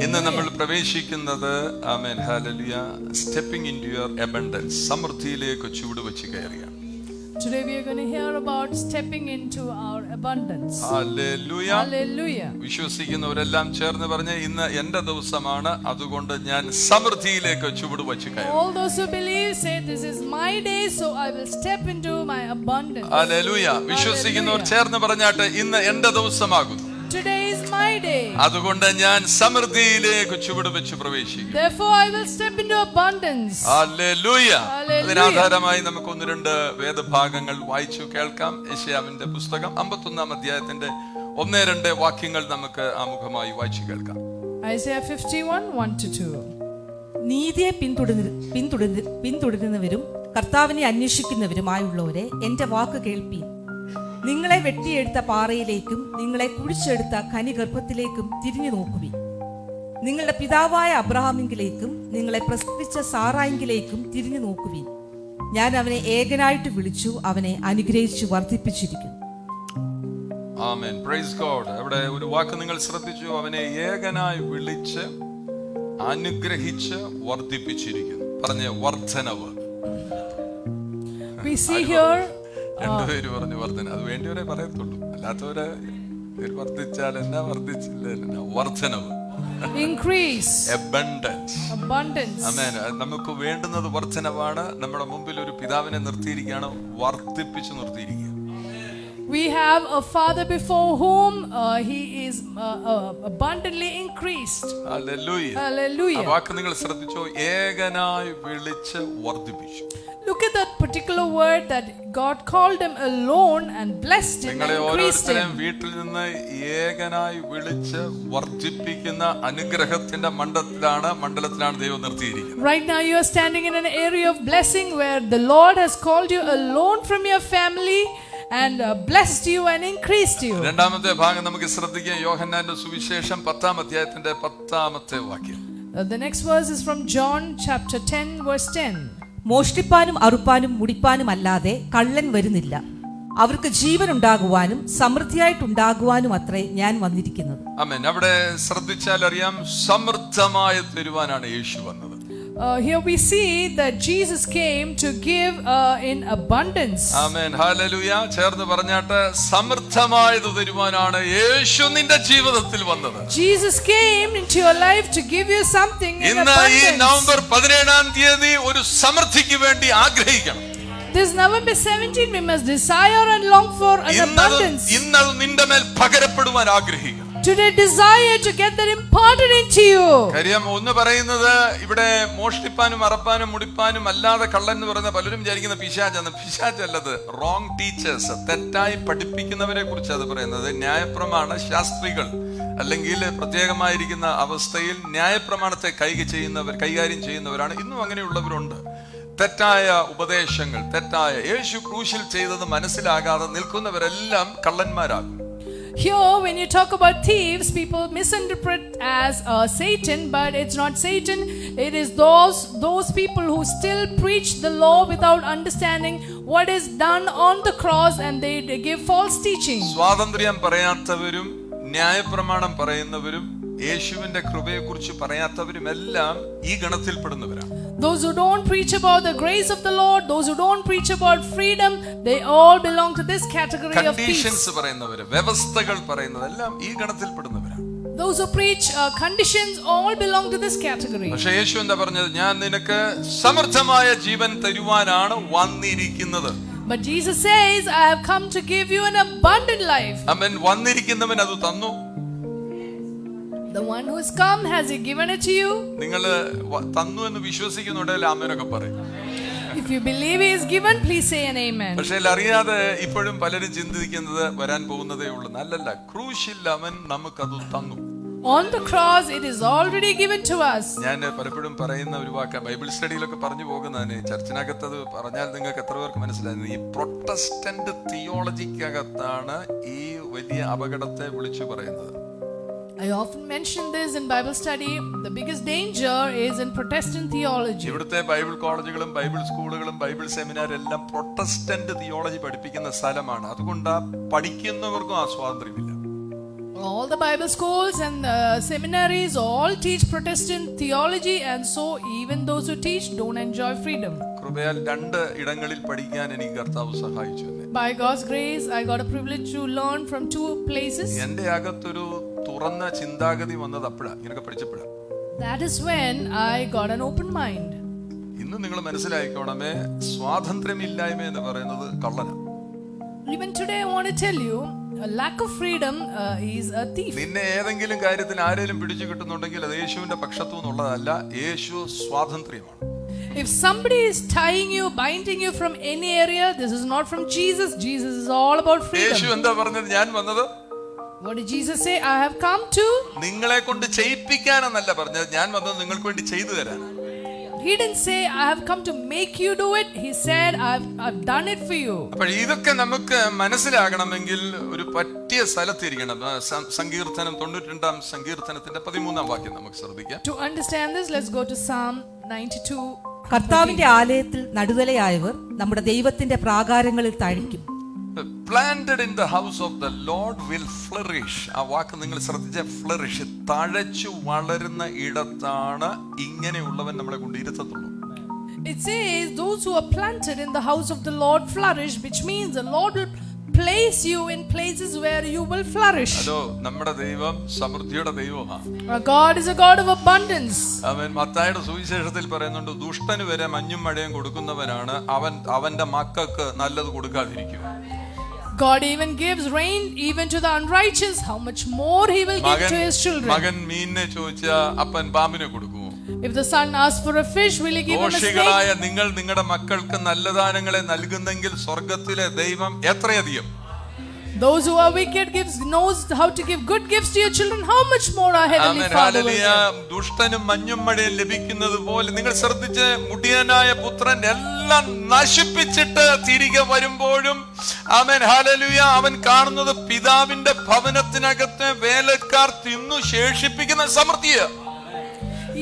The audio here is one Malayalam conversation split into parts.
ഇന്ന് നമ്മൾ പ്രവേശിക്കുന്നത് amen hallelujah stepping into your abundance, സമൃദ്ധിയിലേക്ക് ചുവടുവെച്ച് കയറുകയാണ്. Today we are going to hear about stepping into our abundance. Hallelujah. Hallelujah. വിശ്വസിക്കുന്നവരെല്ലാം ചേർന്ന് പറഞ്ഞ് ഇന്ന് എന്റെ ദിവസമാണ്, അതുകൊണ്ട് ഞാൻ സമൃദ്ധിയിലേക്ക് ചുവടുവെച്ച് കയറും. All those who believe say this is my day, so I will step into my abundance. Hallelujah. വിശ്വസിക്കുന്നവർ ചേർന്ന് പറഞ്ഞാട്ട് ഇന്ന് എന്റെ ദിവസമാകുന്നു. Today is my day. അതുകൊണ്ട് ഞാൻ സമൃദ്ധിയിലേക്ക് ചുവടുവെച്ച് പ്രവേശിക്കും. Therefore I will step into abundance. Hallelujah. അതിനാധാരമായി നമുക്ക് ഒന്ന് രണ്ട് വേദഭാഗങ്ങൾ വായിച്ചു കേൾക്കാം. യെശയ്യാവിന്റെ പുസ്തകം 51-ാം അധ്യായത്തിന്റെ 1-2 വാക്യങ്ങൾ നമുക്ക് ആമുഖമായി വായിച്ചു കേൾക്കാം. Isaiah 51:1-2. നീതിയെ പിന്തുടരുന്നവരും കർത്താവിനെ അന്വേഷിക്കുന്നവരുമായുള്ളവരെ എന്റെ വാക്ക് കേൾപ്പീൻ. നിങ്ങളെ വെട്ടിയെടുത്ത പാറയിലേക്കും നിങ്ങളെ കുഴിച്ചെടുത്ത ഖനിഗർഭത്തിലേക്കും തിരിഞ്ഞു നോക്കുവിൻ. നിങ്ങളുടെ പിതാവായ അബ്രഹാമിങ്കിലേക്കും നിങ്ങളെ പ്രസവിച്ച സാറായിങ്കിലേക്കും തിരിഞ്ഞു നോക്കുവിൻ. ഞാൻ അവനെ ഏകനായിട്ട് വിളിച്ചു, അവനെ അനുഗ്രഹിച്ചു വർദ്ധിപ്പിച്ചിരിക്കുന്നു. ആമേൻ. Praise God. അവിടെ ഒരു വാക്ക് നിങ്ങൾ ശ്രദ്ധിച്ചു, അവനെ ഏകനായി വിളിച്ച് അനുഗ്രഹിച്ച് വർദ്ധിപ്പിച്ചിരിക്കുന്നു. പറഞ്ഞ വർദ്ധനവ്. We see here രണ്ടുപേര് പറഞ്ഞു വർദ്ധന. അത് വേണ്ടിയവരെ പറയത്തുള്ളൂ, അല്ലാത്തവരെ വർദ്ധിച്ചാൽ എന്നാ വർദ്ധിച്ചില്ല എന്നാ. വർദ്ധനവ്, increase, abundance. ആമേൻ. നമുക്ക് വേണ്ടുന്നത് വർദ്ധനവാണ്. നമ്മുടെ മുമ്പിൽ ഒരു പിതാവിനെ നിർത്തിയിരിക്കുകയാണ്, വർദ്ധിപ്പിച്ച് നിർത്തിയിരിക്കുക. We have a father before whom he is abundantly increased. Hallelujah. Hallelujah. ആ വാക്ക് നിങ്ങൾ ശ്രദ്ധിച്ചോ, ഏകനായി വിളിച്ച് വർദ്ധിപ്പിച്ചു. Look at that particular word that God called him alone and blessed him and increased him. വീട്ടിൽ നിന്ന് ഏകനായി വിളിച്ച് വർദ്ധിപ്പിക്കുന്ന അനുഗ്രഹത്തിന്റെ മണ്ഡലത്തിലാണ് ദൈവം നിർത്തിയിരിക്കുന്നത്. Right now you are standing in an area of blessing where the Lord has called you alone from your family and blessed you and increased you. രണ്ടാമത്തെ ഭാഗം നമുക്ക് ശ്രദ്ധിക്കാം. യോഹന്നാന്റെ സുവിശേഷം 10-ാം അധ്യായത്തിന്റെ 10-ാമത്തെ വാക്യം. The next verse is from John chapter 10 verse 10. മോഷ്ടിപ്പാനും അറുപ്പാനും മുടിപ്പാനും അല്ലാതെ കള്ളൻ വരുന്നില്ല. അവർക്ക് ജീവൻ ഉണ്ടാകുവാനും സമൃദ്ധിയായിട്ടുണ്ടാകുവാനും അത്രേ ഞാൻ വന്നിരിക്കുന്നത്. ആമേൻ. അവിടെ ശ്രദ്ധിച്ചാൽ അറിയാം, സമൃദ്ധമായി തരുവാനാണ് യേശു വന്നത്. Here we see that Jesus came to give in abundance. Amen. Hallelujah. ചേർന്ന് പറഞ്ഞാട്ട് സമൃദ്ധമായത് തരുവാനാണ് യേശു നിന്റെ ജീവിതത്തിൽ വന്നത്. Jesus came into your life to give you something in ഇന്ന് ഈ abundance. നവംബർ 17-ാം തീയതി ഒരു സമൃദ്ധിക്ക് വേണ്ടി ആഗ്രഹിക്കണം. This November 17 we must desire and long for an abundance. ഇന്നത് നിന്റെ മേൽ പകരപ്പെടുവാൻ ആഗ്രഹിക്കണം. Today desire to get that imparted into you. കാര്യം ഒന്ന് പറയുന്നത്, ഇവിടെ മോഷ്ടിപ്പാനും അറപ്പാനും മുടിപ്പാനും അല്ലാതെ കള്ളൻ എന്ന് പറയുന്ന പലരും വിചാരിക്കുന്ന പിശാചാണ്. പിശാചല്ലത്, റോങ് ടീച്ചേഴ്സ്, തെറ്റായി പഠിപ്പിക്കുന്നവരെ കുറിച്ച് അത് പറയുന്നത്. ന്യായപ്രമാണ ശാസ്ത്രികൾ അല്ലെങ്കിൽ പ്രത്യേകമായിരിക്കുന്ന അവസ്ഥയിൽ ന്യായപ്രമാണത്തെ കൈകാര്യം ചെയ്യുന്നവരാണ്. ഇന്നും അങ്ങനെയുള്ളവരുണ്ട്. തെറ്റായ ഉപദേശങ്ങൾ, യേശു ക്രൂശിൽ ചെയ്തത് മനസ്സിലാകാതെ നിൽക്കുന്നവരെല്ലാം കള്ളന്മാരാകും. Here when you talk about thieves, people misinterpret as Satan, but it's not Satan. It is those people who still preach the law without understanding what is done on the cross, and they give false teaching. സ്വാതന്ത്ര്യം പറയാത്തവരും ന്യായപ്രമാണം പറയുന്നവരും യേശുവിന്റെ കൃപയെക്കുറിച്ച് പറയാത്തവരുമെല്ലാം ഈ ഗണത്തിൽപ്പെടുന്നവരാണ്. Those who don't preach about the grace of the Lord, those who don't preach about freedom, they all belong to this category of thieves. Conditions പറയുന്നവര്, വ്യവസ്ഥകൾ പറയുന്നതെല്ലാം ഈ ഗണത്തിൽപ്പെടുന്നവരാണ്. Those who preach conditions all belong to this category. പക്ഷേ യേശു എന്താ പറഞ്ഞത്? ഞാൻ നിനക്ക് സമൃദ്ധമായ ജീവൻ തരുവാനാണ് വന്നിരിക്കുന്നത്. But Jesus says, I have come to give you an abundant life. അവൻ വന്നിരിക്കുന്നവൻ അത് തന്നു. The one who has come, has he given it to you? നിങ്ങൾ തന്നു എന്ന് വിശ്വസിക്കുന്നുണ്ടെങ്കിൽ ആമേനൊക്കെ പറയും. If you believe he is given, please say an amen. പക്ഷേ അറിയാതെ ഇപ്പോഴും പലരും ചിന്തിക്കുന്നത് വരാൻ പോകുന്നതേ ഉള്ളൂ. അല്ലല്ല, ക്രൂശിൽ അവൻ നമുക്കത് തന്നു. On the cross it is already given to us. ഞാൻ പലപ്പോഴും പറയുന്ന ഒരു വാക്ക്, ബൈബിൾ സ്റ്റഡിയിലൊക്കെ പറഞ്ഞു പോകുന്നതിന്, ചർച്ചിനകത്ത് അത് പറഞ്ഞാൽ നിങ്ങൾക്ക് എത്ര പേർക്ക് മനസ്സിലായിരുന്നു? ഈ പ്രൊട്ടസ്റ്റന്റ് തിയോളജിക്കകത്താണ് ഈ വലിയ അപകടത്തെ വിളിച്ചു പറയുന്നത്. I often mention this in Bible study. The biggest danger is in Protestant theology. ഇവിടുത്തെ ബൈബിൾ കോളേജുകളും ബൈബിൾ സ്കൂളുകളും ബൈബിൾ സെമിനാർ എല്ലാം പ്രൊട്ടസ്റ്റന്റ് തിയോളജി പഠിപ്പിക്കുന്ന സ്ഥലമാണ്. അതുകൊണ്ട് പഠിക്കുന്നവർക്കും ആ സ്വാതന്ത്ര്യമില്ല. All the Bible schools and seminaries all teach Protestant theology, and so even those who teach don't enjoy freedom. കൃപയാൽ 2 ഇടങ്ങളിൽ പഠിക്കാൻ എനിക്ക് കർത്താവ് സഹായിച്ചു എന്നെ. By God's grace, I got a privilege to learn from 2 places. എന്റെ അകത്തൊരു തുറന്ന ചിന്താഗതി വന്നത് അപ്പോഴാ, ഇങ്ങനെയൊക്കെ പഠിച്ചപ്പോഴാ. That is when I got an open mind. ഇന്ന് നിങ്ങൾ മനസ്സിലാക്കണമേ, സ്വാതന്ത്ര്യമില്ലായ്മ എന്ന് പറയുന്നത് കള്ളനാ. Even today I want to tell you, a lack of freedom is a thief. നിന്നെ ഏതെങ്കിലും കാര്യത്തിൽ ആരെങ്കിലും പിടിച്ചു കിട്ടുന്നുണ്ടെങ്കിൽ അത് യേശുവിന്റെ പക്ഷത്തു നിന്നുള്ളതല്ല, യേശു സ്വാതന്ത്ര്യമാണ്. If somebody is tying you, binding you from any area, this is not from Jesus. Jesus is all about freedom. യേശു എന്താ പറഞ്ഞത്? ഞാൻ വന്നത് What did Jesus say? I have come to നിങ്ങളെ കൊണ്ട് ചെയ്യിപ്പിക്കാനെന്നല്ല പറഞ്ഞത്, ഞാൻ വന്നത് നിങ്ങൾക്ക് വേണ്ടി ചെയ്തു തരാൻ. He didn't say I have come to make you do it. He said I've done it for you. അപ്പോൾ ഇതൊക്കെ നമുക്ക് മനസ്സിലാകണമെങ്കിൽ ഒരു പറ്റിയ സ്ഥലത്തിരിക്കണം. സങ്കീർത്തനം 92-ാം സങ്കീർത്തനത്തിന്റെ 13-ാം വാക്യം നമുക്ക് ശ്രദ്ധിക്കാം. To understand this, let's go to Psalm 92. കർത്താവിന്റെ ആലയത്തിൽ നടുതലയായവർ നമ്മുടെ ദൈവത്തിന്റെ പ്രാകാരങ്ങളിൽ തഴിക്കും. Planted in the house of the Lord will flourish. ആ വാക്ക് നിങ്ങൾ ശ്രദ്ധിച്ച, ഫ്ലറിഷ്, തഴച്ചു വളരുന്ന ഇടത്താണ് ഇങ്ങനെയുള്ളവൻ നമ്മളെ കൊണ്ട് ഇരുത്തത്തുള്ളൂ. It says those who are planted in the house of the Lord flourish, which means the Lord will place you in places where you will flourish. അതോ നമ്മുടെ ദൈവം സമൃദ്ധിയുടെ ദൈവമാണ്. Our God is a God of abundance. അവൻ മത്തായിയുടെ സുവിശേഷത്തിൽ പറയുന്നുണ്ട്, ദുഷ്ടന് വരെ മഞ്ഞും മഴയും കൊടുക്കുന്നവനാണ്, അവന്റെ മക്കൾക്ക് നല്ലത് കൊടുക്കാതിരിക്കും. God even gives rain even to the unrighteous. How much more he will give to his children. മകൻ മീനിനെ ചോദിച്ചാ അപ്പൻ പാമ്പിനെ കൊടുക്കുമോ? If the son asks for a fish, will he give him a snake? നിങ്ങൾ നിങ്ങളുടെ മക്കൾക്ക് നല്ല ദാനങ്ങളെ നൽകുന്നെങ്കിൽ സ്വർഗ്ഗത്തിലെ ദൈവം എത്രയധികം. Those who are wicked knows how to give good gifts to your children. How much more our heavenly Father will give. ദുഷ്ടനും മഞ്ഞും മഴയും ലഭിക്കുന്നത് പോലെ നിങ്ങൾ ശ്രദ്ധിച്ച്, മുടിയനായ പുത്രൻ എല്ലാം നശിപ്പിച്ചിട്ട് തിരികെ വരുമ്പോഴും ആമേൻ ഹല്ലേലൂയ, അവൻ കാണുന്നത് പിതാവിന്റെ ഭവനത്തിനകത്തെ വേലക്കാർ തിന്നു ശേഷിപ്പിക്കുന്ന സമൃദ്ധിയാണ്.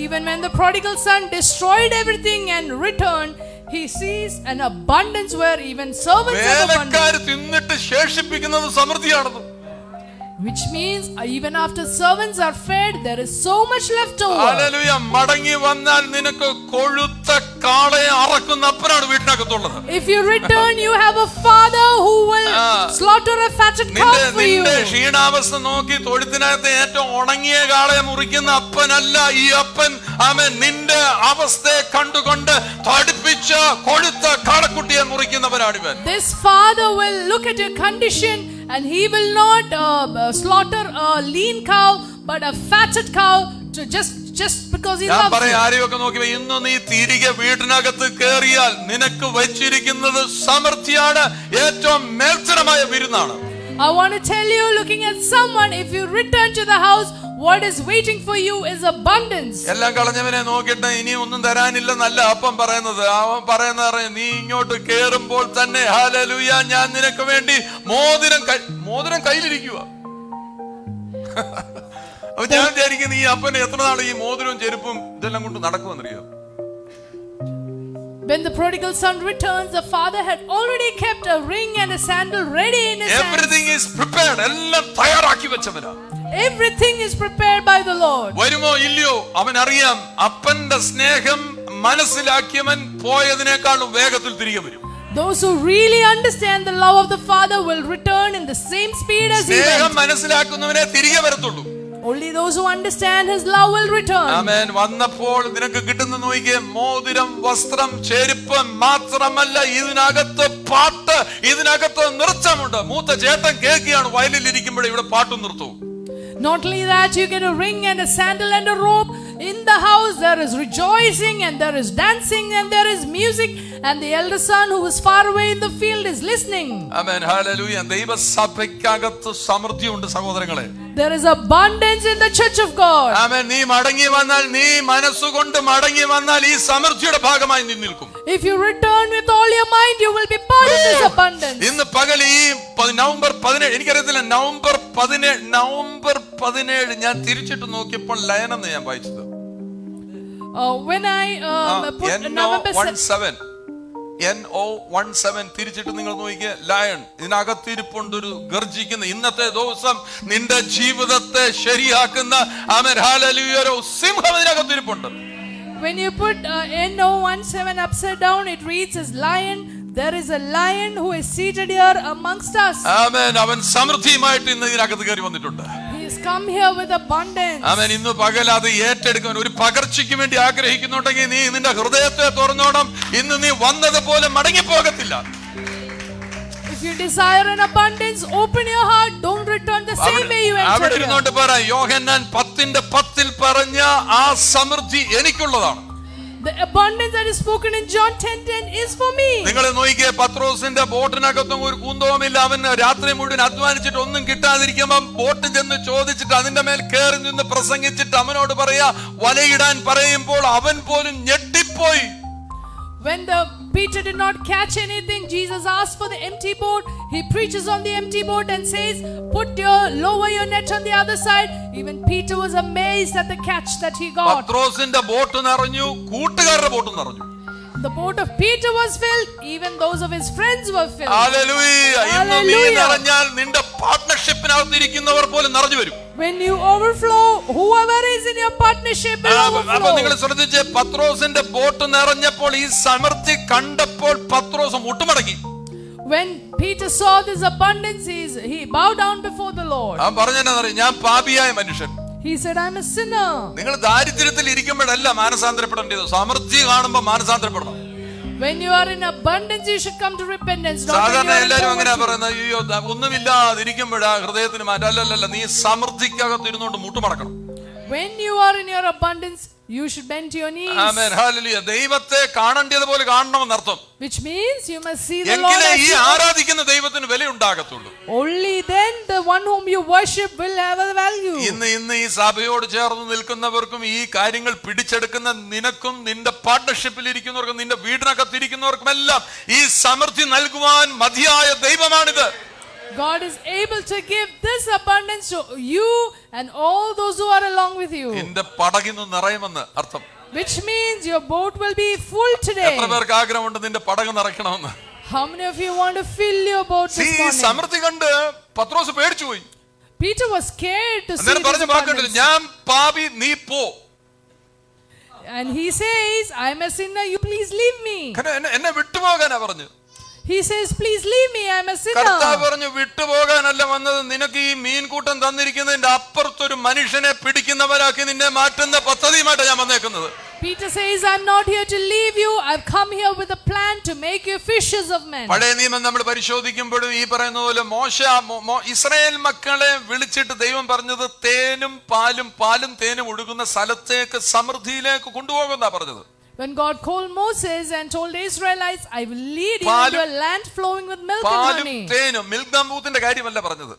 Even when the prodigal son destroyed everything and returned, he sees an abundance where even servants have abundance. തിന്നിട്ട് ശേഷിപ്പിക്കുന്നത് സമൃദ്ധിയാണെന്ന്. Which means even after servants are fed, there is so much left over. Hallelujah. മടങ്ങി വന്നാൽ നിനക്ക് കൊഴുത്ത കാളയെ അറക്കുന്ന അപ്പനാണ് വീട്ടിനകത്തുള്ളത്. If you return, you have a father who will slaughter a fatted cow for you. നിന്റെ ക്ഷീണാവസ്ഥ നോക്കി തൊഴുത്തിനകത്ത് ഏറ്റവും ഉണങ്ങിയ കാളയെ മുറിക്കുന്ന അപ്പനല്ല ഈ അപ്പൻ. ആമേൻ. നിന്റെ അവസ്ഥയെ കണ്ടുകൊണ്ട് തടിപ്പിച്ച കൊഴുത്ത കാളക്കുട്ടിയെ മുറിക്കുന്നവനാണ് ഇവൻ. This father will look at your condition and he will not slaughter a lean cow but a fatted cow to just because he loves you. ആരെയൊക്കെ നോക്കി, ഇന്ന് നീ തിരികെ വീട്ടിനകത്ത് കയറിയാൽ നിനക്ക് വെച്ചിരിക്കുന്നത് സമൃദ്ധിയാണ്, ഏറ്റവും മേൽത്തരമായ വിരുന്നാണ്. I want to tell you, looking at someone, if you return to the house, what is waiting for you is abundance. എല്ലാം കളഞ്ഞവനെ നോക്കിയിട്ട് ഇനി ഒന്നും തരാനില്ലെന്നല്ല അപ്പം പറയുന്നത്. അവൻ പറയുന്നത്, നീ ഇങ്ങോട്ട് കേറുമ്പോൾ തന്നെ ഹല്ലേലൂയ, ഞാൻ നിനക്ക് വേണ്ടി മോതിരം കയ്യിലിരിക്കുക. അപ്പൊ ഞാൻ വിചാരിക്കുന്നു, ഈ അപ്പന് എത്ര നാൾ ഈ മോതിരവും ചെരുപ്പും ഇതെല്ലാം കൊണ്ട് നടക്കുമെന്നറിയോ? When the prodigal son returns, the father had already kept a ring and a sandal ready in his hand. Everything is prepared. എല്ലാം തയ്യാറാക്കി വെച്ചവനാ. Everything is prepared by the Lord. വരുമോ ഇല്ലയോ അവൻ അറിയാം. അപ്പന്റെ സ്നേഹം മനസ്സിലാക്കിയവൻ പോയതിനേക്കാളും വേഗത്തിൽ തിരികെ വരും. Those who really understand the love of the father will return in the same speed as he സ്നേഹം went. മനസ്സിലാക്കുന്നവനെ തിരികെ വരത്തുള്ളൂ. Only those who understand his love will return. ആമേൻ. വന്നപ്പോൾ നിനക്ക് കിട്ടുന്ന നോക്കിയേ, മോതിരം, വസ്ത്രം, ചെരുപ്പ് മാത്രമല്ല, ഇതിനകത്ത് പാട്ട്, ഇതിനകത്ത് നൃത്തമുണ്ട്. മൂത്ത ചേട്ടൻ കേൾക്കുകയാണ്, വയലിൽ ഇരിക്കുമ്പോൾ ഇവിടെ പാട്ടും നിർത്തും. Not only that, you get a ring and a sandal and a robe. In the house there is rejoicing and there is dancing and there is music, and the elder son who is far away in the field is listening. Amen hallelujah. ദൈവസഭയ്ക്കകത്ത് സമൃദ്ധിയുണ്ട് സഹോദരങ്ങളെ. There is abundance in the church of God. ആമേൻ. നീ മടങ്ങി വന്നാൽ, നീ മനസ്സുകൊണ്ട് മടങ്ങി വന്നാൽ ഈ സമൃദ്ധിയുടെ ഭാഗമായി നീ നിൽക്കും. If you return with all your mind, you will be part of this abundance. ഇന്ന് പകൽ ഈ നവംബർ 17, എനിക്കറിയത്തില്ല, നവംബർ 17 ഞാൻ തിരിച്ചിട്ട് നോക്കിയപ്പോൾ ലയനം ഞാൻ വായിച്ചത്. When I put November 17 NO17 തിരിച്ചിട്ട് നിങ്ങൾ നോക്കിയേ, ലയൺ. ഇതിനകത്തിരിപ്പുണ്ട് ഒരു ഗർജിക്കുന്ന, ഇന്നത്തെ ദിവസം നിന്റെ ജീവിതത്തെ ശരിയാക്കുന്ന ആമേൻ ഹല്ലേലൂയ ഒരു സിംഹം ഇതിനകത്തിരിപ്പുണ്ട്. When you put NO17 upside down, it reads as lion. There is a lion who is seated here amongst us. ആമേൻ. അവൻ സമൃദ്ധിയുമായിട്ട് ഇന്ന് ഇതിനകത്ത് കയറി വന്നിട്ടുണ്ട്. He has come here with abundance. ആമേൻ. ഇന്ന് പകൽ അത് ഏറ്റെടുക്കാൻ ഒരു പകർച്ചയ്ക്ക് വേണ്ടി ആഗ്രഹിക്കുന്നുണ്ടെങ്കിൽ നീ നിന്റെ ഹൃദയത്തെ തുറന്നോണം. ഇന്ന് നീ വന്നതുപോലെ മടങ്ങിപ്പോകത്തില്ല. If you desire an abundance, open your heart. Don't return the same way you entered അവിടെ here. ഇരുന്നോണ്ട് പറ, യോഹന്നാൻ 10:10 പറഞ്ഞ ആ സമൃദ്ധി എനിക്കുള്ളതാണ്. The abundance that is spoken in John 10:10 is for me. നിങ്ങൾ നോക്കിയേ, പത്രോസിന്റെ ബോട്ടിനകത്തും ഒരു കുന്തവുമില്ല. അവൻ രാത്രി മുഴുവൻ അധ്വാനിച്ചിട്ട് ഒന്നും കിട്ടാതിരിക്കുമ്പോ ബോട്ട് ചെന്ന് ചോദിച്ചിട്ട് അതിന്റെ മേൽ കയറി നിന്ന് പ്രസംഗിച്ചിട്ട് അവനോട് പറയാ വലയിടാൻ പറയുമ്പോൾ അവൻ പോലും ഞെട്ടിപ്പോയി. When Peter did not catch anything, Jesus asked for the empty boat. He preaches on the empty boat and says, lower your net on the other side. Even Peter was amazed at the catch that he got. പത്രോസിന്റെ ബോട്ട് നിറഞ്ഞു, കൂട്ടുകാരുടെ ബോട്ട് നിറഞ്ഞു. The boat of Peter was filled, even those of his friends were filled. Hallelujah. ഇന്ന് നീ നിറഞ്ഞാൽ നിന്റെ പാർട്ണർഷിപ്പിനകത്ത് ഇരിക്കുന്നവർ പോലും നിറഞ്ഞു വരും. When you overflow, whoever is in your partnership will overflow. അപ്പോൾ നിങ്ങൾ ശ്രദ്ധിച്ചേ, പത്രോസിന്റെ ബോട്ട് നിറഞ്ഞപ്പോൾ ഈ സമൃദ്ധി കണ്ടപ്പോൾ പത്രോസ് മുട്ടുമടക്കി. When Peter saw this abundance, he bowed down before the Lord. അവൻ പറഞ്ഞെന്നറിയാം, ഞാൻ പാപിയായ മനുഷ്യൻ. He said, I'm a sinner. നിങ്ങൾ ദാരിദ്ര്യത്തിൽ ഇരിക്കുമ്പോഴല്ല മാനസാന്തരപ്പെടേണ്ടത്, സമൃദ്ധി കാണുമ്പോൾ മാനസാന്തരപ്പെടണം. When you are in abundance, you should come to repentance. സാധാരണ എല്ലാരും അങ്ങനെ പറയുന്നത്, അയ്യോ ഒന്നുമില്ലാതിരിക്കുമ്പോഴാ ഹൃദയത്തിന് മാറ്റം. അല്ലല്ല, നീ സമൃദ്ധിക്കകത്ത് ഇരുന്നുകൊണ്ട് മുട്ടുമടക്കണം. When you are in your abundance, you should bend to your knees. Amen hallelujah. ദൈവത്തെ കാണേണ്ടതുപോലെ കാണണമെന്ന് അർത്ഥം. Which means you must see the Lord. എങ്കിലേ ഈ ആരാധിക്കുന്ന ദൈവത്തിന് വില ഉണ്ടാകത്തുള്ളൂ. Only then the one whom you worship will have a value. ഇന്ന് ഈ സഭയോട് ചേർന്ന് നിൽക്കുന്നവർക്കും ഈ കാര്യങ്ങൾ പിടിച്ചെടുക്കുന്ന നിനക്കും നിന്റെ പാർട്ണർഷിപ്പിൽ ഇരിക്കുന്നവർക്കും നിന്റെ വീടിനകത്തിരിക്കുന്നവർക്കും എല്ലാം ഈ സമൃദ്ധി നൽകുവാൻ മതിയായ ദൈവമാണിത്. God is able to give this abundance to you and all those who are along with you. നിന്റെ പടകിന്ന് നിറയുമെന്ന് അർത്ഥം. Which means your boat will be full today. എത്ര പേർക്ക് ആഗ്രഹമുണ്ട് നിന്റെ പടക് നിറയ്ക്കണമെന്ന്? How many of you want to fill your boat this morning? സമൃദ്ധി കണ്ട് പത്രോസ് പേടിച്ചു പോയി. Peter was scared to see പറഞ്ഞ this വാക്കുണ്ട്, abundance. ഞാൻ പാപി, നീ പോ. And he says, I'm a sinner, you please leave me. എന്നെ വിട്ടുപോകാനാ പറഞ്ഞു. He says, please leave me, I'm a sinner. കർത്താവ് പറഞ്ഞു, വിട്ടുപോകാനല്ല വന്നത്, നിനക്ക് ഈ മീൻകൂട്ടം തന്നിരിക്കുന്നതിന്റെ അപ്പുറത്തൊരു മനുഷ്യനെ പിടിക്കുന്നവരാക്കി നിന്നെ മാറ്റുന്ന പദ്ധതിയുമായിട്ടാണ് ഞാൻ വന്നേക്കുന്നത്. Peter says, I'm not here to leave you. I've come here with a plan to make you fishers of men. പഴയ നിയമം നമ്മൾ പരിശോധിക്കുമ്പോഴും ഈ പറയുന്ന പോലെ ഇസ്രായേൽ മക്കളെ വിളിച്ചിട്ട് ദൈവം പറഞ്ഞത് തേനും പാലും തേനും ഒഴുകുന്ന സ്ഥലത്തേക്ക് സമൃദ്ധിയിലേക്ക് കൊണ്ടുപോകുന്നാ പറഞ്ഞത്. When God called Moses and told the Israelites, I will lead you into a land flowing with milk and honey. Milma ബൂത്തിന്റെ കാര്യമല്ല പറഞ്ഞത്.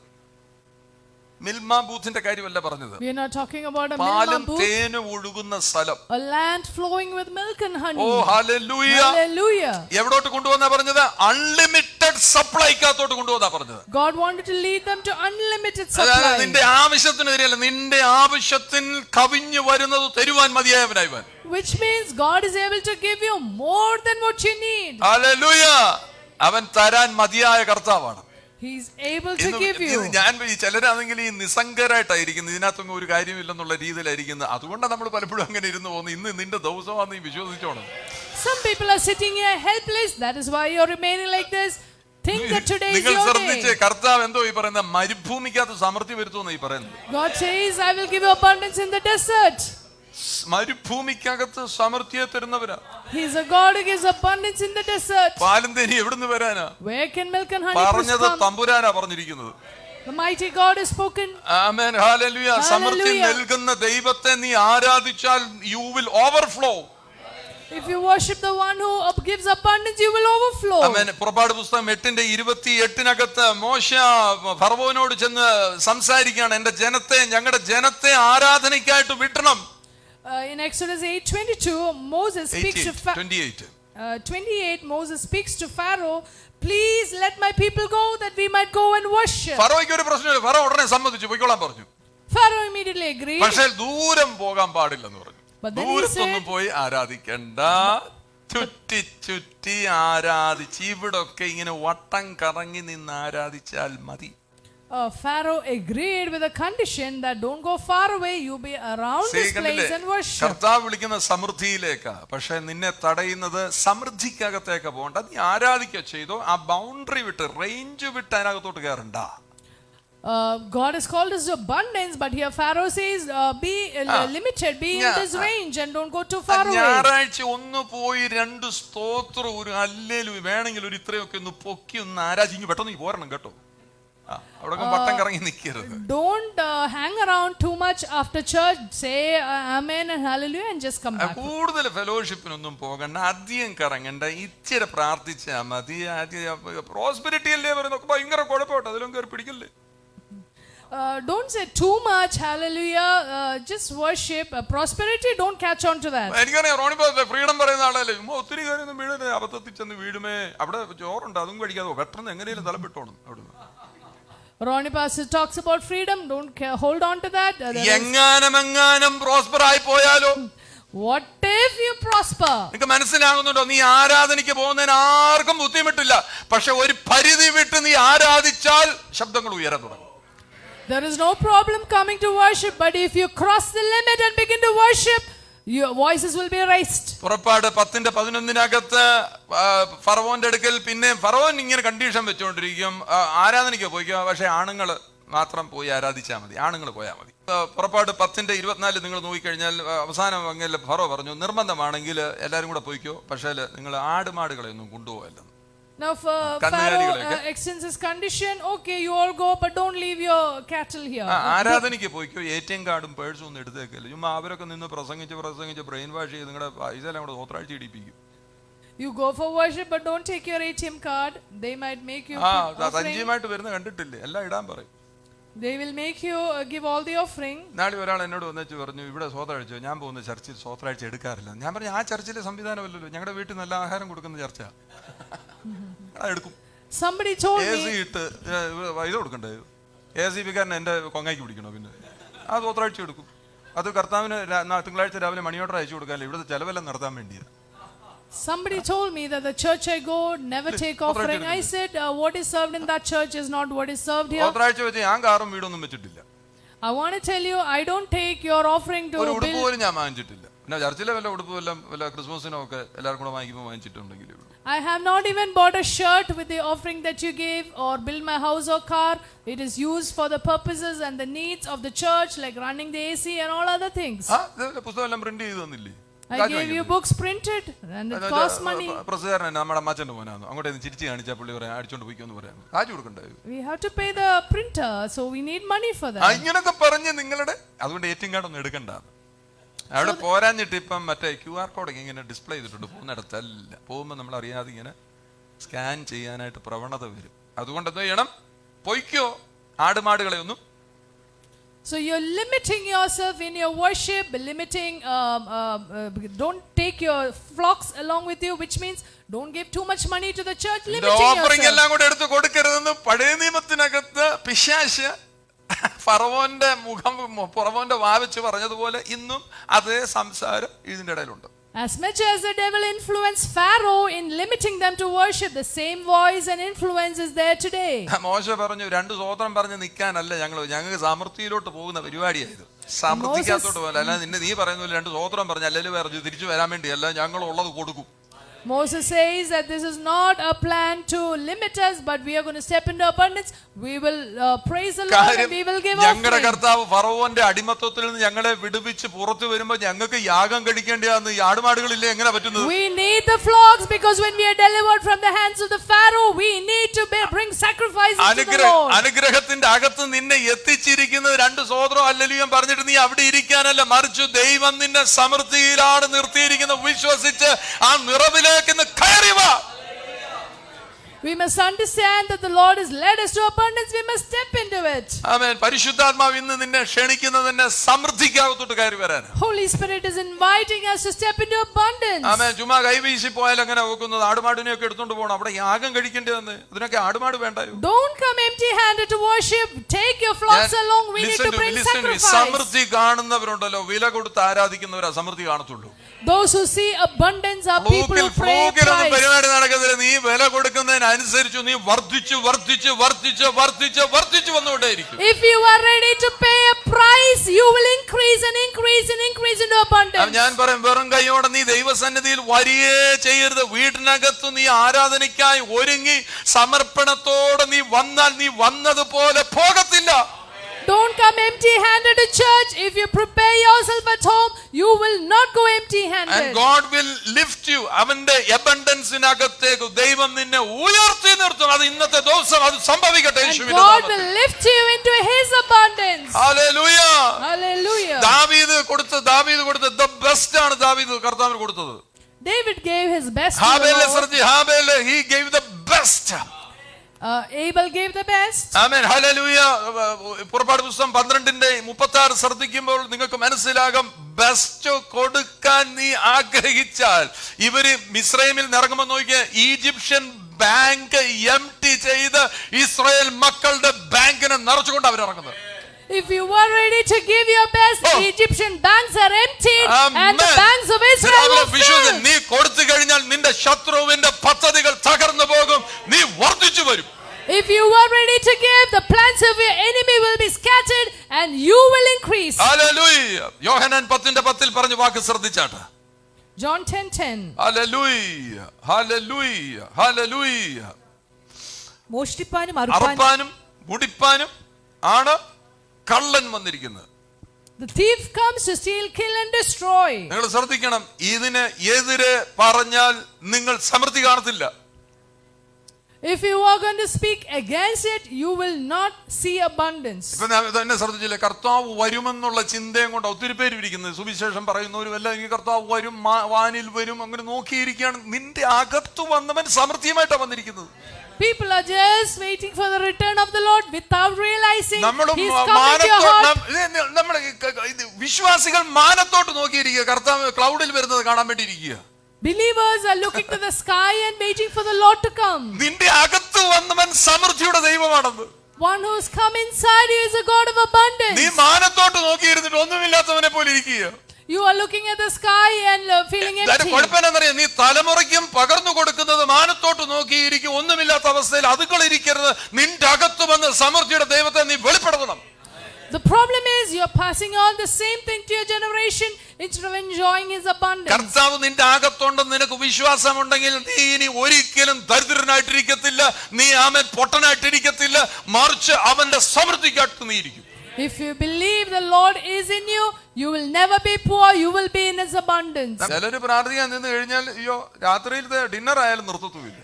മിൽമാ ബൂത്തിന്റെ കാര്യമല്ല പറഞ്ഞത്. We are not talking about a പാലും milk booth. തേനും ഒഴുകുന്ന സ്ഥലം. A land flowing with milk and honey. Oh hallelujah. Hallelujah. എവിടോട്ട് കൊണ്ടുവന്നാ പറഞ്ഞത്? അൺലിമിറ്റഡ് സപ്ലൈക്കകത്തോട്ട് കൊണ്ടുവന്നാ പറഞ്ഞത്. God wanted to lead them to unlimited supply. നിന്റെ ആവശ്യത്തിനെതിരെയല്ല, നിന്റെ ആവശ്യത്തിൽ കവിഞ്ഞു വരുന്നത് തരുവാൻ മതിയായവനായവൻ. Which means God is able to give you more than what you need. Hallelujah. അവൻ തരാൻ മതിയായ കർത്താവാണ്. He is able to give you. ഞാൻ ചിലരാണെങ്കിൽ ഈ നിസ്സംഗരായിട്ടായിരിക്കുന്നത്, ഇതിനകത്തൊന്നും ഒരു കാര്യമില്ലെന്നുള്ള രീതിയിലായിരിക്കുന്നത്. അതുകൊണ്ടാണ് നമ്മൾ പലപ്പോഴും അങ്ങനെ ഇരുന്ന് പോകുന്നത്. ഇന്ന് നിന്റെ ദിവസമാണ് നീ വിശ്വസിച്ചോണം. Some people are sitting here helpless. That is why you're remaining like this. Think that today is നിങ്ങൾ your ശ്രദ്ധിച്ച്, day. കർത്താവ് എന്തോ ഈ പറയുന്നത്, മരുഭൂമിക്കകത്ത് സമൃദ്ധി വരുത്തുമെന്ന് ഈ പറയുന്നത്. God says, I will give you abundance in the desert. മരുഭൂമിക്കകത്ത് സമൃദ്ധിയെ തരുന്നവരാ. He is a God who gives abundance in the desert. പാലും തേനി എവിടുന്ന് വരാനാ? Where can milk and honey പറഞ്ഞത് come? തമ്പുരാനാ പറഞ്ഞിരിക്കുന്നത്. The mighty God has spoken. Amen hallelujah. സമൃദ്ധി നൽകുന്ന ദൈവത്തെ നീ ആരാധിച്ചാൽ you will overflow. If you worship the one who gives abundance, you will overflow. ആമേൻ. പുറപ്പാട് പുസ്തകം 8:28 മോശ ഫറവോനോട് ചെന്ന് സംസാരിക്കുകയാണ്, എന്റെ ജനത്തെ, ഞങ്ങളുടെ ജനത്തെ ആരാധനയ്ക്കായിട്ട് വിടണം. In Exodus 8:22, Moses speaks to 28. Moses speaks to Pharaoh, please let my people go that we might go and worship. ഫറവോയ്ക്ക് ഒരു പ്രശ്നമില്ല. ഫറവോ ഉടനെ സമ്മതിച്ചു, പോയിക്കോളാൻ പറഞ്ഞു. Pharaoh immediately agreed. പക്ഷേ ദൂരം പോകാൻ പാടില്ലെന്ന് പറഞ്ഞു. But then he ദൂരത്തൊന്നും said, പോയി ആരാധിക്കണ്ട. ചുറ്റി ചുറ്റി ആരാധിച്ച് ഇവിടൊക്കെ ഇങ്ങനെ വട്ടം കറങ്ങി നിന്ന് ആരാധിച്ചാൽ മതി. Pharaoh agreed with the condition that don't go far away, you be around this place and worship. കർത്താവ് വിളിക്കുന്ന സമൃദ്ധിയിലേക്കാ, പക്ഷെ നിന്നെ തടയുന്നത് സമൃദ്ധിക്കകത്തേക്ക് പോകണ്ട. നീ ആരാധിക്കുക ചെയ്തോ, ആ ബൗണ്ടറി വിട്ട് റേഞ്ച് വിട്ട് അതിനകത്തോട്ട് കയറണ്ട. God has called us to abundance, but here Pharaoh says be limited, be in this range and don't go too far away. ഞായറാഴ്ച ഒന്ന് പോയി 2 സ്തോത്രം ഒരു ഹല്ലേലൂയ വേണമെങ്കിൽ ഒരു ഇത്രയൊക്കെ ഒന്ന് പൊക്കി ഒന്ന് ആരാധിക്കും, പെട്ടെന്ന് പോരണം കേട്ടോ. അവിടെ വട്ടം കറങ്ങി നിൽക്കരുത്. Don't hang around too much after church. Say amen and hallelujah and just come back. കൂടുതൽ ഫെലോഷിപ്പിനൊന്നും പോകണ്ട, അധികം കറങ്ങണ്ട, ഇച്ചിരി പ്രാർത്ഥിച്ചാൽ മതി. പ്രോസ്പെരിറ്റി അല്ലേ പറയുന്നത്, ഭയങ്കര കുഴപ്പമായിട്ട് അതിലും കയറി പിടിക്കല്ലേ. Don't say too much hallelujah, just worship. Prosperity, don't catch on to that. എനിക്കറിയാം റോണി പാസ്റ്റർ ഫ്രീഡം പറയുന്ന ആളല്ലേ, ഒത്തിരി കാര്യമൊന്നും വീഴുന്നേ, അബദ്ധത്തിൽ ചെന്ന് വീഴുമേ, അവിടെ ചോറുണ്ട് അതും കഴിക്കാതെ പെട്ടെന്ന് എങ്ങനെയും തലം വിട്ടോണം. അവിടുന്ന് Ronnie Pastor talks about freedom. Don't hold on to that. എങ്ങാനും പ്രോസ്പർ ആയി പോയാലോ? What if you prosper? നിനക്ക് മനസ്സിലാകുന്നുണ്ടോ? നീ ആരാധനയ്ക്ക് പോകുന്നതിന് ആർക്കും ബുദ്ധിമുട്ടില്ല, പക്ഷെ ഒരു പരിധി വിട്ട് നീ ആരാധിച്ചാൽ ശബ്ദങ്ങൾ ഉയരാൻ തുടങ്ങും. There is no problem coming to worship, but if you cross the limit and begin to worship, your voices will be raised. പുറപ്പാട് 10:11 ഫറവോന്റെ അടുക്കൽ പിന്നെ ഫറവോൻ ഇങ്ങനെ കണ്ടീഷൻ വെച്ചുകൊണ്ടിരിക്കും, ആരാധനയ്ക്ക് പോയിക്കോ, പക്ഷെ ആണുങ്ങൾ മാത്രം പോയി ആരാധിച്ചാൽ മതി, ആണുങ്ങൾ പോയാൽ മതി. പുറപ്പാട് 10:24 നിങ്ങൾ നോക്കിക്കഴിഞ്ഞാൽ അവസാനം അങ്ങനെ ഫറോ പറഞ്ഞു, നിർബന്ധമാണെങ്കിൽ എല്ലാവരും കൂടെ പോയിക്കോ, പക്ഷേ നിങ്ങൾ ആടുമാടുകളെ ഒന്നും കൊണ്ടുപോകല്ല. Now Pharaoh extends his condition, okay you all go but don't leave your cattle here. ആരാധനയ്ക്ക് പോയിക്കോ, ATM കാർഡും പേഴ്സും ഒന്നും എടുത്തേക്കല്ല. ചുമ്മാ അവരൊക്കെ നിന്ന് പ്രസംഗിച്ച് ബ്രെയിൻ വാഷ് ചെയ്ത് നിങ്ങളുടെ പൈസ എല്ലാം കൂടെ സ്വത്രാഴ്ച ഇടിപ്പിക്കും. You go for worship but don't take your ATM card. They might make you സഞ്ജീവമായിട്ട് വരുന്ന കണ്ടിട്ടില്ലേ, എല്ലാം ഇടാൻ പറയും. They will make you give all the offering. നാളെ ഒരാൾ എന്നോട് വന്നിട്ട് പറഞ്ഞു, ഇവിടെ സ്വത്രാഴ്ച, ഞാൻ പോകുന്ന ചർച്ചിൽ സ്വത്രാഴ്ച എടുക്കാറില്ല. ഞാൻ പറഞ്ഞു, ആ ചർച്ചിലെ സംവിധാനമല്ലല്ലോ, ഞങ്ങളുടെ വീട്ടിൽ നല്ല ആഹാരം കൊടുക്കുന്ന ചർച്ച എടുക്കും. Somebody told me AC ഇട്ട് ഇത് കൊടുക്കണ്ടേ, ACB-കാരൻ എന്റെ കൊങ്ങാക്കി പിടിക്കണോ? പിന്നെ ആ സ്വത്രാഴ്ച എടുക്കും. അത് കർത്താവിന് തിങ്കളാഴ്ച രാവിലെ മണിയോട്ടർ അയച്ചു കൊടുക്കാല്ലേ, ഇവിടുത്തെ ചെലവെല്ലാം നടത്താൻ വേണ്ടിയാണ്. Somebody told me that the church I go never take offering. I said what is served in that church is not what is served here. സ്വത്രാഴ്ച വെച്ച് ഞാൻ കാറും വീടൊന്നും വെച്ചിട്ടില്ല. I want to tell you, I don't take your offering to ഒരു ഉടുപ്പ് പോലും ഞാൻ വാങ്ങിച്ചിട്ടില്ല. പിന്നെ ചർച്ചിലെ വല്ല ഉടുപ്പ് വല്ല ക്രിസ്മസിനോ ഒക്കെ എല്ലാവർക്കും കൂടെ വാങ്ങിക്കുമ്പോൾ വാങ്ങിച്ചിട്ടുണ്ടെങ്കിൽ I have not even bought a shirt with the offering that you gave or build my house or car. It is used for the purposes and the needs of the church, like running the AC and all other things. പുസ്തകം എല്ലാം പ്രിന്റ് ചെയ്ത് തന്നില്ലേ? I gave you books printed and it costs money. പ്രസിദ്ധീകരണം നമ്മുടെ അമ്മച്ചന്റെ മോനാണ്, അങ്ങോട്ട് ചിരിച്ച് കാണിച്ചാൽ പുള്ളി പറയാം അടിച്ചോണ്ട് പോയിക്കോന്ന് പറയാം, കാശ് കൊടുക്കണ്ടേ? We have to pay the printer, so we need money for that. ഇങ്ങനൊക്കെ പറഞ്ഞ് നിങ്ങളുടെ അതുകൊണ്ട് ATM കാർഡ് ഒന്നും എടുക്കണ്ട. അവിടെ പോരാഞ്ഞിട്ട് ഇപ്പം മറ്റേ QR കോഡ് ഇങ്ങനെ ഡിസ്പ്ലേ ചെയ്തിട്ടുണ്ട്, പോകുന്നിടത്തല്ല. പോകുമ്പോൾ നമ്മൾ അറിയാതെ ഇങ്ങനെ സ്കാൻ ചെയ്യാനായിട്ട് പ്രവണത വരും. അതുകൊണ്ട് എന്ത് ചെയ്യണം? പൊയ്ക്കോ, ആടുമാടുകളെ ഒന്നും. So you're limiting yourself in your worship, limiting, don't take your flocks along with you, which means don't give too much money to the church, limiting yourself. Offering എല്ലാം കൂടെ എടുത്ത് കൊടുക്കരുതെന്ന് പഴയ നിയമത്തിനകത്ത് പിശാച് ഫറവോന്റെ ഫറവോന്റെ വാവിച്ച് പറഞ്ഞതുപോലെ ഇന്നും അതേ സംസാരം ഇതിന്റെ ഇടയിലുണ്ട്. As much as the devil influenced Pharaoh in limiting them to worship, the same voice and influence is there today. മോശ പറഞ്ഞു, 2 സ്വോത്രം പറഞ്ഞ് നിൽക്കാനല്ല ഞങ്ങൾക്ക് സമൃദ്ധിയിലോട്ട് പോകുന്ന പരിപാടിയായത്. സമൃദ്ധിക്കകത്തോട്ട് പോലെ അല്ല, നീ പറയുന്നില്ല 2 സ്വോത്രം പറഞ്ഞ് അല്ലെങ്കിൽ പറഞ്ഞു തിരിച്ചു വരാൻ വേണ്ടിയല്ല, ഞങ്ങൾ ഉള്ളത് കൊടുക്കും. Moses says that this is not a plan to limit us, but we are going to step into abundance. We will praise the Lord and we will give offering. ഞങ്ങളുടെ കർത്താവ് ഫറവോന്റെ അടിമത്തത്തിൽ നിന്ന് ഞങ്ങളെ വിടുവിച്ച് പുറത്തു വരുമ്പോൾ ഞങ്ങൾക്ക് യാഗം കഴിക്കേണ്ടതാന്ന് ഈ ആടുമാടുകളില്ലേ എങ്ങനെ പറ്റുന്നത്? We need the flocks because when we are delivered from the hands of the Pharaoh, we need to bring sacrifices to the Lord. അനുഗ്രഹത്തിന്റെ അകത്ത് നിന്നെ എത്തിച്ചിരിക്കുന്നത് 2 സ്വോത്രം ഹല്ലേലൂയ പറഞ്ഞിട്ട് നീ അവിടെ ഇരിക്കാനല്ല, മറിച്ച് ദൈവം നിന്നെ സമൃദ്ധിയിലാണ് നിർത്തിയിരിക്കുന്നത്. വിശ്വസിച്ച് ആ നിറവിലേക്ക് കയറി വാ. We must understand that the Lord has led us to abundance. We must step into it. ആമേൻ. പരിശുദ്ധാത്മാവ് ഇന്ന് നിന്നെ ക്ഷണിക്കുന്നത് നിന്നെ സമൃദ്ധിക്കകത്തോട്ട് കയറി വരാൻ. Holy Spirit is inviting us to step into abundance. ആമേൻ. ചുമ്മാ കൈവീശി പോയാൽ അങ്ങനെ നോക്കുന്നത് ആടുമാടിനെയൊക്കെ എടുത്തോണ്ട് പോകണം. അവിടെ യാഗം കഴിക്കേണ്ടതെന്ന് ഇതിനൊക്കെ ആടുമാട് വേണ്ടായോ? Don't come empty-handed to worship. Take your flocks along. We need to bring sacrifice. സമൃദ്ധി കാണുന്നവരുണ്ടല്ലോ, വില കൊടുത്ത് ആരാധിക്കുന്നവരാ സമൃദ്ധി കാണത്തുള്ളൂ. Those who see abundance are people who pray twice. പരിപാടി നടക്കുന്നില്ല. നീ വില കൊടുക്കുന്നതിനനുസരിച്ച് നീ വർദ്ധിച്ചു വർദ്ധിച്ചു വർദ്ധിച്ചു വർദ്ധിച്ചു വർദ്ധിച്ചു വന്നുകൊണ്ടേയിരിക്കും. If you are ready to pay a price, you will increase and increase and increase into abundance. ഞാൻ പറയും, വെറും കൈയോടെ നീ ദൈവസന്നിധിയിൽ വരികേ ചെയ്യരുത്. വീടിനകത്ത് നീ ആരാധനയ്ക്കായി ഒരുങ്ങി സമർപ്പണത്തോടെ നീ വന്നാൽ നീ വന്നതുപോലെ പോകത്തില്ല. Don't come empty-handed to church. If you prepare yourself at home, you will not go empty-handed. And God will lift you. അവന്റെ abundanceനകത്തേക്ക് ദൈവം നിന്നെ ഉയർത്തി നിർത്തും. അത് ഇന്നത്തെ ദിവസം അത് സംഭവിക്കട്ടെ യേശുവിന്റെ നാമത്തിൽ. God will lift you into his abundance. Hallelujah. Hallelujah. ദാവീദ് കൊടുത്ത the best ആണ് ദാവീദ് കർത്താവിന് കൊടുത്തത്. David gave his best. ഹാബേൽ he gave the best. Abel gave the best. Amen. Hallelujah. പുറപ്പാട് പുസ്തകം 12:36 ശ്രദ്ധിക്കുമ്പോൾ നിങ്ങൾക്ക് മനസ്സിലാകും, ബെസ്റ്റ് കൊടുക്കാൻ നീ ആഗ്രഹിച്ചാൽ ഇവര് മിസ്രൈമിൽ ഇറങ്ങുമ്പോൾ നോക്കിയ ഈജിപ്ഷ്യൻ ബാങ്ക് എംപ്റ്റി ചെയ്ത് ഇസ്രായേൽ മക്കളുടെ ബാങ്കിനെ നിറച്ചുകൊണ്ട് അവരിറങ്ങുന്നത്. If you are ready to give your best, Egyptian banks are emptied and the banks of Israel will fill. നീ കൊടുത്തു കഴിഞ്ഞാൽ നിന്റെ ശത്രുവിന്റെ പദ്ധതികൾ തകർന്നു പോകും, നീ വർദ്ധിച്ചു വരും. If you are ready to give, the plans of your enemy will be scattered and you will increase. Hallelujah. യോഹന്നാൻ 10:10 പറഞ്ഞ വാക്ക് ശ്രദ്ധിച്ചാട്ടെ. John 10:10. Hallelujah. Hallelujah. Hallelujah. മോഷ്ടിപ്പാനും അറുപ്പാനും മുടിപ്പാനും ആണ് കള്ളൻ വന്നിരിക്കുന്നത്. The thief comes to steal, kill and destroy. നിങ്ങൾ ശ്രദ്ധിക്കണം, ഇതിന് എതിരെ പറഞ്ഞാൽ നിങ്ങൾ സമൃദ്ധി കാണത്തില്ല. If you are going to speak against it, you will not see abundance. ഇപ്പൊ തന്നെ ശ്രദ്ധിച്ചില്ലേ, കർത്താവ് വരുമെന്നുള്ള ചിന്തയും കൊണ്ട് ഒത്തിരി പേര് ഇരിക്കുന്നത്. സുവിശേഷം പറയുന്നവരും എല്ലാം ഈ കർത്താവ് വരും, വാനിൽ വരും, അങ്ങനെ നോക്കിയിരിക്കുകയാണ്. നിന്റെ അകത്ത് വന്നവൻ സമൃദ്ധിയുമായിട്ടാണ് വന്നിരിക്കുന്നത്. People are just waiting for the return of the Lord without realizing He's coming to your heart. വിശ്വാസികൾ മാനത്തോട്ട് നോക്കിയിരിക്കുക, കർത്താവ് ക്ലൗഡിൽ വരുന്നത് കാണാൻ വേണ്ടി ഇരിക്കുക. Believers are looking to the sky and waiting for the Lord to come. നിന്റെ അകത്ത് വന്നവൻ സമൃദ്ധിയുടെ ദൈവമാണെന്ന്. One who's come inside you is a God of abundance. നീ മാനത്തോട്ട് നോക്കിയിരുന്നിട്ട് ഒന്നുമില്ലാത്തവനെ പോലെ ഇരിക്കുക. You are looking at the sky and feeling empty. കുഴപ്പമെന്നറിയാം, നീ തലമുറയ്ക്കും പകർന്നു കൊടുക്കുന്നത് മാനത്തോട്ട് നോക്കിയിരിക്കും, ഒന്നുമില്ലാത്ത അവസ്ഥയിൽ അതുകൾ ഇരിക്കരുത്. നിന്റെ അകത്ത് വന്ന് സമൃദ്ധിയുടെ ദൈവത്തെ നീ വെളിപ്പെടുത്തണം. The problem is you're passing on the same thing to your generation instead of enjoying his abundance. കർത്താവ് നിന്റെ അകത്തുണ്ടെന്ന് നിനക്ക് വിശ്വാസമുണ്ടെങ്കിൽ നീ ഇനി ഒരിക്കലും ദരിദ്രനായിട്ടിരിക്കത്തില്ല, നീ ആമേൻ പൊട്ടനായിട്ടിരിക്കത്തില്ല, മറിച്ച് അവന്റെ സമൃദ്ധിക്കകത്ത് നീ ഇരിക്കും. If you believe the Lord is in you, you will never be poor, you will be in his abundance. ചിലര് പ്രാർത്ഥിക്കാൻ നിന്ന് കഴിഞ്ഞാൽ അയ്യോ രാത്രിയിലത്തെ ഡിന്നർ ആയാലും നിർത്തത്തുമില്ല,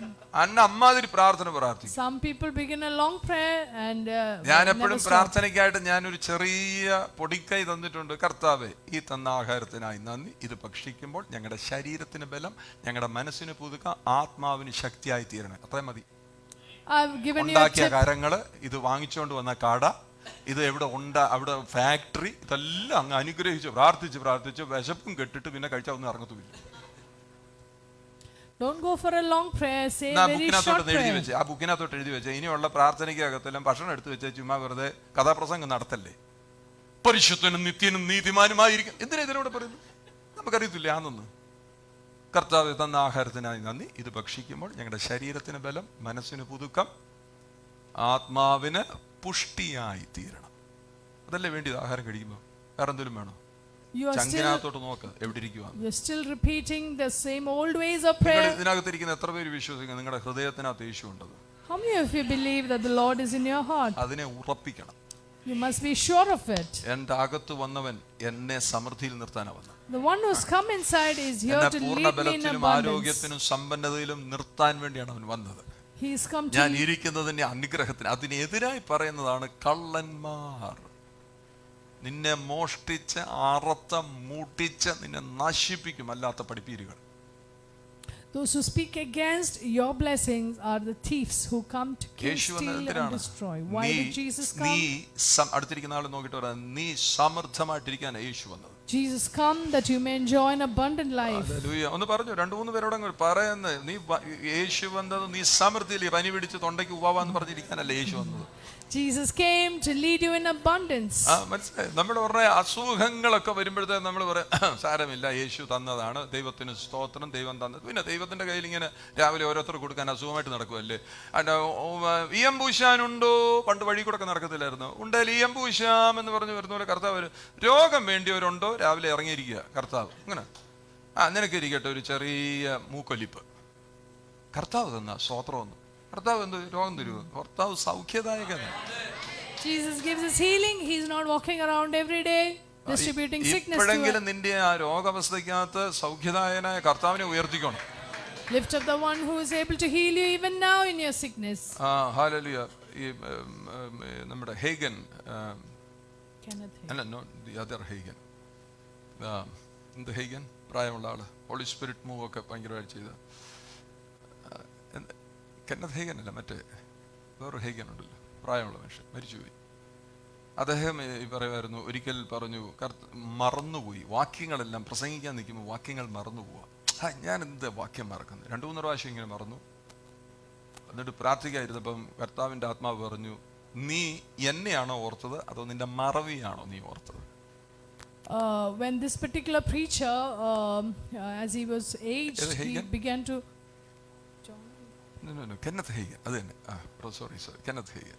അമ്മാതിരി പ്രാർത്ഥന പ്രാർത്ഥിക്കും. Some people begin a long prayer and ഞാൻ എപ്പോഴും പ്രാർത്ഥനയ്ക്കായിട്ട് ഞാനൊരു ചെറിയ പൊടിക്കൈ തന്നിട്ടുണ്ട്. കർത്താവേ, ഈ തന്ന ആഹാരത്തിനായി നന്ദി. ഇത് ഭക്ഷിക്കുമ്പോൾ ഞങ്ങളുടെ ശരീരത്തിന് ബലം, ഞങ്ങളുടെ മനസ്സിന് പുതുക്ക, ആത്മാവിന് ശക്തിയായി തീരണേ. അത്രയും മതി. ഉണ്ടാക്കിയ കാര്യങ്ങള്, ഇത് വാങ്ങിച്ചുകൊണ്ട് വന്ന കട, ഇത് എവിടെ അവിടെ ഫാക്ടറി, ഇതെല്ലാം അങ്ങ് അനുഗ്രഹിച്ച് പ്രാർത്ഥിച്ച് വിശപ്പും കെട്ടിട്ട് പിന്നെ കഴിച്ചാൽ ഒന്നും ഇറങ്ങത്തുമില്ല. Don't go for a long prayer, say a very short prayer. ആ ബുക്കിനകത്തോട്ട് എഴുതി വെച്ച് ഇനിയുള്ള പ്രാർത്ഥനയ്ക്കകത്തെല്ലാം ഭക്ഷണം എടുത്തു വെച്ച് ചുമ്മാ വെറുതെ കഥാപ്രസംഗം നടത്തല്ലേ. പരിശുദ്ധനും നിത്യനും നീതിമാനുമായിരിക്കും. എന്തിനാ ഇതിലൂടെ പറയുന്നു? നമുക്കറിയത്തില്ല ആണെന്ന്. കർത്താവ് തന്ന ആഹാരത്തിനായി നന്ദി. ഇത് ഭക്ഷിക്കുമ്പോൾ ഞങ്ങളുടെ ശരീരത്തിന് ബലം, മനസ്സിന് പുതുക്കം, ആത്മാവിന് പുഷ്ടിയായി തീരണം. അതല്ലേ വേണ്ടിയത് ആഹാരം കഴിക്കുമ്പോൾ? വേറെ എന്തെങ്കിലും വേണോ? ചങ്കിനകത്തോട്ട് നോക്ക്, എവിടെ ഇരിക്കുക. You're still repeating the same old ways of prayer. ഇതിനകത്തിരിക്കുന്ന എത്ര പേര് വിശ്വസിക്കുന്നു നിങ്ങളുടെ ഹൃദയത്തിനകത്ത് യേശു ഉണ്ടെന്ന്? How many of you believe that the Lord is in your heart? അതിനെ ഉറപ്പിക്കണം. You must be sure of it. എന്റെ അകത്ത് വന്നവൻ എന്നെ സമൃദ്ധിയിൽ നിർത്താനാ വന്നത്. The one who's come inside is here to lead me in abundance. ആരോഗ്യത്തിനും സമ്പന്നതയിലും നിർത്താൻ വേണ്ടിയാണ് അവൻ വന്നത്. He's come to ഞാൻ ഇരിക്കുന്നതിന്റെ അനുഗ്രഹത്തിന്. അതിനെതിരായി പറയുന്നതാണ് കള്ളന്മാർ. നിന്നെ മോഷ്ടിച്ച് അറത്ത മൂട്ടിച്ച് നിന്നെ നശിപ്പിക്കും അല്ലാത്ത പഠിപ്പീരുകൾ. Those who speak against your blessings are the thieves who come to kill, Yeshu steal and എന്തിനാണ്? destroy. Why did Jesus നീ come? അടുത്തിരിക്കുന്ന ആൾ നോക്കിട്ട് പറയാം, നീ സമൃദ്ധമായിട്ടിരിക്കാൻ യേശു വന്നത്. Jesus come that you may enjoy an abundant life. Hallelujah. ഒന്ന് പറഞ്ഞു, 2-3 പേരോട് അങ്ങ് പറയുന്നത്, നീ യേശു വന്നത് നീ സമൃദ്ധിയിൽ പനി പിടിച്ച് തൊണ്ടയ്ക്ക് ഉവാന്ന് പറഞ്ഞിരിക്കാനല്ല യേശു വന്നത്. Jesus came to lead you in abundance. മനസ്സിലായി? നമ്മൾ പറഞ്ഞ അസുഖങ്ങളൊക്കെ വരുമ്പോഴത്തേക്ക് നമ്മൾ പറയാം, സാരമില്ല, യേശു തന്നതാണ്, ദൈവത്തിന് സ്തോത്രം, ദൈവം തന്നത്. പിന്നെ ദൈവത്തിന്റെ കയ്യിൽ ഇങ്ങനെ രാവിലെ ഓരോരുത്തർ കൊടുക്കാൻ അസുഖമായിട്ട് നടക്കുമല്ലേ? ഇയമ്പൂശാനുണ്ടോ? പണ്ട് വഴി കൂടെ ഒക്കെ നടക്കത്തില്ലായിരുന്നു. ഉണ്ടെങ്കിൽ ഇയമ്പൂശാം എന്ന് പറഞ്ഞു വരുന്ന പോലെ കർത്താവ് രോഗം വേണ്ടിയവരുണ്ടോ? രാവിലെ ഇറങ്ങിയിരിക്കുക കർത്താവ് ഇങ്ങനെ, നിനക്ക് ഇരിക്കട്ടെ ഒരു ചെറിയ മൂക്കൊലിപ്പ്, കർത്താവ് തന്ന സ്തോത്രം ഒന്നും. കർത്താവ് എന്ത് രോഗം തരുമോ? കർത്താവ് സൗഖ്യദായകനാണ്. Jesus gives us healing. He's not walking around every day distributing sickness to ഇപ്പോഴെങ്കിലും നിന്റെ ആ രോഗാവസ്ഥയ്ക്കകത്ത് സൗഖ്യദായകനായ കർത്താവിനെ ഉയർത്തിക്കണം. lift up the one who is able to heal you even now in your sickness. Hallelujah. ഈ നമ്മുടെ ഹേഗൻ, അല്ല, നോ ദി അതർ ഹേഗൻ, എന്ത് ഹേഗൻ, പ്രായമുള്ള ആള്, ഹോളി സ്പിരിറ്റ് മൂവ് ഒക്കെ ഭയങ്കരമായിട്ട് ചെയ്ത കെന്നത്ത് ഹേഗൻ അല്ല, മറ്റേ വേറൊരു ഹേഗൻ ഉണ്ടല്ലോ, പ്രായമുള്ള മനുഷ്യൻ, മരിച്ചുപോയി. അദ്ദേഹം പറയുമായിരുന്നു, ഒരിക്കൽ പറഞ്ഞു, മറന്നുപോയി, വാക്യങ്ങളെല്ലാം പ്രസംഗിക്കാൻ നിൽക്കുമ്പോൾ വാക്യങ്ങൾ മറന്നു പോവാ. ഞാൻ എന്ത് വാക്യം മറക്കുന്നു? 2-3 പ്രാവശ്യം ഇങ്ങനെ മറന്നു. എന്നിട്ട് പ്രാർത്ഥിക്കായിരുന്നപ്പം കർത്താവിൻ്റെ ആത്മാവ് പറഞ്ഞു, നീ എന്നെയാണോ ഓർത്തത് അതോ നിന്റെ മറവിയാണോ നീ ഓർത്തത്? When this particular preacher, as he was aged, he began to Kenneth Hagen, അത് തന്നെ. സോറി, കെന്നത്ത് ഹേഗൻ,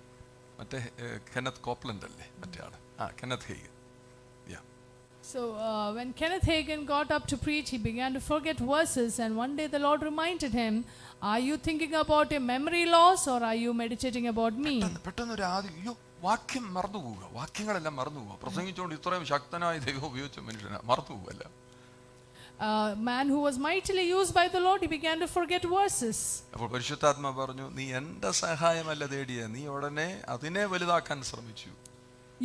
മറ്റേ കെന്നത്ത് കോപ്ലൻഡ് അല്ലേ മറ്റേ ആള്? Kenneth Hagen. So when Kenneth Hagin got up to preach, he began to forget verses, and one day the Lord reminded him, are you thinking about your memory loss or are you meditating about me? പെട്ടെന്ന് ഒരു അയ്യോ, വാക്യം മറന്നു പോവുക, വാക്യങ്ങളെല്ലാം മറന്നു പോവുക. പ്രസംഗിച്ചുകൊണ്ട് ഇത്രയും ശക്തനായ ദൈവം ഉപയോഗിച്ച മനുഷ്യനെ മറന്നു പോവല്ല. Man who was mightily used by the Lord, he began to forget verses. അപ്പോൾ പരിശുദ്ധാത്മാ പറഞ്ഞു, നീ എന്റെ സഹായമല്ല തേടിയ, നീ ഉടനെ അതിനെ വലുതാക്കാൻ ശ്രമിച്ചു.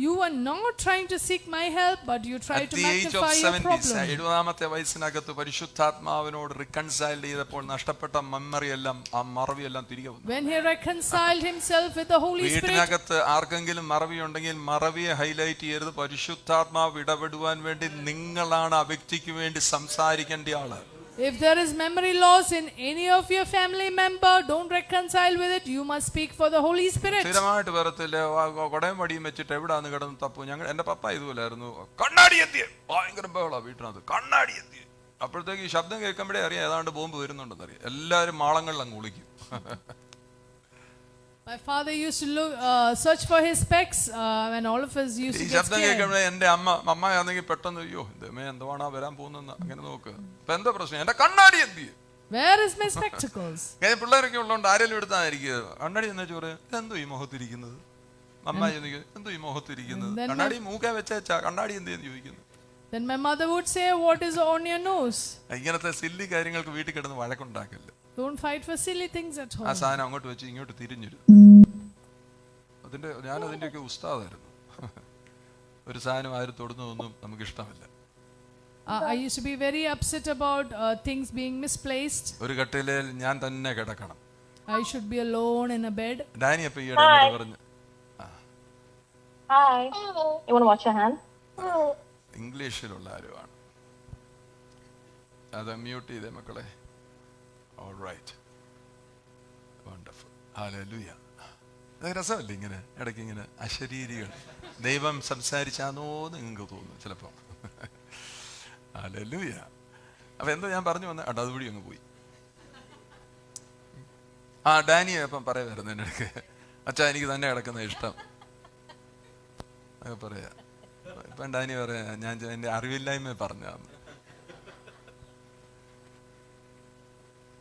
You were not trying to seek my help, but you tried to magnify your problem. 70-ാമത്തെ വയസ്സിനകത്ത് പരിശുദ്ധാത്മാവിനോട് റിക്കൺസൈൽ ചെയ്തപ്പോൾ നഷ്ടപ്പെട്ട മെമ്മറി എല്ലാം, ആ മറവിയെല്ലാം തിരികെ വന്നു. When he reconciled himself with the Holy Spirit, വീട്ടിനകത്ത് ആർക്കെങ്കിലും മറവി ഉണ്ടെങ്കിൽ മറവിയെ ഹൈലൈറ്റ് ചെയ്യരുത്. പരിശുദ്ധാത്മാവ് ഇടപെടുവാൻ വേണ്ടി നിങ്ങളാണ് ആ വ്യക്തിക്ക് വേണ്ടി സംസാരിക്കേണ്ട ആള്. if there is memory loss in any of your family member, don't reconcile with it. You must speak for the Holy Spirit. സ്ഥിരമായിട്ട് വരത്തില്ല, കൊടയും വടിയും വെച്ചിട്ട് എവിടാന്ന് കിടന്ന് തപ്പു. എന്റെ പപ്പ ഇതുപോലായിരുന്നു, കണ്ണാടി എത്തിയ ഭയങ്കര ബഹളാ വീട്ടിനകത്ത്, കണ്ണാടി എത്തിയ. അപ്പോഴത്തേക്ക് ഈ ശബ്ദം കേൾക്കുമ്പോഴേ അറിയാം ഏതാണ്ട് ബോംബ് വരുന്നുണ്ടെന്ന് അറിയാം. എല്ലാവരും മാളങ്ങളിൽ അങ്ങ് ഒളിക്കും. My father used to look, search for his specs, and all of us used to ഈ get ശബ്ദം scared. കേൾക്കുമ്പോഴേ എന്റെ അമ്മയാണെങ്കിൽ പെട്ടെന്ന്, അയ്യോ എന്തുവാണാ വരാൻ പോകുന്നെന്ന് അങ്ങനെ നോക്ക്. ഇപ്പൊ എന്താ പ്രശ്നം? എന്റെ കണ്ണാടി എന്തിയ? Where is my spectacles? പിള്ളേരൊക്കെ ഉള്ളതുകൊണ്ട് ആരെങ്കിലും എടുത്തായിരിക്കും. കണ്ണാടി എന്ന് വെച്ചാൽ പറയാം, എന്തോ ഈ മുഖത്തിരിക്കുന്നത്? അമ്മ എന്തോ ഈ മുഖത്തിരിക്കുന്നത്? കണ്ണാടി മൂക്കാൻ വെച്ചാ കണ്ണാടി എന്തെന്ന് ചോദിക്കുന്നു. Then my mother would say, what is on your nose? ഇങ്ങനത്തെ സില്ലി കാര്യങ്ങൾക്ക് വീട്ടിൽ കിടന്ന് വഴക്കുണ്ടാക്കല്ലേ. Don't fight for silly things at ആ home. സാധനം അങ്ങോട്ട് വെച്ച് ഇങ്ങോട്ട് തിരിഞ്ഞിരുന്നു. ഞാൻ അതിൻ്റെയൊക്കെ ഉസ്താദായിരുന്നു. ഒരു സാധനം ആരും തൊടുന്നതൊന്നും നമുക്ക് ഇഷ്ടമല്ല. I used to be very upset about things being misplaced. ഒരു കട്ടിലിൽ ഞാൻ തന്നെ കിടക്കണം. I should be alone in a bed. Danny അപ്പൊ ഈയിടെ എന്നോട് പറഞ്ഞു, Hi. You want to wash your hand? ഇംഗ്ലീഷിലുള്ള ആരുമാണ് അത് മ്യൂട്ട് ചെയ്തേ മക്കളെ. Alright, wonderful, hallelujah. അത് രസമല്ലേ ഇങ്ങനെ ഇടയ്ക്ക് ഇങ്ങനെ അശരീരികൾ ദൈവം സംസാരിച്ചാന്നോ നിങ്ങൾക്ക് തോന്നും ചിലപ്പോൾ. ഹല്ലേലൂയ. അപ്പൊ എന്താ ഞാൻ പറഞ്ഞു വന്ന അതുവഴി അങ്ങ് പോയി. ഡാനി അപ്പം പറയുമായിരുന്നു എൻ്റെ ഇടയ്ക്ക്, അച്ഛാ എനിക്ക് തന്നെ കിടക്കുന്ന ഇഷ്ടം പറയാ. ഇപ്പം ഡാനി പറയാ, ഞാൻ എൻ്റെ അറിവില്ലായ്മ പറഞ്ഞാന്ന്.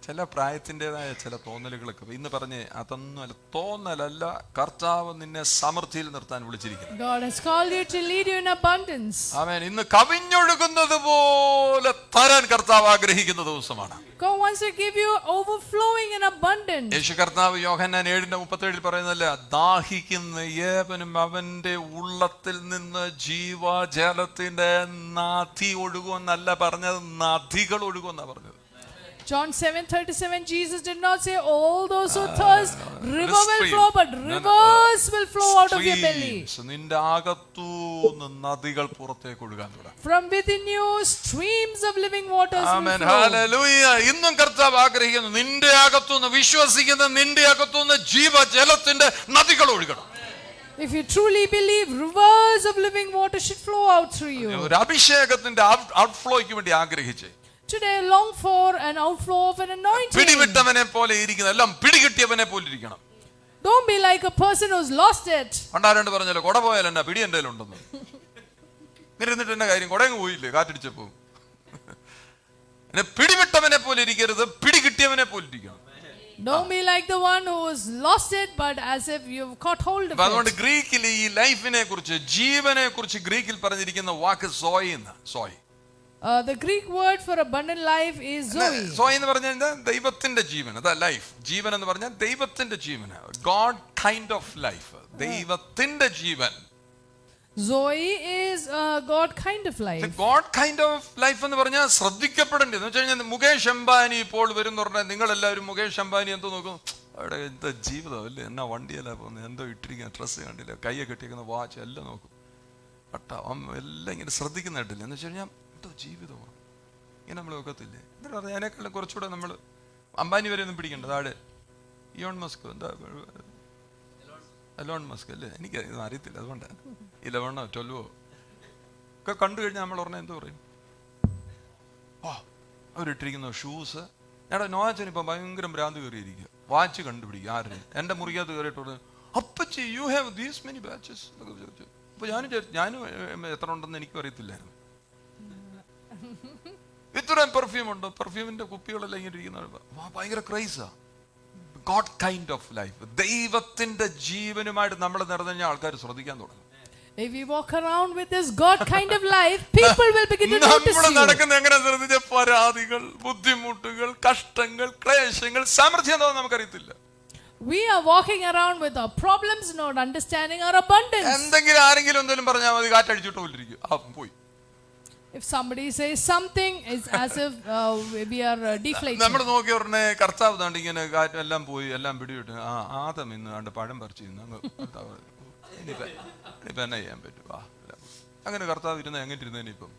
ചില പ്രായത്തിൻ്റെതായ ചില തോന്നലുകളൊക്കെ ഇന്ന് പറഞ്ഞേ, അതൊന്നും അല്ല, തോന്നലല്ല, കർത്താവ് നിന്നെ സമൃദ്ധിയിൽ നിർത്താൻ വിളിച്ചിരിക്കുന്നു. God has called you to lead you in abundance. ആമേൻ. ഇന്ന് കവിഞ്ഞൊഴുകുന്നത് പോലെ തരാൻ കർത്താവ് ആഗ്രഹിക്കുന്ന ദിവസമാണ്. God wants to give you overflowing in abundance. യേശു കർത്താവ് യോഹന്നാൻ 7:37 പറയുന്നല്ല, ദാഹിക്കുന്ന ഏവനും അവന്റെ ഉള്ളത്തിൽ നിന്ന് ജീവജലത്തിന്റെ നദി ഒഴുകുമെന്നല്ല പറഞ്ഞത്, നദികൾ ഒഴുകുമെന്നാ പറഞ്ഞത്. John 7:37, Jesus did not say, all those who thirst, river will flow, but rivers will flow out of your belly. നിന്റെ അകത്തൂന്ന് നദികൾ പുറത്തേക്ക് ഒഴുകാൻ തുടങ്ങും. From within you, streams of living waters will amen, flow. Hallelujah. ഇന്നും കർത്താവ് ആഗ്രഹിക്കുന്നു നിന്റെ അകത്തൂന്ന്, വിശ്വസിക്കുന്ന നിന്റെ അകത്തൂന്ന് ജീവജലത്തിന്റെ നദികൾ ഒഴുകണം. If you truly believe, rivers of living water should flow out through you. ഒരു അഭിഷേകത്തിന്റെ ഔട്ട്ഫ്ലോയ്ക്ക് വേണ്ടി ആഗ്രഹിച്ചേ. Today I long for an outflow of an anointing. പിടിവിട്ടവനെ പോലെ ഇരിക്കുന്ന എല്ലാം പിടികിട്ടിയവനെ പോലെ ഇരിക്കണം. Don't be like a person who's lost it. പണ്ടാരണ്ട് പറഞ്ഞല്ലോ, കൊട പോയാൽ എന്നാ പിടി എൻ്റെ ഉണ്ടെന്ന്. ഇരുന്നിട്ട് എന്നെ കാര്യം, കൊടയങ്ങ് പോയില്ലേ കാറ്റടിച്ചപ്പോ. പിടിവിട്ടവനെ പോലെ ഇരിക്കരുത്, പിടികിട്ടിയവനെ പോലെ ഇരിക്കണം. Don't be like the one who has lost it, but as if you've caught hold of അതുകൊണ്ട് it. ഗ്രീക്കിൽ ഈ ലൈഫിനെ കുറിച്ച്, ജീവനെ കുറിച്ച് ഗ്രീക്കിൽ പറഞ്ഞിരിക്കുന്ന വാക്ക് സോയ് എന്ന്. Soy, The Greek word for abundant life is Zoe. Soy എന്ന് പറഞ്ഞു കഴിഞ്ഞാൽ ദൈവത്തിന്റെ ജീവൻ. അതാ ലൈഫ്. ജീവൻ എന്ന് പറഞ്ഞാൽ ദൈവത്തിന്റെ ജീവൻ. ഗോഡ് കൈൻഡ് ഓഫ് ലൈഫ്, ദൈവത്തിന്റെ ജീവൻ. Zoe is God kind of life. God kind of life എന്ന് പറഞ്ഞാൽ ശ്രദ്ധിക്കപ്പെടേണ്ടത്. എന്ന് വെച്ച് കഴിഞ്ഞാൽ മുകേഷ് അംബാനി ഇപ്പോൾ വരും എന്ന് പറഞ്ഞാൽ നിങ്ങൾ എല്ലാവരും മുകേഷ് അംബാനി എന്തോ നോക്കും, അവിടെ എന്താ ജീവിതം അല്ലേ, എന്നാ വണ്ടിയല്ല പോകുന്നത്, എന്തോ ഇട്ടിരിക്കുന്ന ഡ്രസ്സ് കണ്ടില്ല, കയ്യെ കെട്ടിയിരിക്കുന്ന വാച്ച് എല്ലാം നോക്കും. എല്ലാം ഇങ്ങനെ ശ്രദ്ധിക്കുന്നിട്ടില്ല. എന്ന് വെച്ച് കഴിഞ്ഞാൽ എന്തോ ജീവിതമാണ് ഇങ്ങനെ നമ്മൾ നോക്കത്തില്ലേ. എന്താ പറയുക, അതിനേക്കാളും കുറച്ചുകൂടെ നമ്മൾ അംബാനി വരെ ഒന്നും പിടിക്കണ്ട. താഴെ ഇയോൺ മസ്ക്, എന്താ എലോൺ മസ്ക് അല്ലേ, എനിക്ക് ഇതൊന്നും അറിയത്തില്ല. അതുകൊണ്ടാണ് 11 or 12 ഒക്കെ കണ്ടു കഴിഞ്ഞാൽ നമ്മൾ പറഞ്ഞാൽ എന്തോ പറയും, അവരിട്ടിരിക്കുന്ന ഷൂസ്. ഞങ്ങളുടെ നോച്ചൻ ഇപ്പം ഭയങ്കര ഭ്രാന്ത് കയറിയിരിക്കുക, വാച്ച് കണ്ടുപിടിക്കുക. ആരുടെ എൻ്റെ മുറിക്കകത്ത് കയറിയിട്ട് അപ്പച്ചി you have these many batches എന്നൊക്കെ ചോദിച്ചു. അപ്പോൾ ഞാനും എത്ര ഉണ്ടെന്ന് എനിക്കും അറിയത്തില്ലായിരുന്നു. ഇത്രയും പെർഫ്യൂം ഉണ്ടോ, പെർഫ്യൂമിന്റെ കുപ്പികളെല്ലാം ഇങ്ങനെ ഇരിക്കുന്ന ഭയങ്കര ക്രൈസാ. ഗോഡ് കൈൻഡ് ഓഫ് ലൈഫ്, ദൈവത്തിന്റെ ജീവനുമായിട്ട് നമ്മൾ നിറഞ്ഞ ആൾക്കാർ ശ്രദ്ധിക്കാൻ തുടങ്ങും. If we walk around with this God kind of life, people will begin to notice നമ്മൾ you. നടക്കുന്ന എങ്ങനെ ശ്രദ്ധിച്ച പരാതികൾ, ബുദ്ധിമുട്ടുകൾ, കഷ്ടങ്ങൾ, ക്ലേശങ്ങൾ, സമൃദ്ധി എന്താ നമുക്കറിയത്തില്ല. We are walking around with our problems, not understanding our abundance. എന്തെങ്കിലും ആരെങ്കിലും എന്തെങ്കിലും പറഞ്ഞാൽ മതി, കാറ്റടിച്ചിട്ട് പോലിരിക്കും, പോയി. If somebody says something, it's as if we are deflated. നമ്മൾ നോക്കി ഉടനെ കർത്താവ് താണ്ട് ഇങ്ങനെ കാറ്റെല്ലാം പോയി, എല്ലാം പിടിവിട്ട് ആദം ഇന്ന് കണ്ട് പഴം പറിച്ചു ഇനിയിപ്പം എന്നാ ചെയ്യാൻ പറ്റും. അങ്ങനെ കർത്താവ് ഇരുന്ന എങ്ങനെ ഇരുന്നേനിപ്പം.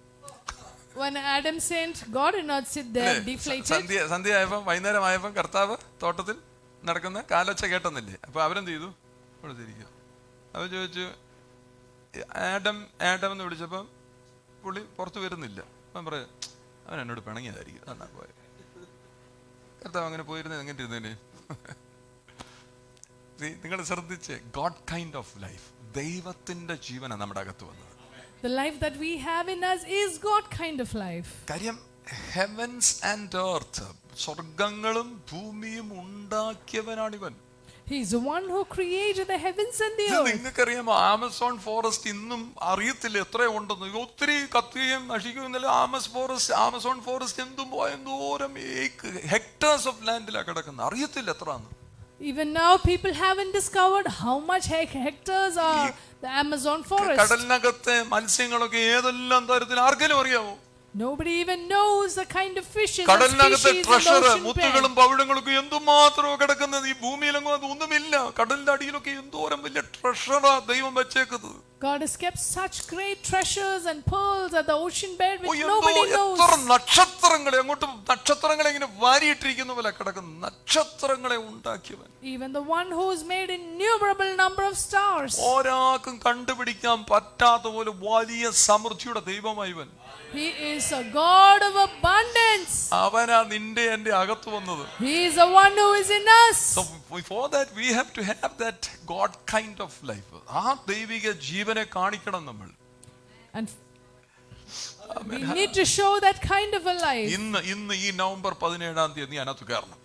When Adam sinned, God did not sit there deflated. സന്ധ്യ ആയപ്പം, വൈകുന്നേരം ആയപ്പം കർത്താവ് തോട്ടത്തിൽ നടക്കുന്ന കാലൊച്ച കേട്ടെന്നില്ലേ. അപ്പൊ അവരെന്ത് ചെയ്തു, ഇവിടെ തിരിക്കുക. അവർ ചോദിച്ചു, ആഡം എന്ന് വിളിച്ചപ്പം പുള്ളി പുറത്ത് വരുന്നില്ല. അവൻ പറയാം, അവൻ എന്നോട് പിണങ്ങിയതായിരിക്കും, എന്നാ പോയത്. കർത്താവ് അങ്ങനെ പോയിരുന്നത് എങ്ങനെ ഇരുന്നേന്. നിങ്ങൾ ശ്രദ്ധിച്ച്, ഗോഡ് കൈൻഡ് ഓഫ് ലൈഫ്, ദൈവത്തിന്റെ ജീവനാണ് നമ്മുടെ അകത്ത് വന്നത്. The life that we have in us is God kind of life. കാര്യം ഹെവൻസ് ആൻഡ് എർത്ത്, സ്വർഗങ്ങളും ഭൂമിയും ഉണ്ടാക്കിയവനാണിവൻ. He is the one who created the heavens and the earth. നിങ്ങൾക്കറിയാമോ, ആമസോൺ ഫോറസ്റ്റ് ഇന്നും അറിയത്തില്ല എത്ര ഉണ്ടെന്ന്. ഒത്തിരി കത്തുകയും നശിക്കുന്നില്ല. ആമസോൺ ഫോറസ്റ്റ് എന്തോരം ഹെക്ടേഴ്സ് ഓഫ് ലാൻഡിലാണ് കിടക്കുന്നത്, അറിയത്തില്ല എത്രയാന്ന്. Even now people haven't discovered how much hectares are the Amazon forest. കടലിനകത്തെ മത്സ്യങ്ങളൊക്കെ ഏതെല്ലാം തരത്തിൽ ആർക്കെങ്കിലും അറിയാമോ? Nobody even knows the kind of fishes and കടലിനകത്തെ species in treasure, the ocean മുത്തുകളും bed. പവിഴങ്ങളൊക്കെ എന്തുമാത്രമോ കിടക്കുന്നത്. ഈ ഭൂമിയിലെങ്ങും അതൊന്നുമില്ല. കടലിന്റെ അടിയിലൊക്കെ എന്തോരം വലിയ ട്രഷറാ ദൈവം വെച്ചേക്കുന്നത്. God has kept such great treasures and pearls at the ocean bed which nobody knows. എത്ര നക്ഷത്രങ്ങളെ, അങ്ങോട്ടും നക്ഷത്രങ്ങളെ ഇങ്ങനെ വാരിയിട്ടിരിക്കുന്ന പോലെ കിടക്കുന്ന നക്ഷത്രങ്ങളെ ഉണ്ടാക്കിയവൻ. Even the one who has made innumerable number of stars. ഒരാൾക്കും കണ്ടുപിടിക്കാൻ പറ്റാത്ത പോലെ വലിയ സമൃദ്ധിയുടെ ദൈവമായവൻ. He is a God of abundance. അവനാ നിന്റെ എന്റെ അകത്ത് വന്നത്. He is the one who is in us. So before that we have to have that God kind of life. ആ ദൈവിക ജീവനെ കാണിക്കണം നമ്മൾ. And we need to show that kind of a life. ഇന്ന് ഈ നവംബർ 17 നീ അതിനകത്ത് കയറണം.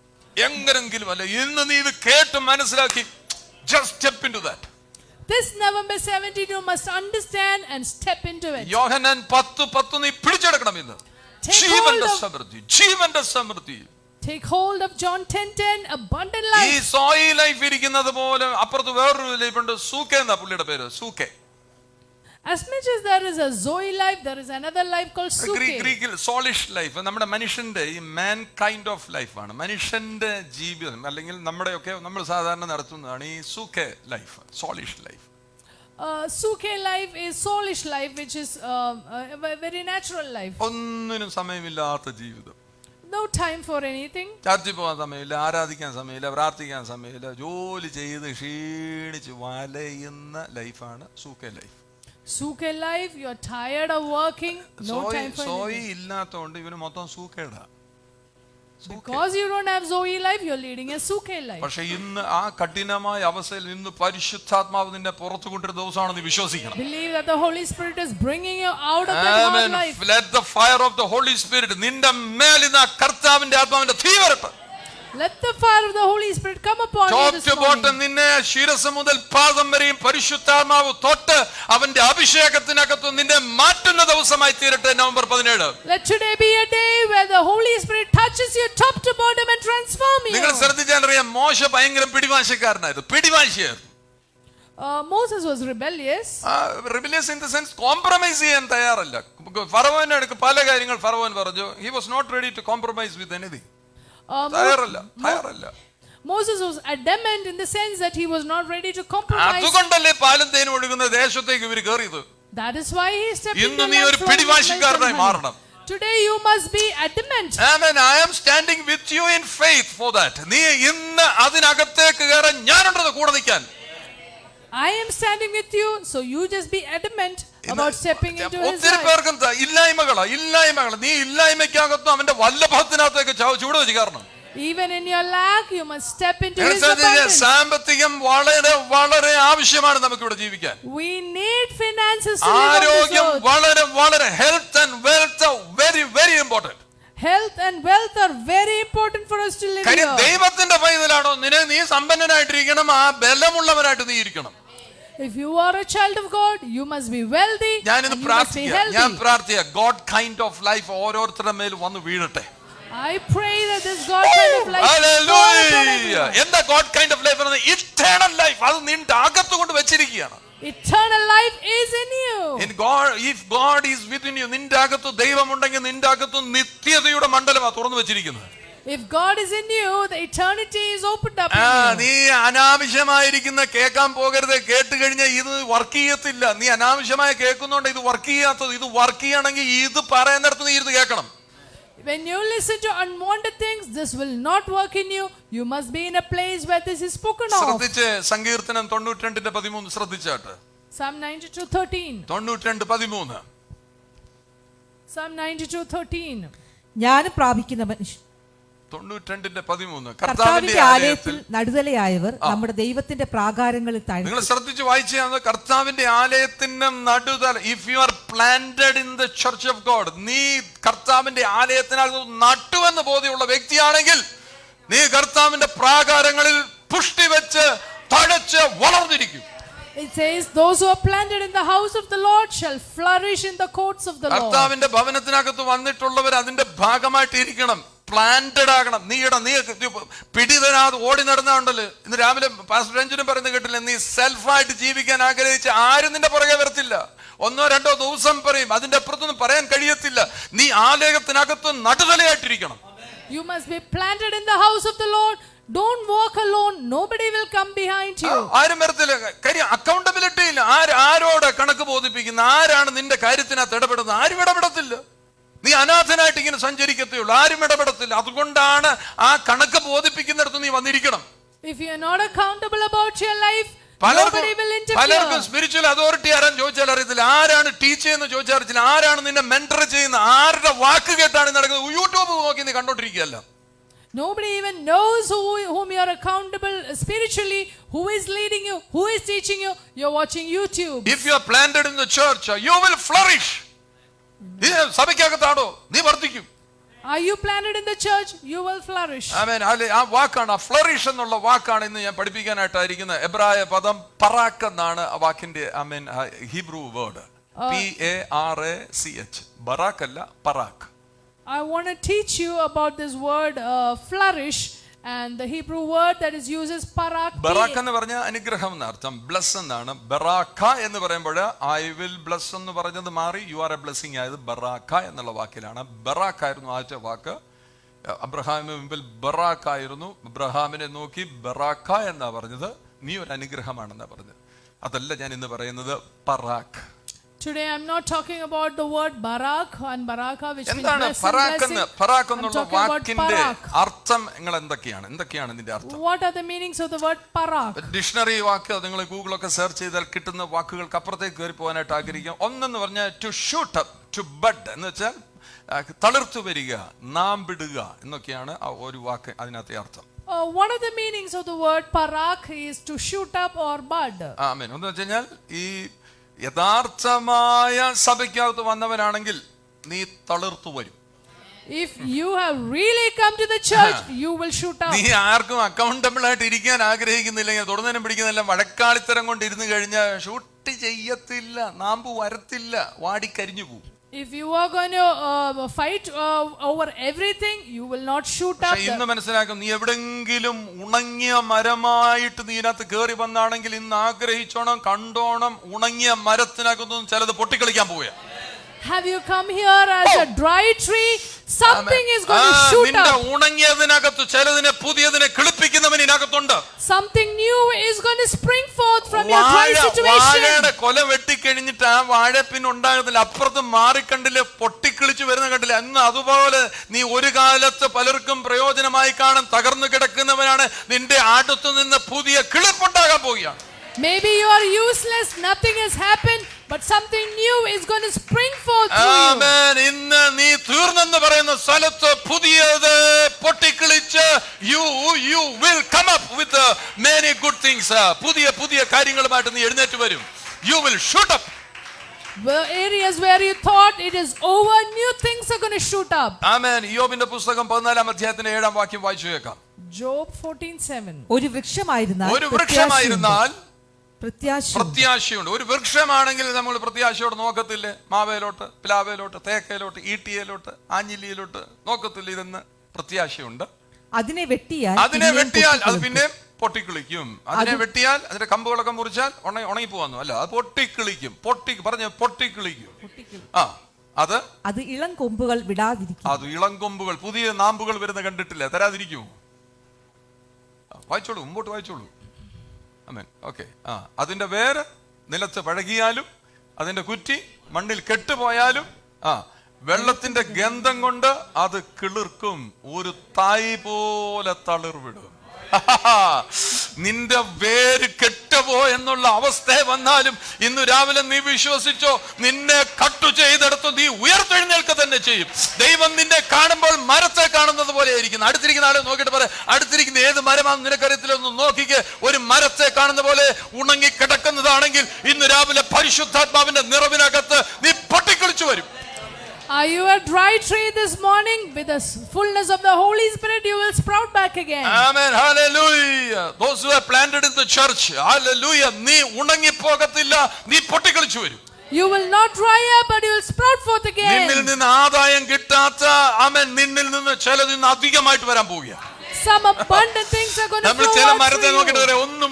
എങ്ങനെങ്കിലും അല്ല, ഇന്ന് നീ ഇത് കേട്ട് മനസ്സിലാക്കി just step into that. This November 17 you must understand and step into it. യോഹന്നാൻ 10:10 നീ പിടിച്ചെടുക്കണം ഇന്ന്. ജീവന്റെ സമൃദ്ധി, ജീവന്റെ സമൃദ്ധി. Take hold of John 10:10, abundant ഈ life. സോയി ലൈഫ് ഇരിക്കുന്നത് പോലെ അപ്പുറത്ത് വേറൊരു ലൈഫ് ഉണ്ട്, സൂക്കെ എന്നാ പുള്ളിയുടെ പേര്, സൂക്കെ. As much as there is a Zoe life, there is another life called Suke. ഗ്രീക്കിൽ സോളിഷ് ലൈഫ് നമ്മുടെ മനുഷ്യന്റെ ഈ മാൻ കൈൻഡ് ഓഫ് ലൈഫാണ്. മനുഷ്യന്റെ ജീവിതം അല്ലെങ്കിൽ നമ്മുടെയൊക്കെ നമ്മൾ സാധാരണ നടത്തുന്നതാണ് ഈ സൂക്കെ ലൈഫ്, സോളിഷ് life. Suke life is soulish life, which is a very natural life. ഒന്നിനും സമയമില്ലാത്ത ജീവിതം. No time for anything. ചർച്ചിൽ പോകാൻ സമയമില്ല, ആരാധിക്കാൻ സമയമില്ല, പ്രാർത്ഥിക്കാൻ സമയമില്ല, ജോലി ചെയ്ത് ക്ഷീണിച്ച് വലയുന്ന ലൈഫാണ് സൂക്കെ life. Suke life, you are tired of working, no time for സോയി anything. ഇല്ലാത്തതുകൊണ്ട് ഇവന് മൊത്തം സൂക്കേടാ. Because you don't have Zoe life, you are leading a Suke life. പക്ഷെ ഇന്ന് ആ കഠിനമായ അവസ്ഥയിൽ നിന്ന് പരിശുദ്ധാത്മാവ് നിന്നെ പുറത്തു കൊണ്ടൊരു ദിവസമാണെന്ന് വിശ്വസിക്കണം. Believe that the Holy Spirit is bringing you out of that hard life. Let the fire of the Holy Spirit നിന്റെ മേലിൽ ആ കർത്താവിന്റെ ആത്മാവിന്റെ തീ വരട്ടെ. Let the fire of the Holy Spirit come upon you this morning. നിന്നെ ശിരസ് മുതൽ പാദം വരെയും പരിശുദ്ധാത്മാവ് തൊട്ട് അവന്റെ അഭിഷേകത്തിനകത്ത് നിന്നെ മാറ്റുന്ന ദിവസമായി തീരട്ടെ. November 17. Let today be a day where the Holy Spirit touches you top to bottom and transform you. നിങ്ങൾ ശ്രദ്ധിച്ചാൽ അറിയാം, മോശ ഭയങ്കര പിടിവാശിക്കാരനായിരുന്നു, പിടിവാശിയായിരുന്നു. Moses was rebellious. Rebellious in the sense compromise ചെയ്യാൻ തയ്യാറല്ല. ഫറവോന്റെ അടുത്ത് പല കാര്യങ്ങൾ ഫറവോൻ പറഞ്ഞു. He was not ready to compromise with anything. Moses was adamant in the sense that he was not ready to compromise. അതുകൊണ്ടല്ലേ പാലും തേനും ഒഴുകുന്ന ദേശത്തേക്ക് ഇവർ കയറിയത്. That is why he stepped into ഇന്ന് നീ ഒരു പിടിവാശിക്കാരനായി മാറണം. Today you must be adamant. Amen. I am standing with you in faith for that. നീ ഇന്ന് അതിനകത്തേക്ക് കയറാൻ ഞാനുണ്ടത് കൂടെ നിൽക്കാൻ. I am standing with you, so you just be adamant about stepping into his ഒത്തിരി life. പേർക്കും ഇല്ലായ്മകളാ. നീ ഇല്ലായ്മയ്ക്കകത്തും അവന്റെ വല്ലഭത്തിനകത്തേക്ക് ചൂട് വെച്ച് കയറണം. Even in your lack, you must step into his abundance. സാമ്പത്തികം വളരെ വളരെ ആവശ്യമാണ് നമുക്ക് ഇവിടെ ജീവിക്കാൻ. We need finances to live on this ആരോഗ്യം earth. വളരെ വളരെ health and wealth are very very important. Health and wealth are very important for us to live here. ദൈവത്തിന്റെ പൈതലാണോ നീ സമ്പന്നനായിട്ടിരിക്കണം, ആ ബലമുള്ളവനായിട്ട് നീ ഇരിക്കണം. If you are a child of God, you must be wealthy and you must be healthy. God kind of life ഓരോരുത്തരുടെ മേൽ വന്ന് വീഴട്ടെ. I pray that this God kind of life Hallelujah. എന്താ God kind of life? Eternal life. അത് നിന്റെ അകത്ത് കൊണ്ട് വെച്ചിരിക്കുകയാണ്. Eternal life is in you. If God is within you, നിന്റെ അകത്ത് ദൈവമുണ്ടെങ്കിൽ നിന്റെ അകത്ത് നിത്യതയുടെ മണ്ഡലമാണ് തുറന്നു വെച്ചിരിക്കുന്നത്. If God is in you, the eternity is opened up in you. നീ അനാവശ്യമായിരിക്കുന്ന കേൾക്കാൻ പോകരുത്. കേട്ട് കഴിഞ്ഞാൽ ഇത് വർക്ക് ചെയ്യത്തില്ല. നീ അനാവശ്യമായി കേൾക്കുന്നുണ്ട്, ഇത് വർക്ക് ചെയ്യാത്തത്. ഇത് വർക്ക് ചെയ്യണമെങ്കിൽ ഇത് പറയുന്നിടത്ത് നീ ഇരുന്ന് കേൾക്കണം. When you listen to unwanted things, this will not work in you. You must be in a place where this is spoken of. ശ്രദ്ധിച്ച് സങ്കീർത്തനം 92:13 ശ്രദ്ധിച്ചാട്ട്. Psalm 92:13. 92:13. Psalm 92:13. ജ്ഞാനം പ്രാപിക്കുന്ന മനുഷ്യൻ 92:13. കർത്താവിന്റെ ആലയത്തിൽ നടുതലയായവർ നമ്മുടെ ദൈവത്തിന്റെ പ്രാകാരങ്ങളിൽ താഴ്ന്നു. നിങ്ങൾ ശ്രദ്ധിച്ച് വായിച്ചാൽ കർത്താവിന്റെ ആലയത്തിന്റെ നടുതല. If you are planted in the church of God, നീ കർത്താവിന്റെ ആലയത്തിനകത്ത് നട്ടുവെന്ന് ബോധ്യമുള്ള വ്യക്തിയാണെങ്കിൽ നീ കർത്താവിന്റെ പ്രാകാരങ്ങളിൽ പുഷ്ടി വെച്ച് തഴച്ച് വളർന്നിരിക്കും. It says, those who are planted in the house of the Lord shall flourish in the courts of the Lord. കർത്താവിന്റെ ഭവനത്തിനകത്ത് വന്നിട്ടുള്ളവർ അതിന്റെ ഭാഗമായിട്ട് ഇരിക്കണം, പ്ലാന്റഡ് ആകണം. നീ പിടിതനാതെ ഓടി നടന്നുണ്ടല്ലോ. ഇന്ന് രാവിലെ പാസ്റ്റർ രഞ്ജനും പറയുന്നത് കേട്ടില്ല, നീ സെൽഫായിട്ട് ജീവിക്കാൻ ആഗ്രഹിച്ച് ആരും നിന്റെ പുറകെ വരത്തില്ല. 1-2 ദിവസം പറയും, അതിന്റെ അപ്പുറത്തൊന്നും പറയാൻ കഴിയത്തില്ല. നീ ആലയത്തിനകത്ത് നടുതലയായിട്ടിരിക്കണം. You must be planted in the house of the Lord. Don't walk alone. Nobody will come behind you. ആരും വരത്തില്ല. കാര്യം അക്കൗണ്ടബിലിറ്റി ഇല്ല. ആരോട് കണക്ക് ബോധിപ്പിക്കുന്ന, ആരാണ് നിന്റെ കാര്യത്തിനകത്ത് ഇടപെടുന്നത്? ആരും ഇടപെടത്തില്ല. നീ അനാഥനായിട്ട് ഇങ്ങനെ സഞ്ചരിക്കത്തേ ഉള്ളൂ, ആരും ഇടപെടത്തില്ല. അതുകൊണ്ടാണ് ആ കണക്ക് ബോധിപ്പിക്കുന്നിടത്ത് നീ വന്നിരിക്കണം. If you are not accountable about your life, nobody will interfere. പലർക്കും സ്പിരിച്വൽ അതോറിറ്റി ആരാന്ന് ചോദിച്ചാൽ അറിയത്തില്ല, ആരാണ് ടീച്ച് ചെയ്യുന്നത് ചോദിച്ചാൽ അറിയത്തില്ല, ആരാണ് നിന്നെ മെന്റർ ചെയ്യുന്ന, ആരുടെ വാക്ക് കേട്ടാണ് നടക്കുന്നത്. യൂട്യൂബ് നോക്കി നീ കണ്ടോണ്ടിരിക്കുകയല്ല. Nobody even knows whom you are accountable spiritually, who is leading you, who is teaching you. You are watching YouTube. If you are planted in the church, you will flourish. സഭയ്ക്കകത്താണോ നീ വർദ്ധിക്കും. Are you planted in the church? You will flourish. ആമേൻ. ആ വാക്കാണ്, ആ ഫ്ലറിഷ് എന്നുള്ള വാക്കാണ് ഇന്ന് ഞാൻ പഠിപ്പിക്കാനായിട്ടായിരിക്കുന്നത്. എബ്രായ പദം പറാക്ക് എന്നാണ് ആ വാക്കിന്റെ ആമേൻ ഹീബ്രു വേർഡ്. PARACH. ബറാക്ക് അല്ല, പറാക്ക്. I want to teach you about this word flourish, And the Hebrew word that is used is parak. Barack എന്ന് പറഞ്ഞ അനുഗ്രഹം എന്ന അർത്ഥം, ബ്ലസ് എന്നാണ്. ബറാക്ക എന്ന് പറയുമ്പോൾ ഐ വിൽ ബ്ലസ് എന്ന് പറഞ്ഞത് മാറി യു ആർ എ ബ്ലെസ്സിങ് ആയത് ബറാക്ക എന്നുള്ള വാക്കിലാണ്. ബറാക്കായിരുന്നു ആദ്യത്തെ വാക്ക്. അബ്രഹാമിന് മുമ്പിൽ ബറാക്കായിരുന്നു. അബ്രഹാമിനെ നോക്കി ബറാക്ക എന്നാ പറഞ്ഞത്, നീ ഒരു അനുഗ്രഹമാണെന്നാ പറഞ്ഞത്. അതല്ല ഞാൻ ഇന്ന് പറയുന്നത് പറാക്ക്. Today I'm not talking about the word barak and baraka, which means എന്താണ് blessing, പറാക്ക് blessing. എന്ന്? പറാക്ക് I'm എന്നുള്ള talking about വാക്കിന്റെ parak. അർത്ഥം നിങ്ങൾ എന്തൊക്കെയാണ് ഇതിന്റെ അർത്ഥം? What are the meanings of the word parak? Dictionary വാക്ക് നിങ്ങൾ ഗൂഗിളൊക്കെ സെർച്ച് ചെയ്താൽ കിട്ടുന്ന വാക്കുകൾക്ക് അപ്പുറത്തേക്ക് കയറി പോകാനായിട്ട് ആഗ്രഹിക്കാം. ഒന്നെന്ന് പറഞ്ഞാൽ to shoot up, to bud എന്ന് വെച്ചാൽ തളിർത്തു വരിക, നാമ്പിടുക എന്നൊക്കെയാണ് ആ ഒരു വാക്ക് അതിനകത്തെ അർത്ഥം. One of the meanings of the word parak is to shoot up or bud. ആമേൻ. എന്ന് വെച്ച് കഴിഞ്ഞാൽ ഈ യഥാർത്ഥമായ സഭയ്ക്കകത്ത് വന്നവനാണെങ്കിൽ നീ തളിർത്തു വരും. If you have really come to the church, you will shoot up. നീ ആർക്കും അക്കൗണ്ടബിൾ ആയിട്ട് ഇരിക്കാൻ ആഗ്രഹിക്കുന്നില്ലെങ്കിൽ തൊടുന്നതിനും പിടിക്കുന്നില്ല വഴക്കാളിത്തരം കൊണ്ട് ഇരുന്ന് കഴിഞ്ഞാൽ ഷൂട്ട് ചെയ്യത്തില്ല, നാമ്പ് വരത്തില്ല, വാടിക്കരിഞ്ഞു പോകും. If you are going to fight over everything, you will not shoot up. ഇന്ന് മനസ്സിലാക്കും, നീ എവിടെങ്കിലും ഉണങ്ങിയ മരമായിട്ട് നീ ഇതിനകത്ത് കയറി വന്നാണെങ്കിൽ ഇന്ന് ആഗ്രഹിച്ചോണം, കണ്ടോണം, ഉണങ്ങിയ മരത്തിനകത്തൊന്നും ചിലത് പൊട്ടിക്കളിക്കാൻ പോവുക. Have you come here as a dry tree? Something is going to shoot നിന്റെ up. ഉണങ്ങിയതിനകത്ത് ചിലതിനെ പുതിയതിനെ കിളിപ്പിക്കുന്നവൻ ഇതിനകത്തുണ്ട്. Something new is going to spring forth from your dry situation. വാഴയുടെ കൊല വെട്ടിക്കഴിഞ്ഞിട്ട് ആ വാഴ പിന്നെ ഉണ്ടാകത്തില്ല, അപ്പുറത്ത് മാറിക്കണ്ടില് പൊട്ടിക്കിളിച്ചു വരുന്ന കണ്ടില്ല. അന്ന് അതുപോലെ നീ ഒരു കാലത്ത് പലർക്കും പ്രയോജനമായി കാണും തകർന്നു കിടക്കുന്നവനാണ്. നിന്റെ അടുത്തു നിന്ന് പുതിയ കിളിർപ്പുണ്ടാകാൻ പോവുകയാണ്. Maybe you are useless, nothing has happened, but something new is going to spring forth through you. ആമേൻ. ഇന്ന് നീ തീർന്നെന്ന് പറയുന്ന സ്ഥലത്ത് പുതിയത് പൊട്ടിക്കിളിച്ച് you will come up with many good things. പുതിയ കാര്യങ്ങളുമായിട്ട് നീ എഴുന്നേറ്റ് വരും. You will shoot up. The areas where you thought it is over, new things are going to shoot up. ആമേൻ. യോബിന്റെ പുസ്തകം 14-ാം അധ്യായത്തിന്റെ 7-ാം വാക്യം വായിച്ചു കേൾക്കാം. Job 14:7. ഒരു വൃക്ഷമായിരുന്നാൽ പ്രത്യാശയുണ്ട്. ഒരു വൃക്ഷമാണെങ്കിൽ നമ്മൾ പ്രത്യാശയോട് നോക്കത്തില്ലേ? മാവേലോട്ട്, പ്ലാവേലോട്ട്, തേക്കയിലോട്ട്, ഈട്ടിയയിലോട്ട്, ആഞ്ഞിലിയിലോട്ട് നോക്കത്തില്ല. ഇതെന്ന് പ്രത്യാശയുണ്ട്. അതിനെ വെട്ടിയാൽ അത് പിന്നെ പൊട്ടിക്കിളിക്കും. അതിനെ വെട്ടിയാൽ അതിന്റെ കമ്പുകളൊക്കെ മുറിച്ചാൽ ഉണങ്ങി പോവാന്നു അല്ല, അത് പൊട്ടിക്കിളിക്കും. പൊട്ടിക്കിളിക്കും. അത് ഇളം കൊമ്പുകൾ വിടാതിരിക്കും. അത് ഇളം കൊമ്പുകൾ, പുതിയ നാമ്പുകൾ വരുന്ന കണ്ടിട്ടില്ല, തരാതിരിക്കുമോ? വായിച്ചോളൂ, മുമ്പോട്ട് വായിച്ചോളൂ. ആമേൻ. ഓക്കെ. അതിന്റെ വേര് നിലത്ത് പഴകിയാലും അതിന്റെ കുറ്റി മണ്ണിൽ കെട്ടുപോയാലും വെള്ളത്തിന്റെ ഗന്ധം കൊണ്ട് അത് കിളിർക്കും, ഒരു തായ് പോലെ തളിർവിടും. നിന്റെ വേര് കെട്ടുപോ എന്നുള്ള അവസ്ഥ വന്നാലും ഇന്ന് രാവിലെ നീ വിശ്വസിച്ചോ, നിന്നെ കട്ടു ചെയ്തെടുത്ത് നീ ഉയർത്തെഴുന്നേൽക്ക തന്നെ ചെയ്യും. ദൈവം നിന്നെ കാണുമ്പോൾ മരത്തെ കാണുന്നത് പോലെ ആയിരിക്കും. അടുത്തിരിക്കുന്ന ആളെ നോക്കിയിട്ട് പറ, അടുത്തിരിക്കുന്ന ഏത് മരമാണെന്ന് നിനക്കറിയത്തില്ല, നോക്കിക്ക്. ഒരു മരത്തെ കാണുന്ന പോലെ ഉണങ്ങി കിടക്കുന്നതാണെങ്കിൽ ഇന്ന് രാവിലെ പരിശുദ്ധാത്മാവിന്റെ നിറവിനകത്ത് നീ പൊട്ടിക്കളിച്ചു വരും. Are you a dry tree this morning? With the fullness of the Holy Spirit, you will sprout back again. Amen. Hallelujah. Those who are planted in the church, hallelujah. നീ ഉണങ്ങി പോകത്തില്ല, നീ പൊട്ടിക്കളിച്ചു വരും. You will not dry up, but you will sprout forth again. നിന്നിൽ നിന്ന് ആദായം കിട്ടാത്ത ആമേൻ, നിന്നിൽ നിന്ന് ചിലതിൽ നിന്ന് അധികമായിട്ട് വരാൻ പോവുകയാണ്. Some abundant things are going to flow നമ്മൾ ചില out മരത്തെ through നോക്കിയിട്ട് you. ഒന്നും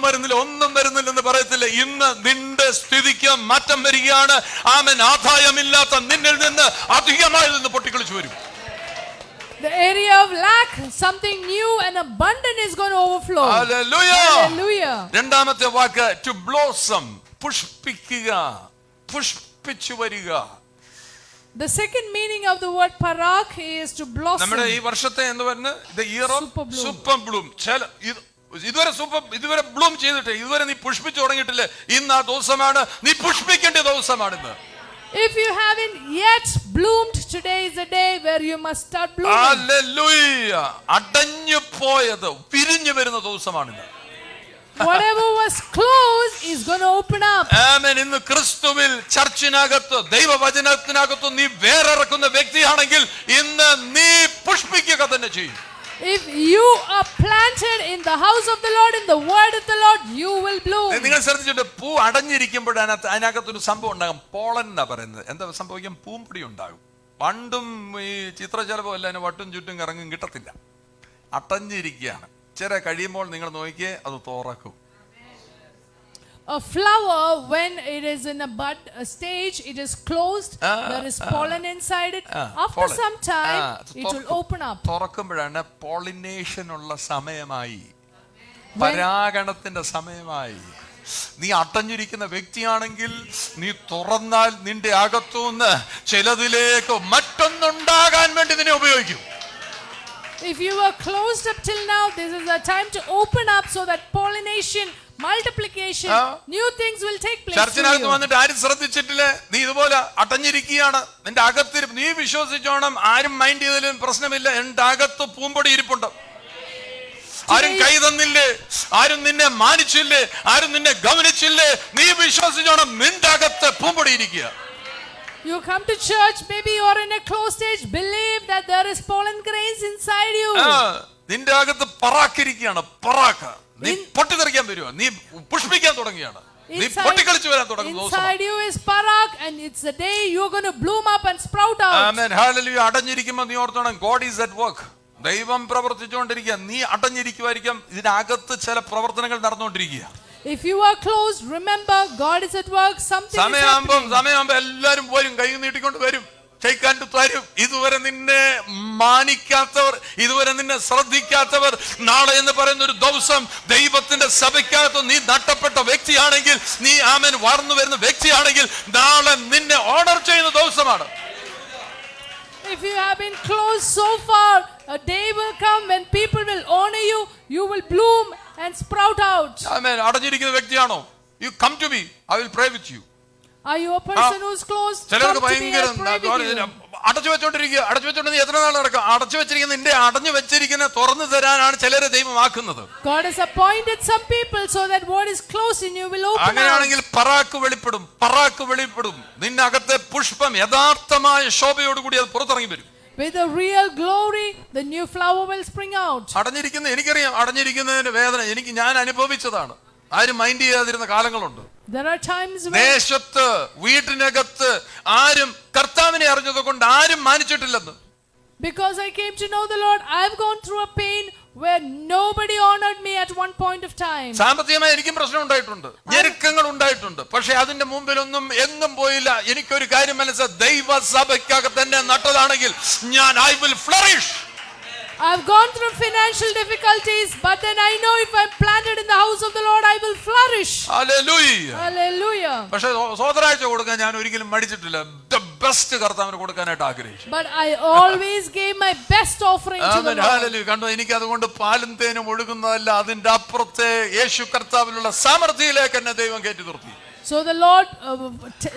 വരുന്നില്ല എന്ന് പറയത്തില്ല. ഇന്ന് നിന്റെ സ്ഥിതിക്ക് മാറ്റം വരികയാണ്. ആമേൻ. ആദായമില്ലാത്ത നിന്നിൽ നിന്ന് അധികമായി നിന്ന് പൊട്ടിക്കളിച്ചു വരും. The area of lack, something new and abundant is going to overflow. Hallelujah. രണ്ടാമത്തെ വാക്ക് to blossom, പുഷ്പിക്കുക, പുഷ്പിച്ചു വരിക. The second meaning of the word parak is to blossom. നമ്മുടെ ഈ വർഷത്തെ എന്ന് പറഞ്ഞ the year of super bloom. ഇതുവരെ ബ്ലൂം ചെയ്തിട്ട് ഇതുവരെ നീ പുഷ്പിച്ചു തുടങ്ങിയിട്ടില്ലേ? ഇന്ന് ആ ദിവസമാണ് നീ പുഷ്പിക്കേണ്ട ദിവസമാണ് ഇന്ന്. If you haven't yet bloomed, today is the day where you must start blooming. Hallelujah. അടഞ്ഞു പോയത് വിരിഞ്ഞു വരുന്ന ദിവസമാണിന്ന്. Whatever was closed is going to open up. ആമേൻ. ഇന്ന് ക്രിസ്തുവിൽ ചർച്ചിനകത്ത് ദൈവവചനത്തിനകത്ത് നീ വേറിറക്കുന്ന വ്യക്തിയാണെങ്കിൽ ഇന്ന് നീ പുഷ്പിക്കുക തന്നെ ചെയ്യും. If you are planted in the house of the Lord, in the word of the Lord, you will bloom. നിങ്ങൾ ശ്രദ്ധിച്ചിട്ട് പൂ അടഞ്ഞിരിക്കുമ്പോഴാണ് അതിനകത്തൊരു സംഭവം ഉണ്ടാകും. പോളൻ എന്നാ പറയുന്നത്. എന്താ സംഭവിക്കും? പൂമ്പൊടി ഉണ്ടാകും. പണ്ടും ഈ ചിത്രശലഭം എല്ലാം വട്ടും ചുറ്റും കറങ്ങും കിട്ടത്തില്ല, അടഞ്ഞിരിക്കുകയാണ്. ഇച്ചിരി കഴിയുമ്പോൾ നിങ്ങൾ നോക്കിയേ അത് തുറക്കും. A flower, when it is in a bud stage, it is closed. There is pollen inside it. After pollen. some time, it will open up. തുറക്കുമ്പോഴാണ് പോളിനേഷൻ ഉള്ള സമയമായി, പരാഗണത്തിന്റെ സമയമായി. നീ അടഞ്ഞിരിക്കുന്ന വ്യക്തിയാണെങ്കിൽ നീ തുറന്നാൽ നിന്റെ അകത്തുനിന്ന് ചിലതിലേക്ക് മറ്റൊന്നുണ്ടാകാൻ വേണ്ടി നിന്നെ ഉപയോഗിക്കും. If you were closed up till now, this is the time to open up so that pollination, multiplication, new things will take place. ചർച്ചിനകത്ത് വന്നിട്ട് ആരും ശ്രദ്ധിച്ചിട്ടില്ലേ? നീ ഇതുപോലെ അടഞ്ഞിരിക്കുകയാണ്, നിന്റെ അകത്ത് നീ വിശ്വസിച്ചോണം, ആരും മൈൻഡ് ചെയ്തതിലും പ്രശ്നമില്ല, എന്റെ അകത്ത് പൂമ്പൊടി ഇരിപ്പുണ്ട്. ആരും കൈ തന്നില്ലേ, ആരും നിന്നെ മാനിച്ചില്ലേ, ആരും നിന്നെ ഗവനിച്ചില്ലേ, നീ വിശ്വസിച്ചോണം, നിന്റെ അകത്ത് പൂമ്പൊടി ഇരിക്കുക. You come to church, maybe you are in a closed stage, believe that there is pollen grains inside you. നിന്റെ അകത്ത് പറാക്കിരിക്കുകയാണ്, പറാക്ക. നീ പൊട്ടിത്തെറിക്കാൻ വരുവാ, നീ പുഷ്പിക്കാൻ തുടങ്ങിയാണ്, നീ പൊട്ടിക്കളിച്ചു വരാൻ തുടങ്ങുന്നു. Inside you is parak, and it's the day you're going to bloom up and sprout out. Amen. Hallelujah. അടഞ്ഞിരിക്കുമ്പോൾ നീ ഓർത്തോണം, God is at work. ദൈവം പ്രവർത്തിച്ചുകൊണ്ടിരിക്കുക. നീ അടഞ്ഞിരിക്കുമായിരിക്കും, ഇതിനകത്ത് ചില പ്രവർത്തനങ്ങൾ നടന്നുകൊണ്ടിരിക്കുക. If you are closed, remember God is at work. Something is happening. സമയമാകുമ്പോൾ എല്ലാരും വരും, കൈ നീട്ടിക്കൊണ്ട് വരും, കൈക്കാണ്ട് തരും. ഇതുവരെ നിന്നെ മാനിക്കാത്തവർ, ഇതുവരെ നിന്നെ ശ്രദ്ധിക്കാത്തവർ, നാളെ എന്ന് പറയുന്ന ഒരു ദിവസം ദൈവത്തിന്റെ സഭയ്ക്കകത്ത് നീ നട്ടപ്പെട്ട വ്യക്തിയാണെങ്കിൽ, നീ ആമേൻ വളർന്നു വരുന്ന വ്യക്തിയാണെങ്കിൽ, നാളെ നിന്നെ ഓർഡർ ചെയ്യുന്ന ദിവസമാണ്. If you have been closed so far, a day will come when people will honor you, you will bloom and sprout out. ആമേൻ. അടഞ്ഞിരിക്കുന്ന വ്യക്തിയാണോ? You come to me, I will pray with you. Are you a person who is closed? ചിലർക്ക് Come to me, ഭയങ്കര I'll pray with you. അടച്ചു വെച്ചോണ്ടിരിക്കുക, അടച്ചു വെച്ചോണ്ട് എത്ര നാൾ നടക്കും? അടച്ചു വെച്ചിരിക്കുന്ന നിന്റെ അടഞ്ഞു വെച്ചിരിക്കുന്ന തുറന്നു തരാനാണ് ചിലരെ ദൈവമാക്കുന്നത്. God has appointed some people so that what is closed in you will open out. അങ്ങനെയാണെങ്കിൽ പറാക്ക് വെളിപ്പെടും, പറാക്ക് വെളിപ്പെടും. നിന്നകത്തെ പുഷ്പം യഥാർത്ഥമായ ശോഭയോടുകൂടി അത് പുറത്തിറങ്ങി വരും. With a real glory, the new flower will spring out. അടഞ്ഞിരിക്കുന്ന, എനിക്കറിയാം അടഞ്ഞിരിക്കുന്നതിന്റെ വേദന, ഞാൻ അനുഭവിച്ചതാണ്. ആരും mind ചെയ്യാതിരുന്ന കാലങ്ങളുണ്ട്. There are times when ദേശത്ത്, വീട്ടിനകത്ത് ആരും കർത്താവിനെ അറിഞ്ഞത് കൊണ്ട് ആരും മാനിച്ചിട്ടില്ലെന്ന്. because I came to know the Lord, I've gone through a pain where nobody honored me at one point of time. സാമ്പത്തികമായി എനിക്കും പ്രശ്നം ഉണ്ടായിട്ടുണ്ട്, ഞെരുക്കങ്ങൾ ഉണ്ടായിട്ടുണ്ട്. പക്ഷെ അതിന്റെ മുമ്പിലൊന്നും എങ്ങും പോയില്ല. എനിക്കൊരു കാര്യം മനസ്സിലായി, ദൈവസഭയ്ക്കകത്ത് തന്നെ നട്ടതാണെങ്കിൽ ഞാൻ I will flourish. I've gone through financial difficulties, but then I know if I'm planted in the house of the Lord, I will flourish. Hallelujah. Hallelujah. പക്ഷെ സ്വതരാഴ്ച കൊടുക്കാൻ ഞാൻ ഒരിക്കലും മടിച്ചിട്ടില്ല. The best കർത്താവിന് കൊടുക്കാനായിട്ട് ആഗ്രഹിച്ചു. But I always gave my best offering to the Lord. Hallelujah. കണ്ടോ, എനിക്ക് അതുകൊണ്ട് പാലും തേനും ഒഴുകുന്നതല്ല, അതിന്റെ അപ്പുറത്തെ യേശു കർത്താവിലുള്ള സാമർത്ഥ്യത്തിലേക്ക് എന്നെ ദൈവം കയറ്റി നിർത്തി. So the Lord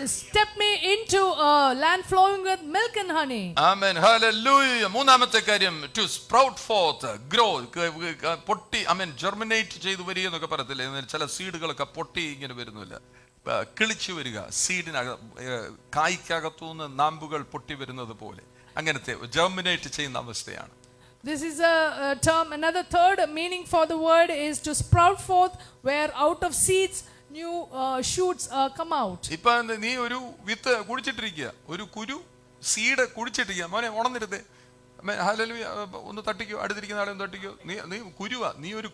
stepped me into a land flowing with milk and honey. Amen. Hallelujah. മൂന്നാമത്തെ കാര്യം, to sprout forth, grow, പൊട്ടി, germinate ചെയ്തു വരിക എന്നൊക്കെ പറയത്തില്ലേ, ചില സീഡുകളൊക്കെ പൊട്ടി ഇങ്ങനെ വരുന്നില്ല, കിളിച്ചു വരിക. കായ്ക്കകത്തുനിന്ന് നാമ്പുകൾ പൊട്ടി വരുന്നത് പോലെ അങ്ങനത്തെ ജെർമിനേറ്റ് ചെയ്യുന്ന അവസ്ഥയാണ്. This is a term, another third meaning for the word is to sprout forth, where out of seeds new shoots come out. ഇപ്പൊ നീ ഒരു വിത്ത് കുഴിച്ചിട്ടിരിക്കുക, ഒരു കുരു സീഡ് കുഴിച്ചിട്ടിരിക്കുക. മോനെ ഉണർന്നിരുത്തേ, ഹല്ലേലൂയ, ഒന്ന് തട്ടിക്കോ, അടുത്തിരിക്കുന്ന ആളെ ഒന്ന് തട്ടിക്കോ. നീ കുരുവാ, നീ ഒരു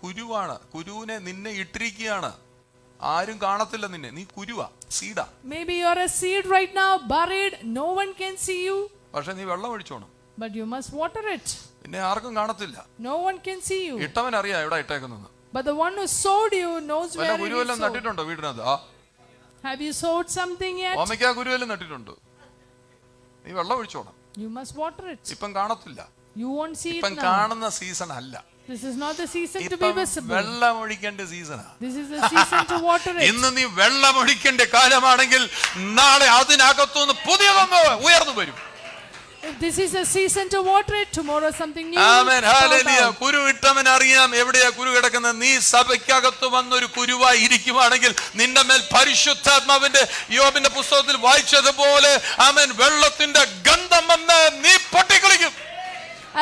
കുരുവാണ്. കുരുവിനെ നിന്നെ ഇട്ടിരിക്കുകയാണ്, ആരും കാണത്തില്ല നിന്നെ, നീ കുരുവാ, സീഡാ. Maybe you are a seed right now, buried, no one can see you. പക്ഷെ നീ വെള്ളം ഒഴിച്ചോണം. But you must water it. പിന്നെ ആർക്കും കാണത്തില്ല, No one can see you. ഇട്ടവൻ അറിയാം എവിടെ ഇട്ടേക്കുന്നത്. But the one who sowed you knows where it is കുരുവെല്ലാം sowed. നട്ടിട്ടുണ്ടോ വീടിനകത്ത്? Have you sowed something yet? ഓമയ്ക്ക കുരുവെല്ലാം നട്ടിട്ടുണ്ട്. നീ വെള്ളം ഒഴിച്ചോണം. You must water it. ഇപ്പം കാണത്തില്ല, You won't see it ഇപ്പം now. കാണുന്ന സീസൺ അല്ല. This is not the season to be ഇപ്പം visible. വെള്ളം ഒഴിക്കേണ്ട സീസണാ. This is the season to water it. ഇന്ന് നീ വെള്ളം ഒഴിക്കേണ്ട കാലമാണെങ്കിൽ നാളെ അതിനകത്തുനിന്ന് പുതിയതൊന്ന് ഉയർന്നു വരും. If this is a season to water it, tomorrow something new. Amen. will sprout hallelujah. out. കുരു ഇട്ടവൻ അറിയാം എവിടെയാ കുരു കിടക്കുന്നത്. നീ സഭയ്ക്കകത്ത് വന്നൊരു കുരുവായി ഇരിക്കുവാണെങ്കിൽ നിന്റെ മേൽ പരിശുദ്ധാത്മാവിന്റെ യോബിന്റെ പുസ്തകത്തിൽ വായിച്ചതുപോലെ ആമേൻ വെള്ളത്തിന്റെ ഗന്ധം വന്ന് നീ പൊട്ടിക്കളിക്കും.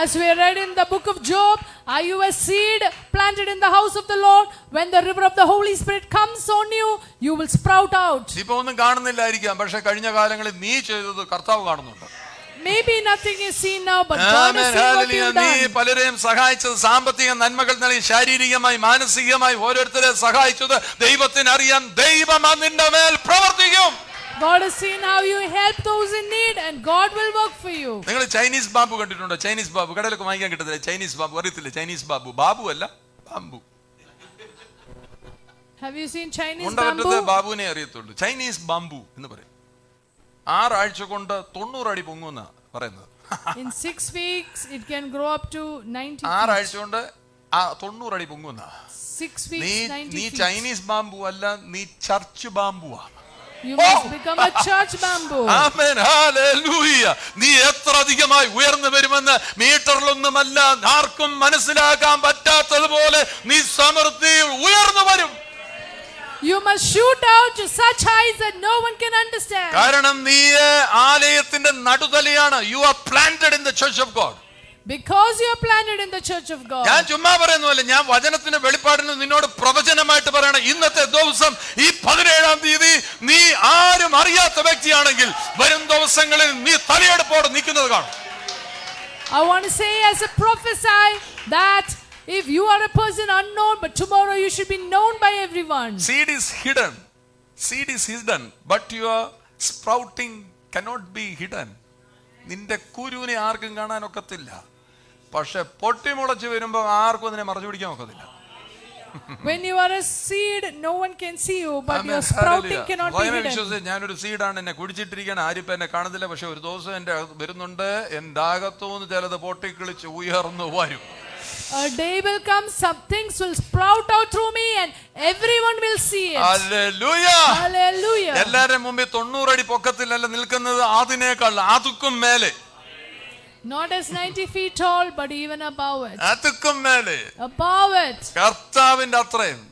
As we read in the book of Job, are you a seed planted in the house of the Lord? When the river of the Holy Spirit comes on you, you will sprout out. ഇപ്പൊ ഒന്നും കാണുന്നില്ലായിരിക്കാം, പക്ഷെ കഴിഞ്ഞ കാലങ്ങളിൽ നീ ചെയ്തത് കർത്താവ് കാണുന്നുണ്ട്. Maybe nothing is seen now, but God is seeing what you've നീ done. പലരെയും സഹായിച്ചത്, സാമ്പത്തിക നന്മകൾ നൽകി ശാരീരികമായി മാനസികമായി ഓരോരുത്തരെ സഹായിച്ചത് ദൈവത്തിന് അറിയാം. ദൈവം നിന്റെ മേൽ പ്രവർത്തിക്കും. God has seen how you help those in need, and God will work for you. നിങ്ങൾ ചൈനീസ് ബാമ്പു കണ്ടിട്ടുണ്ടോ? ചൈനീസ് ബാമ്പു കടയിലൊക്കെ വാങ്ങിക്കാൻ കിട്ടത്തില്ല. ചൈനീസ് ബാമ്പു അറിയത്തില്ല? ചൈനീസ് ബാമ്പു, ബാബു അല്ല, bamboo. Have you seen Chinese മുണ്ടവറ്റത്തെ bamboo? ബാബുവിനെ അറിയത്തുള്ളൂ. ചൈനീസ് ബാമ്പു എന്ന് പറയും. 6 ആഴ്ച കൊണ്ട് 90 അടി പൊങ്ങുന്ന പറയുന്നത്. In 6 weeks, it can grow up to 90 6 feet. ആഴ്ച കൊണ്ട് 90 അടി പൊങ്ങുന്ന. 6 weeks, 90 നീ feet. ചൈനീസ് ബാമ്പു അല്ല, നീ ചർച്ച് ബാമ്പുവാ. You must become a church bamboo. Amen, hallelujah. നീ എത്ര അധികമായി ഉയർന്നു വരുമെന്ന് മീറ്ററിലൊന്നുമല്ല, ആർക്കും മനസ്സിലാക്കാൻ പറ്റാത്തതുപോലെ നീ സമൃദ്ധിയിൽ ഉയർന്നു വരും. You must shoot out to such heights that no one can understand. കാരണം നീ ആലയത്തിന്റെ നടുതലയാണ്. You are planted in the church of God. Because you are planted in the church of God. ഞാൻ ചുമ്മാ പറയുന്നതല്ല, ഞാൻ വചനത്തിന്റെ വെളിപ്പാടിന് നിന്നോട് പ്രവചനമായിട്ട് പറയണം. ഇന്നത്തെ ദിവസം ഈ 17-ാം തീയതി നീ ആരും അറിയാത്ത വ്യക്തിയാണെങ്കിൽ വരും ദിവസങ്ങളിൽ നീ തലയെടുപ്പോടെ നിൽക്കുന്നത് കാണും. I want to say as a prophesy that if you are a person unknown, but tomorrow you should be known by everyone. Seed is hidden. Seed is hidden, but your sprouting cannot be hidden. നിന്റെ കുരുവിനെ ആർക്കും കാണാനൊക്കത്തില്ല. പക്ഷെ പൊട്ടിമുളച്ച് വരുമ്പോൾ ആർക്കും അതിനെ മറച്ചു പിടിക്കാൻ ഒക്കത്തില്ല. When you are a seed, no one can see you, but your sprouting cannot be hidden. വിശ്വസിച്ച് ഞാനൊരു സീഡാണ്, എന്നെ കുടിച്ചിട്ടിരിക്കാൻ ആരും എന്നെ കാണത്തില്ല. പക്ഷെ ഒരു ദിവസം എന്റെ വരുന്നുണ്ട്, എന്റെ അകത്തുനിന്ന് ചിലത് പൊട്ടിക്കിളിച്ച് ഉയർന്നു വരും. A day will come, some things will sprout out through me, and everyone will see it. Hallelujah. Hallelujah. എല്ലാവരുടെ മുമ്പിൽ 90 അടി പൊക്കത്തിലല്ല നിൽക്കുന്നത്, അതിനേക്കാൾ അതുക്കും മേലെ. Not as 90 feet tall, but even above it. അതുക്കും മേലെ, Above it. കർത്താവിന്റെ അത്രയും.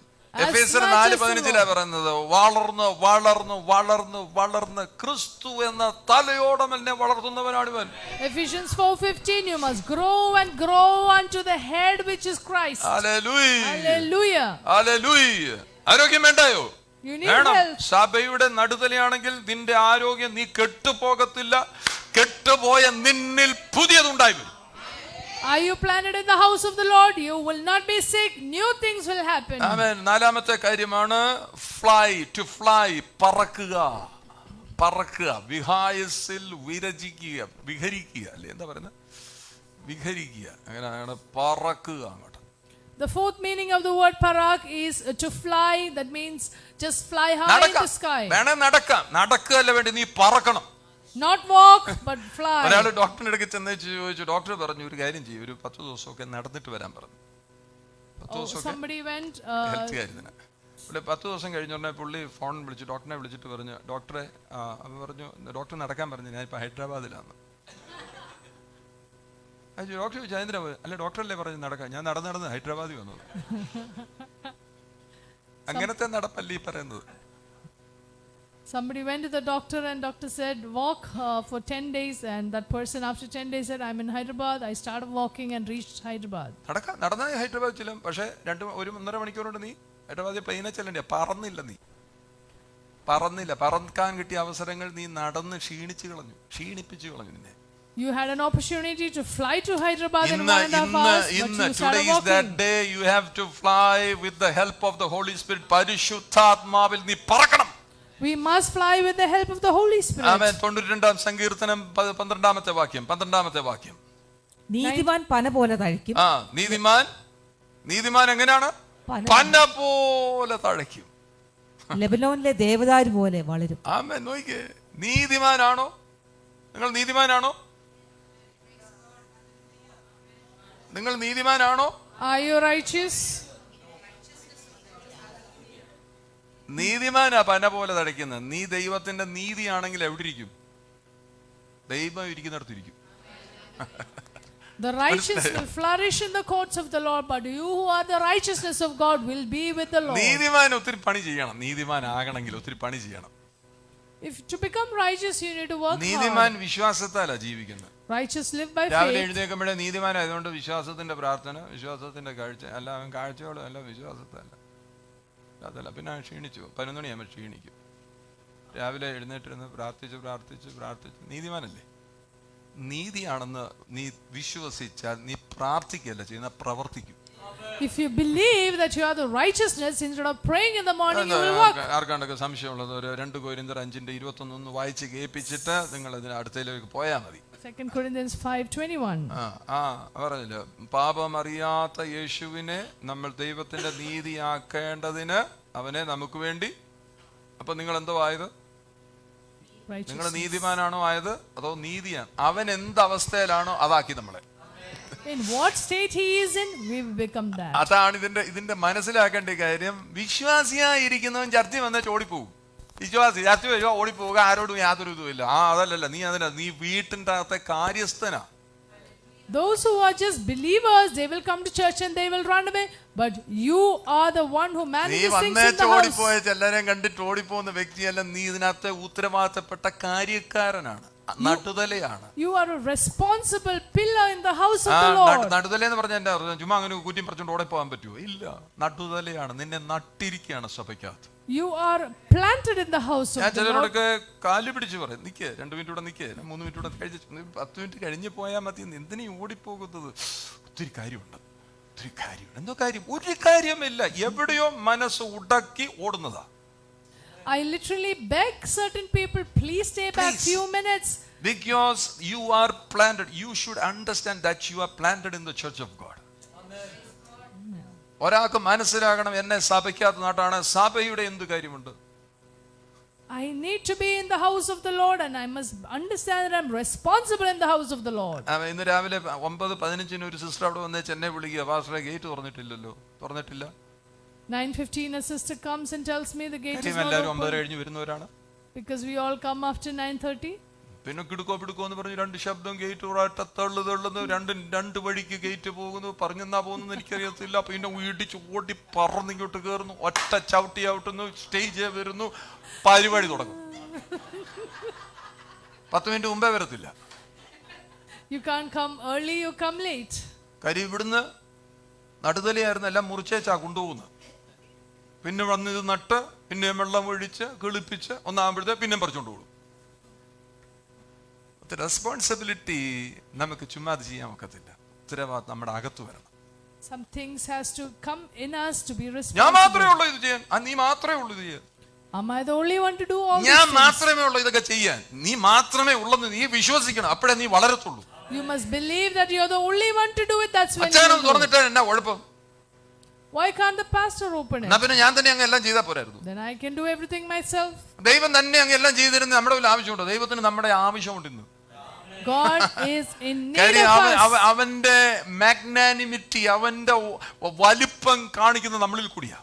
എഫേസ്യർ much as 4:15 പറയുന്നത്, വളർന്ന് വളർന്ന് വളർന്ന് വളർന്ന് ക്രിസ്തു എന്ന തലയോടമലിനെ വളർത്തുന്നവനാണ് ഇവൻ. Ephesians 4:15, you must grow and grow unto the head which is Christ. Hallelujah. Hallelujah. Hallelujah. ആരോഗ്യം വേണ്ടായോ? You need വേണം. health. സഭയുടെ നടുതലയാണെങ്കിൽ നിന്റെ ആരോഗ്യം നീ കെട്ടുപോകത്തില്ല. കെട്ടുപോയ നിന്നിൽ പുതിയതുണ്ടായി വരും. Are you planted in the house of the Lord? You will not be sick. New things will happen. ആമേൻ. 4-ാമത്തെ കാര്യമാണ് ഫ്ലൈ, ടു ഫ്ലൈ, പറക്കുക. പറക്കുക, വിഹായസിൽ വിരചിക്കുക, വിഹരിക്കുക അല്ലേ, എന്താ പറയുന്നത്? വിഹരിക്കുക, അങ്ങനെയാണ് പറക്കുക അങ്ങോട്ട്. The fourth meaning of the word parak is to fly. That means just fly high in the sky. വേണേ നടക്കാം, നടക്കുകയല്ല വേണ്ടി, നീ പറക്കണം. Not walk, but fly. ഒരാൾ ഡോക്ടറിന്റെ അടുക്ക് ചെന്ന് ചോദിച്ചു, ഡോക്ടർ പറഞ്ഞു ഒരു കാര്യം ചെയ്യും, ഒരു 10 ദിവസമൊക്കെ നടന്നിട്ട് വരാൻ പറഞ്ഞു. 10 ദിവസമൊക്കെ Somebody went. ഹെൽത്ത് കാര്യത്തിന്. പുള്ളി 10 ദിവസം കഴിഞ്ഞുടനെ പുള്ളി ഫോൺ വിളിച്ചു, ഡോക്ടറിനെ വിളിച്ചിട്ട് പറഞ്ഞു, ഡോക്ടറെ പറഞ്ഞു, ഡോക്ടർ നടക്കാൻ പറഞ്ഞു, ഞാനിപ്പോൾ ഹൈദരാബാദിലാണ്. ഡോക്ടർ ചോദിച്ചു എന്തിനാ? അല്ല ഡോക്ടറല്ലേ പറഞ്ഞു നടക്കാൻ. ഞാൻ നടന്ന് ഹൈദരാബാദിൽ വന്നത്. അങ്ങനത്തെ നടപ്പല്ലേ ഈ പറയുന്നത്. Somebody went to the doctor and doctor said walk for 10 days, and that person after 10 days said I'm in Hyderabad. I started walking and reached Hyderabad. നടന്ന ഹൈദരാബാദ് ചെല്ലും. പക്ഷെ 1.5 മണിക്കൂർ കൊണ്ട് നീ ഹൈദരാബാദിൽ പ്ലെയിനെ ചെല്ലണ്ടേ? പറന്നില്ല. നീ പറന്നില്ല. പറക്കാൻ കിട്ടിയ അവസരങ്ങൾ നീ നടന്ന് ക്ഷീണിപ്പിച്ചു കളഞ്ഞു നിന്നെ. You had an opportunity to fly to Hyderabad in 1.5 hours, but you started today is walking. that day. You have to fly with the help of the Holy Spirit. പരിശുദ്ധാത്മാവിൽ നീ പറക്കണം. We must fly with the help of the Holy Spirit. ആമേൻ. 92-ാം സങ്കീർത്തനം 12-ാമത്തെ വാക്യം. നീതിമാൻ പന പോലെ തഴയ്ക്കും. നീതിമാൻ എങ്ങനെയാണ്? പന പോലെ തഴയ്ക്കും. ലെബനോനിലെ ദേവദാരു പോലെ വളരും. ആമേൻ. നോക്കിക്കേ, നീതിമാനാണോ? നിങ്ങൾ നീതിമാനാണോ? നിങ്ങൾ നീതിമാനാണോ? Are you righteous? നീതിമാനാ പന പോലെ തടയ്ക്കുന്നത്. നീ ദൈവത്തിന്റെ നീതിയാണെങ്കിൽ എവിടെ ഇരിക്കും? ദൈവം ഇരിക്കുന്നിടത്തിരിക്കും. The righteous will flourish in the courts of the Lord, but you who are the righteousness of God will be with the Lord. നീതിമാൻ ഒത്തിരി പണി ചെയ്യണം. നീതിമാനാകണമെങ്കിൽ ഒത്തിരി പണി ചെയ്യണം. If to become righteous you need to work നീതിമാൻ hard. വിശ്വാസത്താലാ ജീവിക്കുന്നത്. Righteous live by രാവിലെ faith. എഴുന്നേൽക്കുമ്പോഴേ നീതിമാനായതുകൊണ്ട് വിശ്വാസത്തിന്റെ പ്രാർത്ഥന, വിശ്വാസത്തിന്റെ കാഴ്ച, അല്ല അവൻ കാഴ്ചയോളം അല്ല, വിശ്വാസത്തല്ല. അതല്ല, പിന്നെ ക്ഷീണിച്ചു. 11 മണിയാകുമ്പോൾ ക്ഷീണിക്കും. രാവിലെ എഴുന്നേറ്റിരുന്ന് പ്രാർത്ഥിച്ച് നീതിമാനല്ലേ? നീതിയാണെന്ന് നീ വിശ്വസിച്ചാൽ നീ പ്രാർത്ഥിക്കുകയല്ല ചെയ്യുന്ന, പ്രവർത്തിക്കും. If you believe that you are the righteousness, instead of praying in the morning, you will walk. ആർക്കാണ്ടൊക്കെ സംശയമുള്ളത് ഒരു 2 കൊരിന്ത്യർ 5:21 വായിച്ച് കേൾപ്പിച്ചിട്ട് നിങ്ങൾ ഇതിന് അടുത്തതിലേക്ക് പോയാൽ മതി. 2 Corinthians 5:21. പറഞ്ഞില്ല, പാപം അറിയാത്ത യേശുവിനെ നമ്മൾ ദൈവത്തിന്റെ നീതിയാക്കേണ്ടതിന് അവനെ നമുക്ക് വേണ്ടി. അപ്പൊ നിങ്ങൾ എന്തോ ആയത്? നിങ്ങൾ നീതിമാനാണോ ആയത് അതോ നീതിയാണ്? അവൻ എന്ത് അവസ്ഥയിലാണോ അതാക്കി നമ്മളെ. In what state he is in, we become that. അതാണ് ഇതിന്റെ മനസ്സിലാക്കേണ്ട കാര്യം. വിശ്വാസിയായിരിക്കുന്നവൻ ചർച്ച വന്നാൽ ഓടിപ്പോകും. വിശ്വാസി ചർച്ച വരുക ഓടിപ്പോവുക, ആരോടും യാതൊരു ഇതുമില്ല. അതല്ലല്ല, നീ വീട്ടിൻ്റെ അകത്തെ കാര്യസ്ഥനാ. Those who are just believers, they will come to church and they will run away. But you are the one who manages things in the house. ഓടിപ്പോയ എല്ലാരെയും കണ്ടിട്ട് ഓടിപ്പോകുന്ന വ്യക്തിയല്ല. നീ ഇതിനകത്തെ ഉത്തരവാദിത്തപ്പെട്ട കാര്യക്കാരനാണ്, നടുതലയാണ്. You are a responsible pillar in the house of the Lord. നടുതല എന്ന് പറഞ്ഞാൽ എന്റെ അർത്ഥം ചുമ്മാ അങ്ങനെ കുറ്റിയും പറിച്ചോണ്ട് ഓടിപ്പോകാൻ പറ്റുമോ? ഇല്ല, നടുതലയാണ്. നിന്നെ നട്ടിരിക്കുകയാണ് സഭയ്ക്കകത്ത്. You are planted in the house of the Lord. ഞാൻ ചിലരോടൊക്കെ കാല് പിടിച്ച് പറയും, നിൽക്കേ 2 മിനിറ്റ് കൂടെ നിൽക്കേ, 3 മിനിറ്റ് കൂടെ കഴിച്ച് 10 മിനിറ്റ് കഴിഞ്ഞ് പോയാൽ മതി. എന്തിനീ ഓടിപ്പോകുന്നത്? ഒത്തിരി കാര്യമുണ്ട്, ഒത്തിരി കാര്യമുണ്ട്. എന്തോ കാര്യം? ഒരു കാര്യമില്ല. എവിടെയോ മനസ്സ് ഉടക്കി ഓടുന്നതാ. I literally beg certain people, please stay back few minutes. Because you are planted. You should understand that you are planted in the church of God. ഒരാൾക്ക് മനസ്സിലാകണം, എന്നെ സഭയ്ക്കകത്ത് നട്ടാണ്, സഭയുടെ എന്ത് കാര്യമുണ്ട്? I need to be in the house of the Lord and I must understand that I'm responsible in the house of the Lord. ഇന്ന് രാവിലെ 9:15 ഒരു സിസ്റ്റർ അവിടെ വന്ന് ചെന്നൈ വിളിക്കുക, പാസ്റ്ററെ ഗേറ്റ് തുറന്നിട്ടില്ലല്ലോ. തുറന്നിട്ടില്ല. 9:15 a sister comes and tells me the gate is not എല്ലാവരും 9:30 open. കഴിഞ്ഞ് വരുന്നവരാണ്. Because we all come after 9:30. പിന്നെ കിടുക്കോ പിടുക്കോ എന്ന് പറഞ്ഞ് 2 ശബ്ദം ഗേറ്റ് തള്ളുന്നു, രണ്ട് വഴിക്ക് ഗേറ്റ് പോകുന്നു. പറഞ്ഞെന്നാ പോകുന്നു എനിക്കറിയത്തില്ല. പിന്നെ ഇടിച്ച് ഓടി പറന്ന് ഇങ്ങോട്ട് കയറുന്നു, ഒറ്റ ചവിട്ടി ഔട്ടുന്നു, സ്റ്റേജ് വരുന്നു, പരിപാടി തുടങ്ങും. 10 മിനിറ്റ് മുമ്പേ വരത്തില്ല. You can't come early, you come late. കാര്യം ഇവിടുന്ന് നടുതലയായിരുന്നു, എല്ലാം മുറിച്ചേച്ചാ കൊണ്ടുപോകുന്നത്. പിന്നെ വന്നിത് നട്ട്, പിന്നെ വെള്ളം ഒഴിച്ച് കിളിപ്പിച്ച് ഒന്നാകുമ്പോഴത്തെ പിന്നെ പറിച്ചോണ്ട് പോകും. റെസ്പോൺസിബിലിറ്റി നമുക്ക് ചുമ്മാ അത് ചെയ്യാൻ ഒക്കത്തില്ല. ഉത്തരവാദിത്തം നമ്മുടെ അകത്ത് വരണം. Some things has to come in us to be ഞാൻ responsible. മാത്രമേ ഉള്ളൂ ഇത് ചെയ്യാൻ. നീ മാത്രമേ ഉള്ളൂ ഇത് ചെയ്യാൻ. Am I the only one to do all ഞാൻ these things? മാത്രമേ ഉള്ളൂ ഇതൊക്കെ ചെയ്യാൻ. നീ മാത്രമേ ഉള്ളെന്ന് നീ വിശ്വസിക്കണം. അപ്പോഴേ നീ വളരത്തുള്ളൂ. You must believe that you are the only one to do it. That's when you അച്ഛനും will do. തുറന്നിട്ടാണ് എന്നാ കുഴപ്പം? Why can't the pastor open it? എന്നാ പിന്നെ ഞാൻ തന്നെ അങ്ങ് എല്ലാം ചെയ്താൽ പോരായിരുന്നു? Then I can do everything myself. ദൈവം തന്നെ അങ്ങ് എല്ലാം ചെയ്തിരുന്ന നമ്മുടെ ആവശ്യമുണ്ടോ? ദൈവത്തിന് നമ്മുടെ ആവശ്യമുണ്ട് ഇന്ന്. God is in need കാര്യം of us. അവന്റെ മാഗ്നാനിമിറ്റി, അവന്റെ വലിപ്പം കാണിക്കുന്നത് നമ്മളിൽ കൂടിയാ.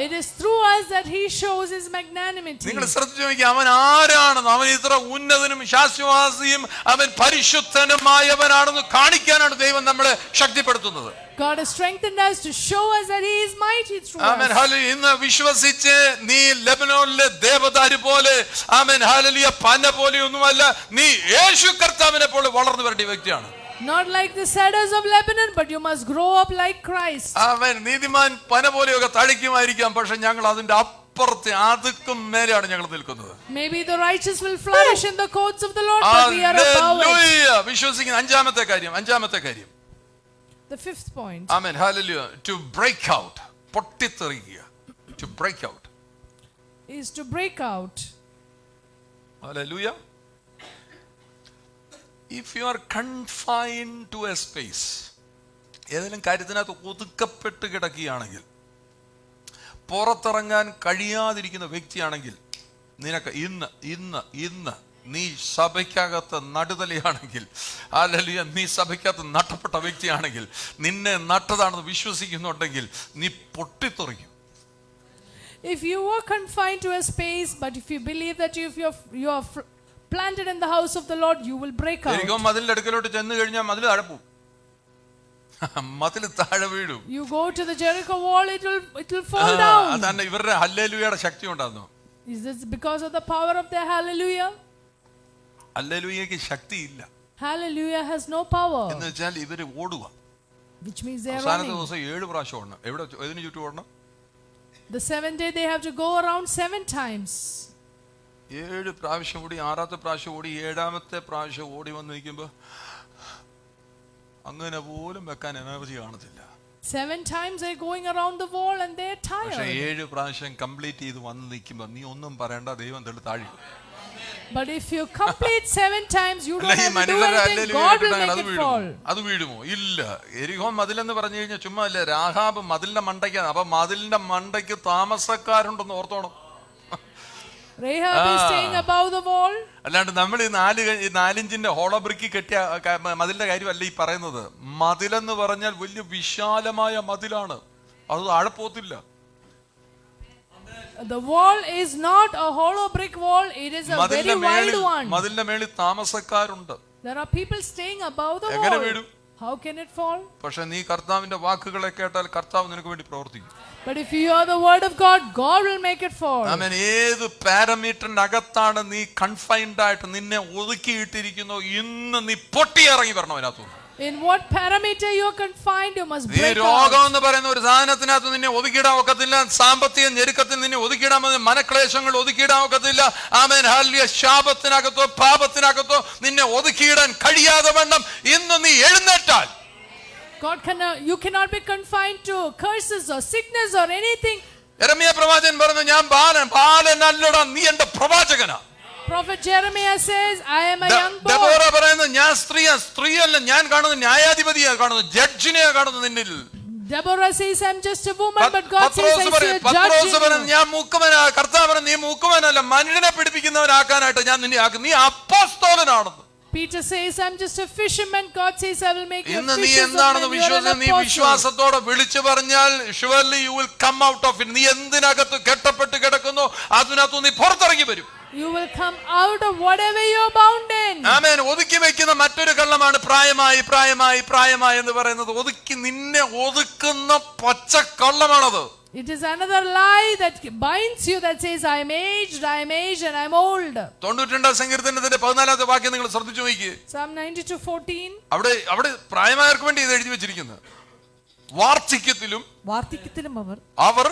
It is through us that he shows his magnanimity. നിങ്ങൾ ശ്രദ്ധിച്ചു നോക്കിയാൽ അവൻ ആരാണെന്ന്, അവൻ ഇത്ര ഉന്നതനും ശാശ്വതവാസിയും അവൻ പരിശുദ്ധനുമായവനാണെന്ന് കാണിക്കാനാണ് ദൈവം നമ്മളെ ശക്തിപ്പെടുത്തുന്നത്. God has strengthened us to show us that he is mighty through amen. us. Hallelujah. ഇന്ന് വിശ്വസിച്ച് നീ ലെബനോനിലെ ദേവദാരു പോലെ, ആമേൻ, ഹല്ലേലൂയ, പന പോലെയൊന്നുമല്ല, നീ യേശു കർത്താവിനെ പോലെ വളർന്നു വരേണ്ട വ്യക്തിയാണ്. Not like the cedars of Lebanon, but you must grow up like Christ. ആമേൻ. നീതിമാൻ പന പോലെയൊക്കെ തളിക്കുമായിരിക്കാം, പക്ഷെ ഞങ്ങൾ അതിന്റെ അപ്പുറത്തെ അതുക്കും മേലെയാണ് ഞങ്ങൾ നിൽക്കുന്നത്. Maybe the righteous will flourish in the courts of the Lord, but we are above it. Hallelujah. വിശ്വസിക്കുന്ന അഞ്ചാമത്തെ കാര്യം The fifth point amen, hallelujah, to break out, പൊട്ടിത്തെറിക്കുക. To break out. is to break out. Hallelujah. If you are confined to a space, ഏതെങ്കിലും കാര്യത്തിനകത്ത് ഒതുക്കപ്പെട്ട് കിടക്കുകയാണെങ്കിൽ, പുറത്തിറങ്ങാൻ കഴിയാതിരിക്കുന്ന വ്യക്തിയാണെങ്കിൽ, നിനക്ക് ഇന്ന് നീ സഭയ്ക്കകത്ത് നടുതലയാണെങ്കിൽ, ഹല്ലേലൂയ, നീ സഭയ്ക്കകത്ത് നട്ടപ്പെട്ട വ്യക്തിയാണെങ്കിൽ, നിന്നെ നട്ടതാണെന്ന് വിശ്വസിക്കുന്നുണ്ടെങ്കിൽ നീ പൊട്ടിത്തെറിക്കും. If you are confined to a space, but if you believe that you are planted in the house of the Lord, you will break out. ശരിക്കും മതിലിന്റെ അടുക്കലോട്ട് ചെന്ന് കഴിഞ്ഞാൽ മതിൽ താഴെ പോകും. മതിൽ താഴെ വീഴും. You go to the Jericho wall, it will fall down. അതാണ് ഇവരുടെ ഹല്ലേലൂയയുടെ ശക്തി ഉണ്ടാകുന്നു. Is this because of the power of their hallelujah? ഹല്ലേലൂയയ്ക്ക് ശക്തിയില്ല. Hallelujah has no power. എന്ന് വെച്ചാൽ ഇവര് ഓടുക. Which means they are അവസാനത്തെ running. ദിവസം 7 പ്രാവശ്യം ഓടണം. ഏതിനു ചുറ്റും ഓടണം? The 7th day they have to go around 7 times. 7 പ്രാവശ്യം ഓടി, 6ാമത്തെ പ്രാവശ്യം ഓടി, 7ാമത്തെ പ്രാവശ്യം ഓടി വന്ന് നിൽക്കുമ്പോ അങ്ങനെ പോലും വെക്കാൻ എനർജി കാണത്തില്ല. 7 times they're going around the wall and they're പക്ഷെ tired. 7 പ്രാവശ്യം കംപ്ലീറ്റ് ചെയ്ത് വന്ന് നിൽക്കുമ്പോ നീ ഒന്നും പറയണ്ട, ദൈവം തെളി താഴി. But if you complete 7 times, you don't അല്ല, ഈ have to do മനുഷ്യരുടെ anything. അല്ലേലും God will വീണിട്ടാണ് make അത് it വീഴുമോ? fall. അത് വീഴുമോ? ഇല്ല. എരിഹോ മതിലെന്ന് പറഞ്ഞു കഴിഞ്ഞാൽ ചുമ്മാ അല്ലേ, രാഹാബ് മതിലിന്റെ മണ്ടയ്ക്കാണ്. അപ്പൊ മതിലിന്റെ മണ്ടയ്ക്ക് താമസക്കാരുണ്ടെന്ന് ഓർത്തോണം. Rahab is staying above the wall. അല്ലാണ്ട് നമ്മൾ ഈ 4 ഇഞ്ചിന്റെ ഹോളോ ബ്രിക്ക് കെട്ടിയ മതിലിന്റെ കാര്യമല്ല ഈ പറയുന്നത്. മതിലെന്ന് പറഞ്ഞാൽ വലിയ വിശാലമായ മതിലാണ്, അത് താഴെ പോത്തില്ല. The wall is not a hollow brick wall, it is a very wide one. മതിലിന്റെ മേളിൽ താമസക്കാരുണ്ട്. There are people staying above the എങ്ങനെ wall. വീഴും? How can it fall? പക്ഷെ നീ കർത്താവിന്റെ വാക്കുകളെ കേട്ടാൽ കർത്താവ് നിനക്ക് വേണ്ടി പ്രവർത്തിക്കും. But if you hear the word of God, God will make it fall. ആമേൻ. ഏത് പാരാമീറ്ററിന്റെ അകത്താണ് നീ കൺഫൈൻഡ് ആയിട്ട് നിന്നെ ഒതുക്കിയിട്ടിരിക്കുന്നോ, ഇന്ന് നീ പൊട്ടിയിറങ്ങി വരണം അതിനകത്ത്. In what parameter you are confined, you must നീ break രോഗം out. എന്ന് പറയുന്ന ഒരു സാധനത്തിനകത്ത് നിന്നെ ഒതുക്കിയിടാൻ ഒക്കത്തില്ല. സാമ്പത്തിക ഞെരുക്കത്തിൽ നിന്നെ ഒതുക്കിയിടാൻ, മനക്ലേശങ്ങൾ ഒതുക്കിയിടാൻ ഒക്കത്തില്ല. ആമേൻ. ഹല്ലേലൂയ. ശാപത്തിനകത്തോ പാപത്തിനകത്തോ നിന്നെ ഒതുക്കിയിടാൻ കഴിയാതെ വണ്ണം ഇന്ന് നീ എഴുന്നേറ്റാൽ You cannot be confined to curses or sickness or anything. യെരമ്യാ പ്രവാചകൻ പറഞ്ഞു, ഞാൻ ബാലനല്ലടാ, നീ എന്റെ പ്രവാചകനാ. Prophet Jeremiah says, I am a young boy. Deborah പറയുന്നത്, ഞാൻ സ്ത്രീയല്ല, ഞാൻ കാണുന്നത് ന്യായാധിപതിയാ കാണുന്നത്, ജഡ്ജിനെയാ കാണുന്നത് നിന്നിൽ. Deborah says, I'm just a woman, but God says, I see a Pathros judge പറയുന്നത്, in you. ഞാൻ മുക്കുവനാ. കർത്താവ് പറഞ്ഞു, നീ മുക്കുവനല്ല, മനുഷ്യനെ പിടിപ്പിക്കുന്നവനാക്കാനായിട്ട് ഞാൻ നിന്നെ ആക്കും, നീ അപ്പോസ്തലനാണെന്ന്. Peter says, I'm just a fisherman. God says, I will make you ഇന്ന് നീ fishers of എന്താണെന്ന് men. You are an വിശ്വസിച്ച് നീ apostle. വിശ്വാസത്തോടെ വിളിച്ചു പറഞ്ഞാൽ surely you will come out of it. നീ എന്തിനകത്ത് കെട്ടപ്പെട്ട് കിടക്കുന്നു അതിനകത്ത് നീ പുറത്തിറങ്ങി വരും. You will come out of whatever you are bound in. ആമേൻ. ഒതുക്കി വെക്കുന്ന മറ്റൊരു കള്ളമാണ് പ്രായമായി എന്ന് പറയുന്നത്. നിന്നെ ഒതുക്കുന്ന പച്ചക്കള്ളമാണത്. It is another lie that binds you, that says, I am aged and I am old. 92 സങ്കീർത്തനത്തിന്റെ 14ാമത്തെ വാക്യം നിങ്ങൾ ശ്രദ്ധിച്ചു നോക്കിയേ. Psalm 92:14. അവിടെ പ്രായമായവർക്ക് വേണ്ടി ഇത് എഴുതി വെച്ചിരിക്കുന്നത്. വാർദ്ധക്യത്തിലും അവർ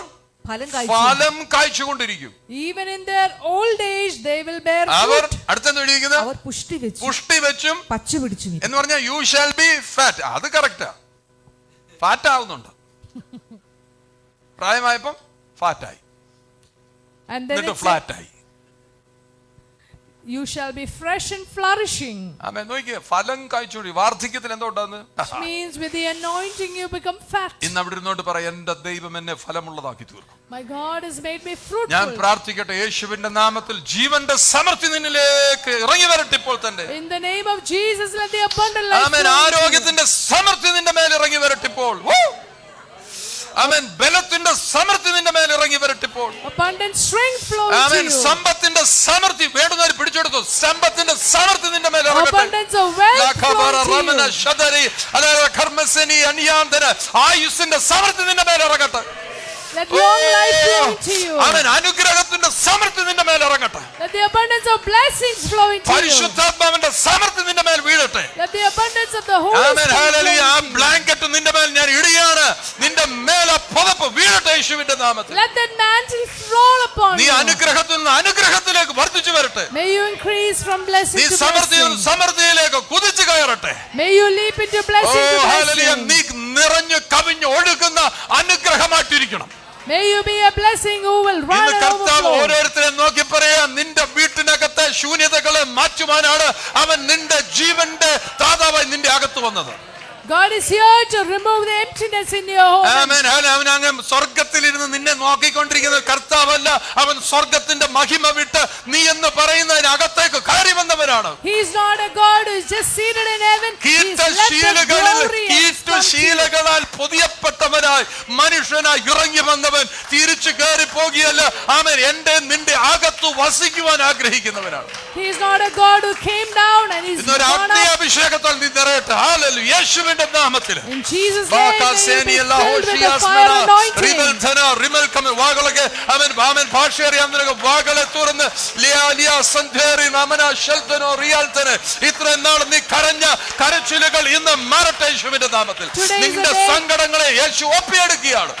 ഫലം കായ്ച്ചുകൊണ്ടിരിക്കും. Even in their old age they will bear our fruit. അടുത്തെന്ന് എഴുതിയിരിക്കുന്നത്, അവർ പുഷ്ടി വെച്ചും പച്ചു പിടിച്ചു എന്ന് പറഞ്ഞാൽ യു ഷാൽ ബി ഫാറ്റ്. അത് കറക്റ്റാ, ഫാറ്റ് ആവുന്നുണ്ട്. പ്രായമായപ്പം ഫാറ്റായി, And then എന്നിട്ട് it says, ഫ്ലാറ്റായി. you shall be fresh and flourishing. ആമേൻ. നോക്കിയേ, ഫലം കായ്ച്ചുകൊണ്ടി. വാർദ്ധക്യത്തിൽ എന്തോ ഉണ്ടാകുന്നത്? Which means with the anointing you become fat. ഇന്ന് അവിടെ ഇരുന്നോട്ട് പറയാം, എന്റെ ദൈവം എന്നെ ഫലമുള്ളതാക്കി തീർക്കും. My God has made me ഞാൻ fruitful. പ്രാർത്ഥിക്കട്ടെ, യേശുവിന്റെ നാമത്തിൽ ജീവന്റെ സമൃദ്ധി നിന്നിലേക്ക് ഇറങ്ങി വരട്ടെ ഇപ്പോൾ തന്നെ. In the name of Jesus, let the abundant life amen. flow into you. ആരോഗ്യത്തിന്റെ സമൃദ്ധി നിന്റെ മേൽ ഇറങ്ങി വരട്ടെ ഇപ്പോൾ. ആമേൻ. ബലത്തിന്റെ സമൃദ്ധി നിന്റെ മേൽ ഇറങ്ങി വരട്ടെ ഇപ്പോൾ. Abundant strength flow amen. into you. സമ്പത്തിന്റെ സമൃദ്ധി വേണ്ടുന്നവർ പിടിച്ചെടുത്തു. സമ്പത്തിന്റെ സമൃദ്ധി നിന്റെ മേൽ ഇറങ്ങട്ടെ. Abundance of wealth flow into you. ആയുസ്സിന്റെ സമൃദ്ധി നിന്റെ മേൽ ഇറങ്ങട്ടെ. Let long life flow into you. ആമേൻ. അനുഗ്രഹത്തിന്റെ സമൃദ്ധി നിന്റെ മേൽ ഇറങ്ങട്ടെ. Let the abundance of blessings flow into you. പരിശുദ്ധാത്മാവിന്റെ സമൃദ്ധി നിന്റെ മേൽ വീഴട്ടെ. Let the abundance of the Holy amen. Spirit hallelujah. ആ flow into you. ബ്ലാങ്കറ്റ് നിന്റെ മേൽ ഞാൻ ഇടുകയാണ്. നിന്റെ മേൽ ആ പുതപ്പ് വീഴട്ടെ യേശുവിന്റെ നാമത്തിൽ. Let that mantle fall upon നീ you. അനുഗ്രഹത്തിൽ നിന്ന് അനുഗ്രഹത്തിലേക്ക് വർദ്ധിച്ചു വരട്ടെ. May you increase from blessing നീ to സമൃദ്ധിയിൽ blessing. സമൃദ്ധിയിലേക്ക് കുതിച്ചു കയറട്ടെ. May you leap into blessing to hallelujah. blessing. നീ നിറഞ്ഞു കവിഞ്ഞു ഒഴുകുന്ന അനുഗ്രഹമായിട്ടിരിക്കണം. May you be a blessing who will run ഇന്ന് and കർത്താവ് overflow. ഓരോരുത്തരെ നോക്കി പറയാം, നിന്റെ വീട്ടിനകത്തെ ശൂന്യതകളെ മാറ്റുവാനാണ് അവൻ നിന്റെ ജീവന്റെ ദാതാവായി നിന്റെ അകത്ത് വന്നത്. God is here to remove the emptiness in your home. ആമേൻ. അവൻ അങ്ങ് സ്വർഗത്തിലിരുന്ന് നിന്നെ നോക്കിക്കൊണ്ടിരിക്കുന്ന കർത്താവല്ല, അവൻ സ്വർഗത്തിന്റെ മഹിമ വിട്ട് നീ എന്ന് പറയുന്നതിനകത്തേക്ക് കയറി വന്നവനാണ്. He is not a God who is just seated in heaven. He is let the glory has come to you. ശീലകളാൽ പൊതിയപ്പെട്ടവനായി മനുഷ്യനായി ഇറങ്ങി വന്നവൻ തിരിച്ചു കയറി പോകുകയല്ല. ആമേൻ. എന്റെ നിന്റെ അകത്ത് വസിക്കുവാൻ ആഗ്രഹിക്കുന്നവനാണ്. He is not a God who came down and is ഇന്നൊരു gone up. അഗ്നിയഭിഷേകത്താൽ നീ നിറയട്ടെ. ഹല്ലേലൂയ. യേശുവിന്റെ നാമത്തിൽ In Jesus' name, may you be filled with the fire anointing. അവൻ ഭാഷ അറിയാവുന്ന വാകളെ തുറന്ന് ഇത്രയും നാൾ നീ കരഞ്ഞ കരച്ചിലുകൾ ഇന്ന് മാറട്ടെ യേശുവിന്റെ നാമത്തിൽ. നിന്റെ സങ്കടങ്ങളെ യേശു ഒപ്പിയെടുക്കുകയാണ്.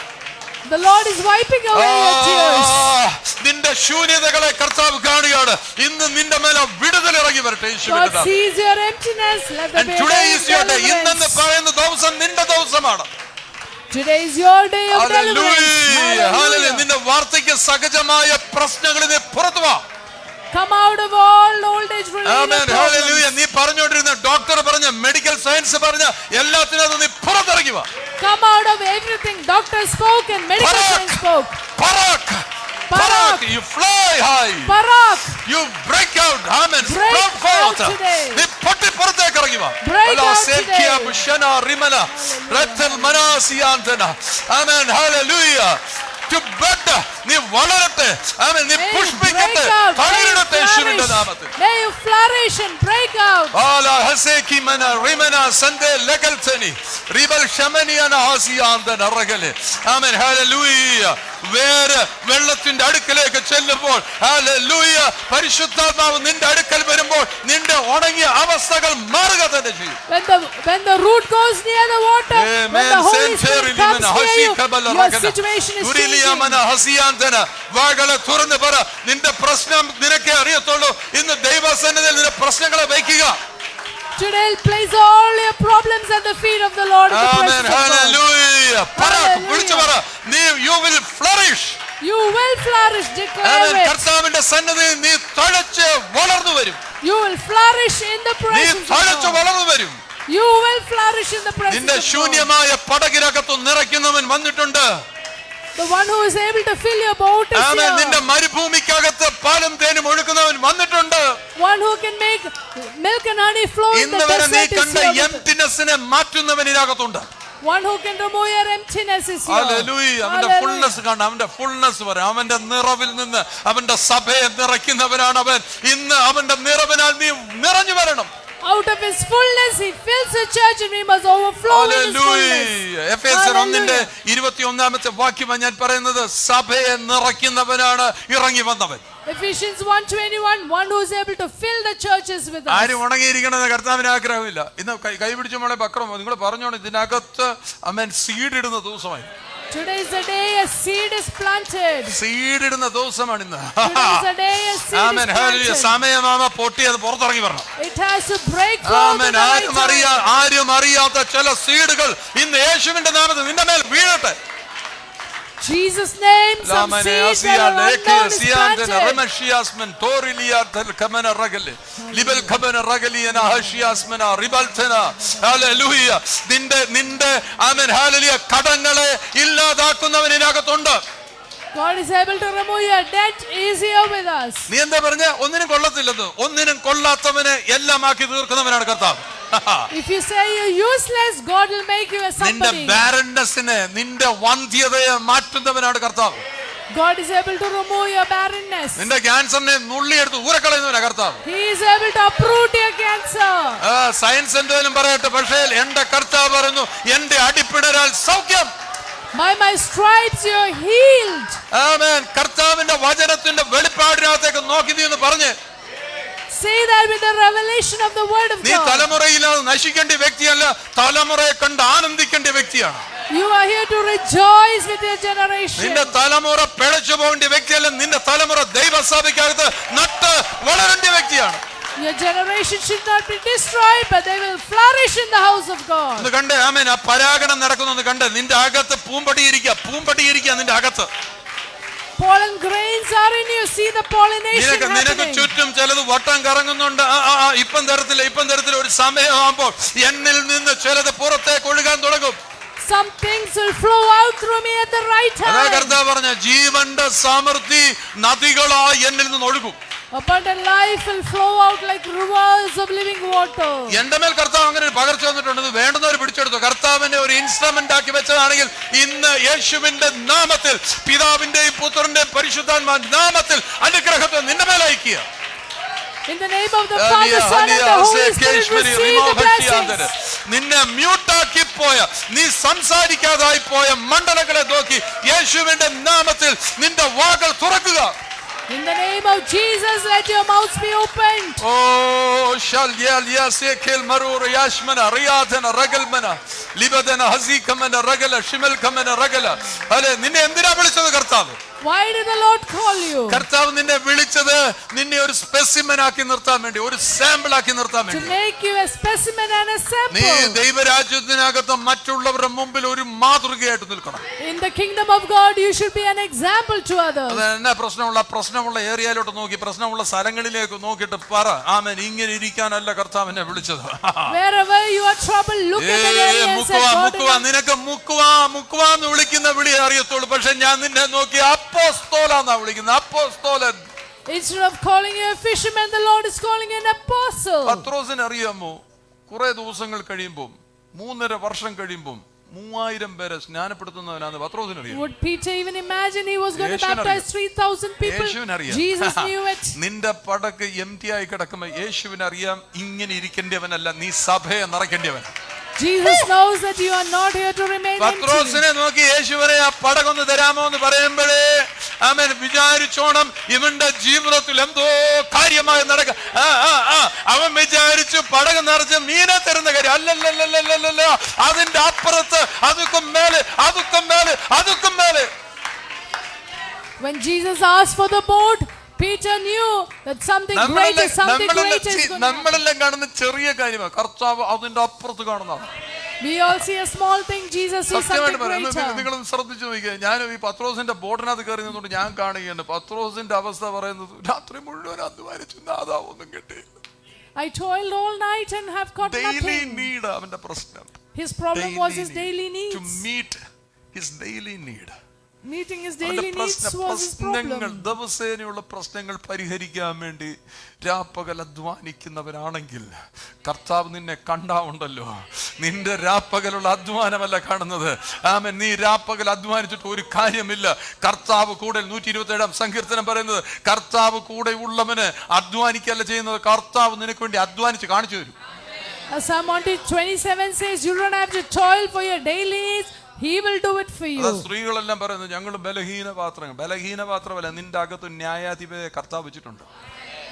The Lord is wiping away your tears. നിന്റെ ശൂന്യതകളെ കർത്താവ് കാണുകയാണ്. ഇന്ന് നിന്റെ മേലെ വിടുതൽ ഇറങ്ങി വരട്ടെ യേശുവിന്റെ God നാമത്തിൽ. sees your emptiness. Let there And be today is your day. ഇന്നെന്ന് deliverance. പറയുന്ന ദിവസം നിന്റെ ദിവസമാണ്. Today is your day of deliverance. Hallelujah. Hallelujah. നിന്റെ വാർദ്ധക്യ സഹജമായ പ്രശ്നങ്ങളിൽ നിന്ന് പുറത്തു വാ. Come out of all old age related Amen. problems. Hallelujah. നീ പറഞ്ഞുകൊണ്ടിരുന്ന ഡോക്ടർ പറഞ്ഞ മെഡിക്കൽ സയൻസ് പറഞ്ഞ എല്ലാത്തിനും നീ പുറത്തിറങ്ങി വാ. Come out of everything doctor spoke and medical science spoke. Parak. Parak. You fly high. Parak. You break out. Amen. Break Sprout forth. out today. നീ പൊട്ടി പുറത്തേക്ക് ഇറങ്ങി വാ. Break out today. Amen. Hallelujah. To bud. നീ വളരട്ടെ. Amen. നീ May you പുഷ്പിക്കട്ടെ. break out. തളിരിടട്ടെ യേശുവിന്റെ നാമത്തിൽ. May you flourish and break out. Ala haseki mana rimana sande legalteni ribal shamaniana hasianda naragale. Amen. Hallelujah. വേറെ വെള്ളത്തിന്റെ അടുക്കലേക്ക് ചെല്ലുമ്പോൾ ഹല്ലേലൂയ പരിശുദ്ധാത്മാവ് നിന്റെ അടുക്കൽ വരുമ്പോൾ നിന്റെ ഉണങ്ങിയ അവസ്ഥകൾ മാറുക തന്നെ ചെയ്യും. When the root goes near the water, when the Holy Spirit comes near you, your situation is changing. വാകളെ തുറന്ന് പറ, നിന്റെ പ്രശ്നം നിനക്കേ അറിയത്തുള്ളൂ. ഇന്ന് ദൈവസന്നിധിയിൽ നിന്റെ പ്രശ്നങ്ങളെ വയ്ക്കുക. Today place all your problems at the feet of the Lord. Amen. Hallelujah. വിളിച്ചു പറ, നീ you will flourish. You will flourish, declare Amen. it. കർത്താവിന്റെ സന്നിധിയിൽ നീ തഴച്ച് വളർന്നു വരും. You will flourish in the നീ presence of തഴച്ച് God. വളർന്നു വരും. You will flourish in the presence നിന്റെ of God. ശൂന്യമായ പടകിനകത്തു നിറയ്ക്കുന്നവൻ വന്നിട്ടുണ്ട്. The one who is able to fill your boat is ആമേൻ. നിന്റെ here. മരുഭൂമിക്കകത്ത് പാലും തേനും ഒഴുക്കുന്നവൻ വന്നിട്ടുണ്ട്. One who can make milk and honey flow in the ഇന്ന് വരെ നീ desert is കണ്ട here. എംപ്റ്റിനെസ്സിനെ മാറ്റുന്നവൻ ഇതിനകത്തുണ്ട്. One who can remove your emptiness is here. Hallelujah. അവന്റെ Hallelujah. ഫുൾനെസ് കാണാം. അവന്റെ ഫുൾനെസ് പറയാം. അവന്റെ നിറവിൽ നിന്ന് അവന്റെ സഭയെ നിറയ്ക്കുന്നവനാണ് അവൻ. ഇന്ന് അവന്റെ നിറവിനാൽ നീ നിറഞ്ഞു വരണം. Out of his fullness he fills the church and we must overflow in his fullness. Hallelujah. എഫേസ്യർ 1:21 വാക്യമാണ് ഞാൻ പറയുന്നത്. സഭയെ നിറയ്ക്കുന്നവനാണ് ഇറങ്ങി വന്നവൻ. Ephesians 1:21, one who is able to fill the churches with us. ആരും ഉണങ്ങിയിരിക്കണമെന്ന് കർത്താവിന് ആഗ്രഹമില്ല. ഇന്ന് കൈപിടിച്ച മോളെ ബക്രം നിങ്ങൾ പറഞ്ഞോണം, ഇതിനകത്ത് അമേൻ സീഡ് ഇടുന്ന ദിവസമായി. Today is the day a seed is planted. Seed ഇടുന്ന ദിവസമാണ് ഇന്ന്. Today is the day a seed amen. is hallelujah. planted. സമയമാമ പൊട്ടി അത് പുറത്തിറങ്ങി വരണം. It has to break forth. ആമേൻ. ആരും അറിയാത്ത ചില സീഡുകൾ ഇന്ന് യേശുവിന്റെ നാമത്തിൽ നിന്റെ മേൽ വീഴട്ടെ. Jesus' name, some seeds that are unknown is planted. നിന്റെ ആമേൻ ഹല്ലേലൂയ കടങ്ങളെ ഇല്ലാതാക്കുന്നവനകത്തുണ്ട്. God is able to remove your debt. Is here with us. നീ എന്താ പറഞ്ഞ? ഒന്നിനും കൊള്ളത്തില്ലെന്ന്. ഒന്നിനും കൊള്ളാത്തവനെ എല്ലാം ആക്കി തീർക്കുന്നവനാണ് കർത്താവ്. If you say you're useless, God will make you a നിന്റെ somebody. ബാരൻനെസ്സിനെ നിന്റെ വന്ധ്യതയെ മാറ്റുന്നവനാണ് കർത്താവ്. God is able to remove your barrenness. നിന്റെ ക്യാൻസറിനെ നുള്ളിയെടുത്ത് ഊരക്കളയുന്നവനാണ് കർത്താവ്. He is able to uproot your cancer. Science എന്തെങ്കിലും പറയട്ടെ, പക്ഷേ എന്റെ കർത്താവ് പറഞ്ഞു എന്റെ അടിപ്പിണരാൽ സൗഖ്യം. By my stripes you are healed. ആമേൻ. കർത്താവിന്റെ വചനത്തിന്റെ വെളിപ്പാടിനകത്തേക്ക് നോക്കി നീ എന്ന് പറഞ്ഞ് Say that with the revelation of the word of നീ God. തലമുറയില്ലാതെ നശിക്കേണ്ട വ്യക്തിയല്ല, തലമുറയെ കണ്ട് ആനന്ദിക്കേണ്ട വ്യക്തിയാണ്. You are here to rejoice with your generation. നിന്റെ തലമുറ പിഴച്ചു പോകേണ്ട വ്യക്തിയല്ല, നിന്റെ തലമുറ ദൈവസഭയ്ക്കകത്ത് നട്ട് വളരേണ്ട വ്യക്തിയാണ്. Your generation should not be destroyed, but they will flourish in the house of God. ഒന്ന് കണ്ടേ ആമേൻ. ആ പരാഗണം നടക്കുന്നു കണ്ടേ. നിന്റെ അകത്ത് പൂമ്പടിയിരിക്കുക നിന്റെ അകത്ത്. Pollen grains are in you. See the pollination നിനക്ക് happening. ചുറ്റും ചിലത് വട്ടം കറങ്ങുന്നുണ്ട്. ഇപ്പം തരത്തില്ല ഒരു സമയമാകുമ്പോൾ എന്നിൽ നിന്ന് ചിലത് പുറത്തേക്ക് ഒഴുകാൻ തുടങ്ങും. Some things will flow out through me at the right അതാ time. കർത്താവ് പറഞ്ഞ ജീവന്റെ സമൃദ്ധി നദികളായി എന്നിൽ നിന്ന് ഒഴുകും. Abundant life will flow out like rivers of living water. എന്റെ മേൽ കർത്താവ് അങ്ങനെ ഒരു പകർച്ച വന്നിട്ടുണ്ട്. ഇത് വേണ്ടുന്നവർ പിടിച്ചെടുത്തു. കർത്താവിനെ ഒരു ഇൻസ്ട്രുമെന്റ് ആക്കി വെച്ചതാണെങ്കിൽ ഇന്ന് യേശുവിന്റെ നാമത്തിൽ, പിതാവിന്റെയും പുത്രന്റെയും പരിശുദ്ധാത്മാവിന്റെ നാമത്തിൽ അനുഗ്രഹത്തെ നിന്റെ മേൽ അയക്കുക. In the name of the Father, Son, and the Holy Spirit, receive the blessings. നിന്നെ മ്യൂട്ടാക്കി പോയ, നീ സംസാരിക്കാതായി പോയ മണ്ഡലങ്ങളെ നോക്കി യേശുവിന്റെ നാമത്തിൽ നിന്റെ വാകൾ തുറക്കുക. In the name of Jesus, let your mouths be opened. Oh, shall yell yes, ekel marur yashmana riyadana ragalmana libadana hazikamana ragala shimelkamana ragala. അല്ലേ, നിന്നെ എന്തിനാ വിളിച്ചത് കർത്താവ്? Why did the Lord call you? കർത്താവ് നിന്നെ വിളിച്ചത് നിന്നെ ഒരു സ്പെസിമെൻ ആക്കി നിർത്താൻ വേണ്ടി, ഒരു സാമ്പിൾ ആക്കി നിർത്താൻ To വേണ്ടി. make you a specimen and a നീ sample. ദൈവരാജ്യത്തിനകത്ത് മറ്റുള്ളവരുടെ മുമ്പിൽ ഒരു മാതൃകയായിട്ട് നിൽക്കണം. In the kingdom of God, you should be an example to others. അത് എന്നാ പ്രശ്നമുള്ള ഏരിയയിലോട്ട് നോക്കി, പ്രശ്നമുള്ള സ്ഥലങ്ങളിലേക്ക് നോക്കിയിട്ട് പറ, ആമേൻ, ഇങ്ങനെ ഇരിക്കാനല്ല കർത്താവ് എന്നെ വിളിച്ചത്. Wherever you are troubled, look at the area and say, God, നിനക്ക് മുക്കുവാന്ന് വിളിക്കുന്ന വിളി അറിയത്തുള്ളൂ. പക്ഷെ ഞാൻ നിന്നെ നോക്കി അപ്പോസ്തലനാ വിളിക്കുന്നത്, അപ്പോസ്തലൻ. instead of calling you a fisherman, the Lord is calling you an apostle. പത്രോസിനെ അറിയാമോ, കുറെ ദിവസങ്ങൾ കഴിയുമ്പോൾ, 3.5 വർഷം കഴിയുമ്പോൾ 3000 പേരെ സ്നാനപ്പെടുത്തുന്നവനാണ് പത്രോസിന് അറിയാം. Would Peter even imagine he was going to യേശുവിന് baptize 3,000 people? യേശുവിന് അറിയാം. Jesus knew it. നിന്റെ പടക്ക് എംപ്റ്റി ആയി കിടക്കുമ്പോ യേശുവിന് അറിയാം, ഇങ്ങനെ ഇരിക്കേണ്ടവനല്ല, നീ സഭയെ നിറയ്ക്കേണ്ടവൻ. Jesus knows that you are not here to remain empty. പത്രോസിനെ നോക്കി യേശുവിനെ ആ പടകൊന്ന് തരാമോ എന്ന് പറയുമ്പോഴേ അവൻ വിചാരിച്ചോണം ഇവന്റെ ജീവിതത്തിൽ എന്തോ കാര്യമായി നടക്ക. അവൻ വിചാരിച്ചു പടകം നിറച്ച് മീനെ തരുന്ന കാര്യം. അല്ലല്ലല്ലല്ലല്ല, അതിന്റെ അപ്പുറത്ത് അതുക്കും മേലെ, അതുക്കും മേലെ, അതുക്കും മേലെ. When Jesus asked for the boat, Peter knew that something great is going to happen. നമ്മളെല്ലാം കാണുന്ന ചെറിയ കാര്യമാണ്, കർത്താവ് അതിന്റെ അപ്പുറത്ത് കാണുന്നതാണ്. We all see a small thing, Jesus sees something greater. നിങ്ങൾ ശ്രദ്ധിച്ചു നോക്കിയാ, ഞാൻ ഈ പത്രോസിന്റെ ബോട്ടിനകത്ത് കയറി നിന്നുകൊണ്ട് ഞാൻ കാണുകയാണ് പത്രോസിന്റെ അവസ്ഥ പറയുന്നത്, രാത്രി മുഴുവൻ അധ്വാനിച്ചു, നാദാ ഒന്നും കിട്ടിയില്ല. I toiled all night and have got daily nothing. Need അവന്റെ പ്രശ്നം. His problem was his daily To needs. meet his daily need. Meeting his daily needs was his പ്രശ്നങ്ങൾ, problem. ദിവസേനയുള്ള പ്രശ്നങ്ങൾ പരിഹരിക്കാൻ വേണ്ടി രാപ്പകൽ അധ്വാനിക്കുന്നവരാണെങ്കിൽ കർത്താവ് നിന്നെ കണ്ടാവുണ്ടല്ലോ. നിന്റെ രാപ്പകലുള്ള അധ്വാനമല്ല കാണുന്നത്. ആമേൻ, നീ രാപ്പകൽ അധ്വാനിച്ചിട്ട് ഒരു കാര്യമില്ല. കർത്താവ് കൂടെ, 127-ാം സങ്കീർത്തനം പറയുന്നത്, കർത്താവ് കൂടെ ഉള്ളവന് അധ്വാനിക്കല്ല ചെയ്യുന്നത്, കർത്താവ് നിനക്ക് വേണ്ടി അധ്വാനിച്ച് കാണിച്ചു തരും. Psalm 27 says, you don't have to toil for your daily needs. He will do it for you. സ്ത്രീകളെല്ലാം പറയുന്നത്, ഞങ്ങൾ ബലഹീന പാത്രമല്ല, നിന്റെ അകത്ത് ന്യായാധിപതിയെ കർത്താവ് വെച്ചിട്ടുണ്ട്.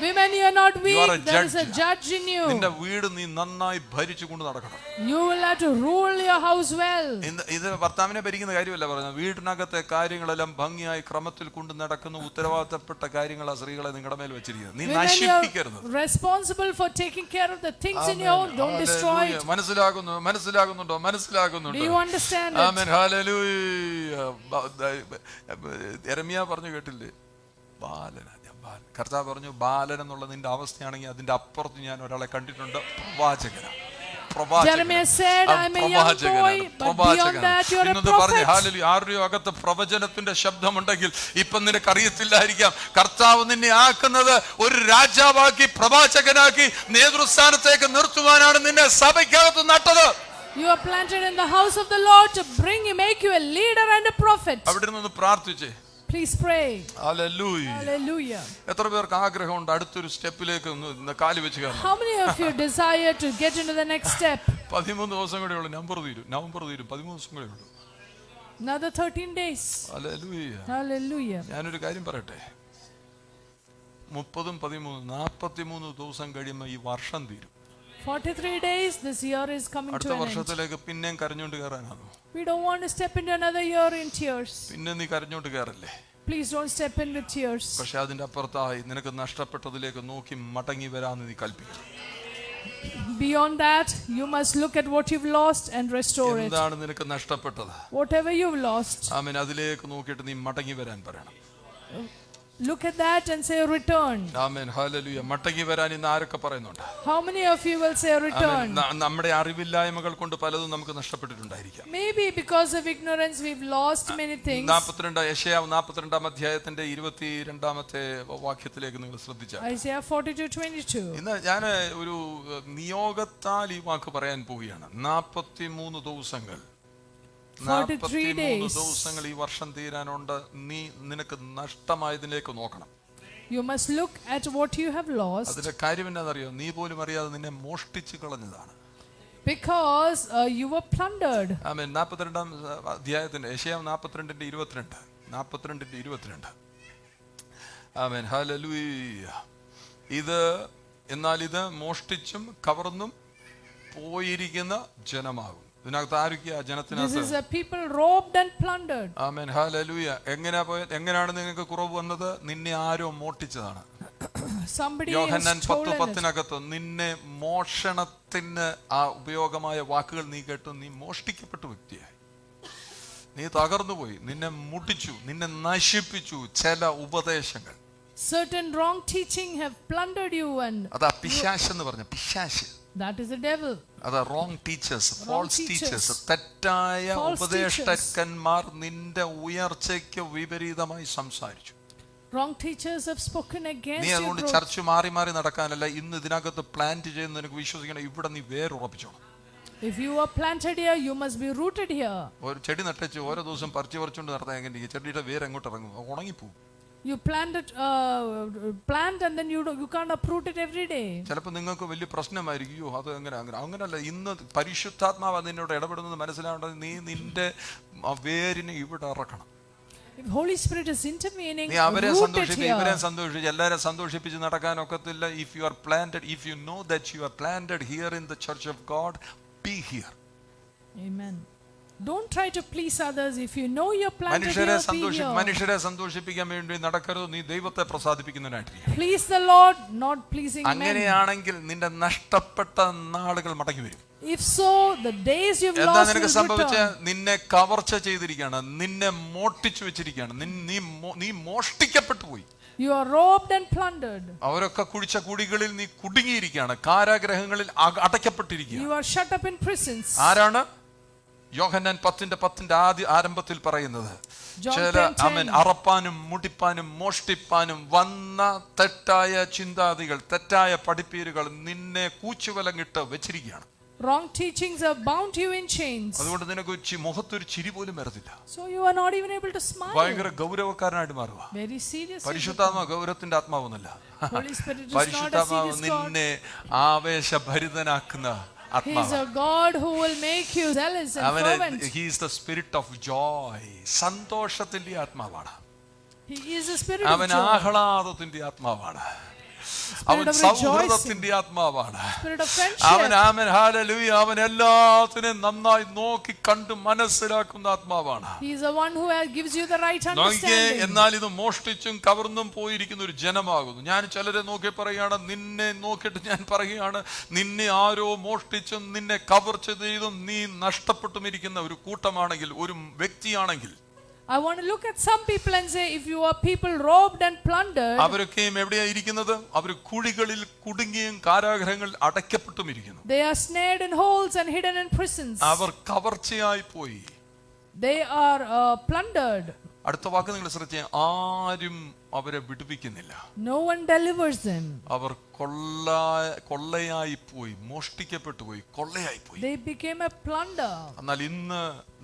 Women, you are not weak. You are a There is a judge. judge in you. നിന്റെ വീട് നീ നന്നായി ഭരിച്ചു കൊണ്ട് നടക്കണം. You will have to rule your house well. ഇത് ഭർത്താവിനെ ഭരിക്കുന്ന കാര്യമല്ല പറയുന്നത്, വീടിനകത്തെ കാര്യങ്ങളെല്ലാം ഭംഗിയായി ക്രമത്തിൽ കൊണ്ട് നടക്കുന്ന ഉത്തരവാദിത്തപ്പെട്ട കാര്യങ്ങൾ ആ സ്ത്രീകളെ നിങ്ങളുടെ മേൽ വെച്ചിരിക്കുന്നത്. നീ Women, you നശിപ്പിക്കരുത്. are responsible for taking care of the things in your home. Don't destroy it. മനസ്സിലാകുന്നുണ്ടോ? Do you understand it? Amen, hallelujah. യെരമ്യാ പറഞ്ഞു കേട്ടില്ലേ, ബാലന. കർത്താവ് പറഞ്ഞു, ബാലൻ എന്നുള്ള നിന്റെ അവസ്ഥയാണെങ്കിൽ അതിന്റെ അപ്പുറത്ത് ഞാൻ ഒരാളെ കണ്ടിട്ടുണ്ട്, പ്രവാചകനാണ്. Jeremiah said, I'm a young boy, but beyond that you are a prophet. ആരുടെയോ അകത്ത് പ്രവചനത്തിന്റെ ശബ്ദമുണ്ടെങ്കിൽ ഇപ്പൊ നിനക്ക് അറിയത്തില്ലായിരിക്കാം, കർത്താവ് നിന്നെ ആക്കുന്നത് ഒരു രാജാവാക്കി, പ്രവാചകനാക്കി, നേതൃസ്ഥാനത്തേക്ക് നിർത്തുവാനാണ് നിന്നെ സഭയ്ക്കകത്ത് നട്ടത്. You are planted in the house of the Lord to make you a leader and a prophet. അവിടെ നിന്ന് പ്രാർത്ഥിച്ചേ. Please pray. Hallelujah. Hallelujah. എത്ര പേർക്ക് ആഗ്രഹമുണ്ട് അടുത്തൊരു സ്റ്റെപ്പിലേക്ക് കാല് വെച്ച് കയറണം? How many of you desire to get into the next step? 13 ദിവസം കൂടെ ഉള്ളൂ, നവംബർ തീരും. 13 ദിവസം കൂടെ ഉള്ളൂ. Another 13 days. Hallelujah. Hallelujah. ഞാനൊരു കാര്യം പറയട്ടെ, 30, 13, 43 ദിവസം കഴിയുമ്പോൾ ഈ വർഷം തീരും. 43 days, this year is coming to അടുത്ത an end. വർഷത്തിലേക്ക് പിന്നെയും കരഞ്ഞോണ്ട് കയറാനാണോ? We don't want to step into another year in tears. പിന്നെ നീ കരഞ്ഞോണ്ട് കയറല്ലേ. Please don't step in with tears. പക്ഷെ അതിന്റെ അപ്പുറത്തായി നിനക്ക് നഷ്ടപ്പെട്ടതിലേക്ക് നോക്കി മടങ്ങി വരാന്ന് നീ കൽപ്പിക്കണം. Beyond that, you must look at what you've lost and restore it. എന്താണ് നിനക്ക് നഷ്ടപ്പെട്ടത്? Whatever you've lost, ആമേൻ, അതിലേക്ക് നോക്കിയിട്ട് നീ മടങ്ങി വരാൻ പറയണം. look at that and say return. Amen, hallelujah. മടങ്ങി വരാൻ ഇന്ന് ആരൊക്കെ പറയുന്നുണ്ട്? How many of you will say return? നമ്മുടെ അറിവില്ലായ്മകൾ കൊണ്ട് പലതും നമുക്ക് നഷ്ടപ്പെട്ടിട്ടുണ്ടായിരിക്കാം. Maybe because of ignorance we've lost many things. 42 യെശയ്യാവ് 42-ാം അധ്യായത്തിന്റെ 22-ാമത്തെ വാക്യത്തിലേക്ക് നിങ്ങൾ ശ്രദ്ധിച്ചാൽ, Isaiah 42:22. ഇന്ന് ഞാൻ ഒരു നിയോഗത്താൽ ഈ വാക്ക് പറയാൻ പോവുകയാണ്. 43 ദിവസങ്ങൾ 43 ദിവസങ്ങൾ ഈ വർഷം തീരാനുണ്ട്. നീ നിനക്ക് നഷ്ടമായതിലേക്ക് നോക്കണം. You must look at what you have lost. അതിന്റെ കാര്യം എന്താണെന്നറിയോ? നീ പോലും അറിയാതെ നിന്നെ മോഷ്ടിച്ചു കളഞ്ഞതാണ്. Because you were plundered. ആമേൻ. 42-ാം അധ്യായത്തിന്റെ യെശയ്യാവ് 42-ന്റെ 22. ആമേൻ. ഹല്ലേലൂയ. എന്നാൽ ഇത് മോഷ്ടിച്ചും കവർന്നും പോയിരിക്കുന്ന ജനമാകും. ഇതിനകത്ത് ആരൊക്കെയാ This ജനത്തിനകത്ത്? is a people robbed and plundered. Amen. Hallelujah. എങ്ങനെയാണ് നിങ്ങൾക്ക് കുറവ് വന്നത്? നിന്നെ ആരോ മോഷ്ടിച്ചതാണ്. Somebody Yohannan has stolen it. 10:10 നിന്നെ മോഷണത്തിന് ആ ഉപയോഗമായ വാക്കുകൾ നീ കേട്ടു, നീ മോഷ്ടിക്കപ്പെട്ട വ്യക്തിയായി, നീ തകർന്നു പോയി, നിന്നെ മുടിച്ചു, നിന്നെ നശിപ്പിച്ചു ചില ഉപദേശങ്ങൾ. Certain wrong teaching have plundered you, and അതാ പിശാശ് എന്ന് പറഞ്ഞ പിശാശ്. that is the devil. അതാ wrong teachers, Wrong false teachers. Teachers, തെറ്റായ False ഉപദേഷ്ടന്മാർ നിന്റെ ഉയർച്ചയ്ക്ക് വിപരീതമായി സംസാരിച്ചു. Wrong teachers have spoken നീ against your അതുകൊണ്ട് growth. ചർച്ച മാറി മാറി നടക്കാനല്ല, ഇന്ന് ഇതിനകത്ത് പ്ലാന്റ് ചെയ്യുന്ന നിനക്ക് വിശ്വസിക്കണം, ഇവിടെ നീ വേരുറപ്പിച്ചോണം. If you are planted here, you must be rooted here. ഒരു ചെടി നട്ടച്ച് ഓരോ ദിവസം പറിച്ചുകൊണ്ട് നടത്താൻ എങ്ങനെ ചെടിയുടെ വേര് എങ്ങോട്ട് ഇറങ്ങും? ഉണങ്ങിപ്പോവും. You plant and then you can't uproot it every day. ചിലപ്പോൾ നിങ്ങൾക്ക് വലിയ പ്രശ്നമായിരിക്കും, അത് അങ്ങനല്ല. ഇന്ന് പരിശുദ്ധാത്മാവ് നിന്നോട് ഇടപെടുന്നത് മനസ്സിലാവേണ്ടത്, നീ നിന്റെ വേരിനെ ഇവിടെ ഇറക്കണം. If Holy Spirit is intervening, നീ അവരെ root it സന്തോഷിപ്പിച്ച് here. ഇവരെ സന്തോഷിച്ച് എല്ലാവരും സന്തോഷിപ്പിച്ച് നടക്കാൻ ഒക്കത്തില്ല. If you are planted, if you know that you are planted here in the church of God, be here. Amen. Don't try to please others. If you know you're planted here, be here. മനുഷ്യരെ സന്തോഷിപ്പിക്കാൻ വേണ്ടി നടക്കരുത്, നീ ദൈവത്തെ പ്രസാദിപ്പിക്കുന്നതിനായിട്ടിരിക്കും. Please the Lord, not pleasing men. അങ്ങനെയാണെങ്കിൽ നിന്റെ നഷ്ടപ്പെട്ട നാളുകൾ മടങ്ങി വരും. If so, the days you've എന്താ lost നിനക്ക് will സംഭവിച്ച? return. നിന്നെ കവർച്ച ചെയ്തിരിക്കുകയാണ്, നിന്നെ മോഷ്ടിച്ചു വെച്ചിരിക്കുകയാണ്, നീ മോഷ്ടിക്കപ്പെട്ടു പോയി. You are robbed and plundered. അവരൊക്കെ കുഴിച്ച കുടികളിൽ നീ കുടുങ്ങിയിരിക്കുകയാണ്, കാരാഗ്രഹങ്ങളിൽ അടയ്ക്കപ്പെട്ടിരിക്കുകയാണ്. You are shut up in prisons. ആരാണ്? യോഹന്നാൻ 10:10 ആരംഭത്തിൽ പറയുന്നത്, John ചില 10:10. അറപ്പാനും മുടിപ്പാനും മോഷ്ടിപ്പാനും വന്ന തെറ്റായ ചിന്താതികൾ, തെറ്റായ പഠിപ്പീരുകൾ നിന്നെ കൂച്ചുവലങ്ങിട്ട് വെച്ചിരിക്കുകയാണ്. Wrong teachings have bound you in chains. അതുകൊണ്ട് നിനക്ക് മുഖത്തൊരു ചിരി പോലും വരത്തില്ല. So you are not even able to smile. ഭയങ്കര ഗൗരവക്കാരനായിട്ട് മാറുക. Very serious. പരിശുദ്ധാത്മാവ് ഗൗരവത്തിന്റെ ആത്മാവൊന്നുമല്ല. Holy Spirit is not a പരിശുദ്ധാത്മാവ് serious God. നിന്നെ ആവേശഭരിതനാക്കുന്ന He is ആത്മാവ്. a God who will make you zealous and fervent. He is the spirit of joy. സന്തോഷത്തിന്റെ ആത്മാവാണ്. He is a spirit of അവൻ joy. ആഹ്ലാദത്തിന്റെ ആത്മാവാണ്. അവൻ of സൗഹൃദത്തിന്റെ ആത്മാവാണ്. Spirit of friendship. അവൻ ഹല്ലേലൂയ, അവൻ എല്ലാത്തിനെയും നന്നായി നോക്കി കണ്ട് മനസ്സിലാക്കുന്ന ആത്മാവാണ്. He is the one who gives you the right നോക്കിയേ, understanding. എന്നാൽ ഇത് മോഷ്ടിച്ചും കവർന്നും പോയിരിക്കുന്ന ഒരു ജനമാകുന്നു. ഞാൻ ചിലരെ നോക്കി പറയുകയാണ്, നിന്നെ നോക്കിയിട്ട് ഞാൻ പറയുകയാണ്, നിന്നെ ആരോ മോഷ്ടിച്ചും നിന്നെ കവർച്ച ചെയ്തും നീ നഷ്ടപ്പെട്ടും ഇരിക്കുന്ന ഒരു കൂട്ടമാണെങ്കിൽ, ഒരു വ്യക്തിയാണെങ്കിൽ, I want to look at some people and say, if you are people robbed and plundered, അവരൊക്കെയും എവിടെയാ ഇരിക്കുന്നത്? അവർ കുഴികളിൽ കുടുങ്ങിയും കാരാഗ്രഹങ്ങളിൽ അടയ്ക്കപ്പെട്ടും ഇരിക്കുന്നു. they are snared in holes and hidden in prisons. അവർ കവർച്ചയായി പോയി. They are plundered. അടുത്ത വാക്ക് നിങ്ങൾ ശ്രദ്ധിച്ചേ, ആരും അവരെ വിടുവിക്കുന്നില്ല. No one delivers them. അവർ കൊള്ളയായി പോയി, മോഷ്ടിക്കപ്പെട്ടു പോയി, കൊള്ളയായി പോയി. They became a plunder. എന്നാൽ ഇന്ന്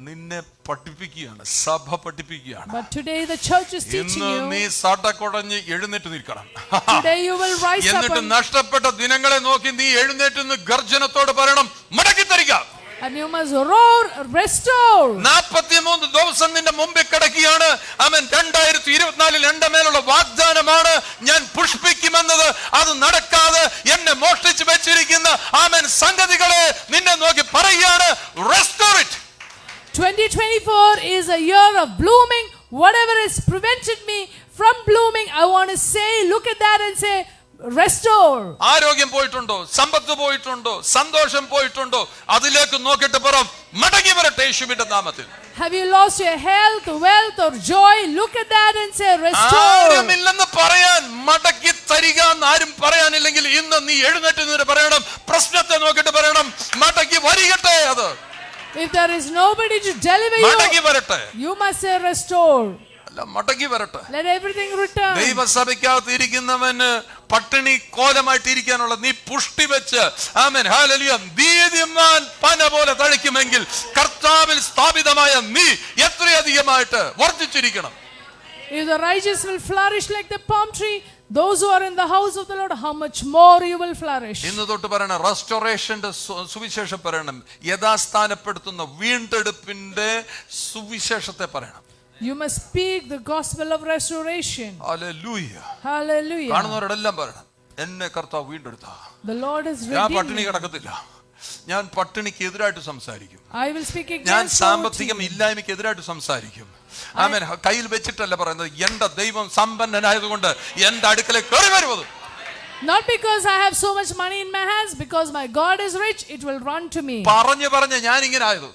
നിന്നെ പഠിപ്പിക്കുകയാണ്, സഭ പഠിപ്പിക്കുകയാണ്. But today the church is teaching ഇന്ന് നീ you. സടകൊടഞ്ഞ് എഴുന്നേറ്റ് നിൽക്കണം. Today you will rise up എന്നിട്ട് and നഷ്ടപ്പെട്ട ദിനങ്ങളെ നോക്കി നീ എഴുന്നേറ്റ് നിന്ന് ഗർജനത്തോട് പറയണം, മടക്കി തരിക. you must roar, restore. 43 ദിവസം നിന്റെ മുമ്പിൽ കിടക്കുകയാണ്. അവൻ 2024 എന്റെ മേലുള്ള വാഗ്ദാനമാണ്, ഞാൻ പുഷ്പിക്കുമെന്നത്. അത് നടക്കാതെ എന്നെ മോഷ്ടിച്ചു വെച്ചിരിക്കുന്ന ആമേൻ സംഗതികളെ നിന്നെ നോക്കി പറയുകയാണ്, restore it. 2024 is a year of blooming. Whatever has prevented me from blooming, I want to say, look at that and say, restore. ആരോഗ്യം പോയിട്ടുണ്ടോ? സമ്പത്ത് പോയിട്ടുണ്ടോ? സന്തോഷം പോയിട്ടുണ്ടോ? അതിലേക്ക് നോക്കിയിട്ട് പറ, മടങ്ങി വരട്ടെ യേശുവിന്റെ നാമത്തിൽ. Have you lost your health, wealth or joy? Look at that and say, restore. ആരുമില്ലെന്ന് പറയാൻ, മടക്കി തരിക എന്ന് ആരും പറയാനില്ലെങ്കിൽ ഇന്ന് നീ എഴുന്നേറ്റ് നിന്ന് പറയണം, പ്രശ്നത്തെ നോക്കിയിട്ട് പറയണം, മടക്കി വരികട്ടെ. അത് If there is nobody to deliver മടങ്ങി വരട്ടെ. you must say, restore. അല്ല, മടങ്ങി വരട്ടെ. Let everything return. ദൈവസഭയ്ക്കകത്ത് ഇരിക്കുന്നവന് പട്ടിണി കോലമായിട്ടിരിക്കാനുള്ള നീ പുഷ്ടി വെച്ച് ആമേൻ ഹല്ലേലൂയ നീതിമാൻ പന പോലെ തളിക്കുമെങ്കിൽ കർത്താവിൽ സ്ഥാപിതമായ നീ എത്രയധികമായിട്ട് വർദ്ധിച്ചിരിക്കണം. If the righteous will flourish like the palm tree, those who are in the house of the Lord, how much more you will flourish. ഇന്ന് തൊട്ട് പറയണം, റെസ്റ്റോറേഷന്റെ സുവിശേഷം പറയണം, യഥാസ്ഥാനപ്പെടുത്തുന്ന വീണ്ടെടുപ്പിന്റെ സുവിശേഷത്തെ പറയണം. You must speak the gospel of restoration. Hallelujah. Hallelujah. കാണുന്നവരോടെല്ലാം പറയണം, എന്നെ കർത്താവ് വീണ്ടെടുത്ത. The Lord is ഞാൻ redeemed പട്ടിണി me. കിടക്കത്തില്ല. ഞാൻ പട്ടിണിക്ക് എതിരായിട്ട് സംസാരിക്കും. I will speak ഞാൻ against സാമ്പത്തികം poverty. ഇല്ലായ്മയ്ക്ക് എതിരായിട്ട് സംസാരിക്കും. ആമേൻ. കയ്യിൽ വെച്ചിട്ടല്ല പറയുന്നത്, എന്റെ ദൈവം സമ്പന്നനായതുകൊണ്ട് എന്റെ അടുക്കലേക്ക് കയറി വരുന്നത്. Not because I have so much money in my hands, because my God is rich, it will run to me. പറഞ്ഞ് ഞാൻ ഇങ്ങനെ ആയത്.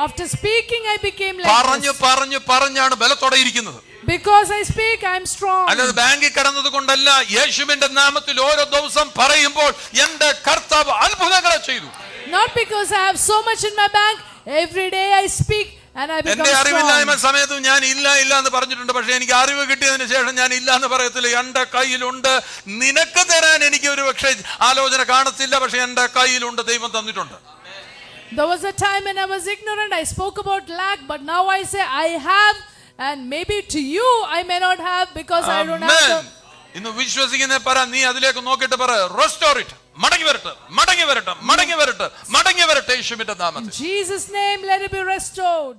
After speaking, I became like പറഞ്ഞാണ് ബലത്തോടെ ഇരിക്കുന്നത്. Because I speak, I am strong. അല്ലാതെ ബാങ്കിൽ കിടന്നത് കൊണ്ടല്ല. യേശുവിന്റെ നാമത്തിൽ ഓരോ ദിവസം പറയുമ്പോൾ എന്റെ കർത്താവ് അത്ഭുതങ്ങളെ ചെയ്തു. Not because I have so much in my bank, every day I speak and I become എന്റെ അറിവില്ലായ്മ strong. സമയത്തും ഞാൻ ഇല്ല എന്ന് പറഞ്ഞിട്ടുണ്ട്. പക്ഷെ എനിക്ക് അറിവ് കിട്ടിയതിന് ശേഷം ഞാൻ ഇല്ല എന്ന് പറയത്തില്ല. എന്റെ കയ്യിലുണ്ട്. നിനക്ക് തരാൻ എനിക്ക് ഒരു പക്ഷേ ആലോചന കാണത്തില്ല, പക്ഷെ എന്റെ കയ്യിലുണ്ട്. ദൈവം തന്നിട്ടുണ്ട്. There was a time when I was ignorant, I spoke about lack, but now I say I have, and maybe to you I may not have because I don't have Amen. ഇന്ന് വിശ്വസിക്കുന്ന പറ, നീ അതിലേക്ക് നോക്കിയിട്ട് പറ, restore it. മടങ്ങി വരട്ടെ യേശുവിന്റെ നാമത്തിൽ. In Jesus' name, let it be restored.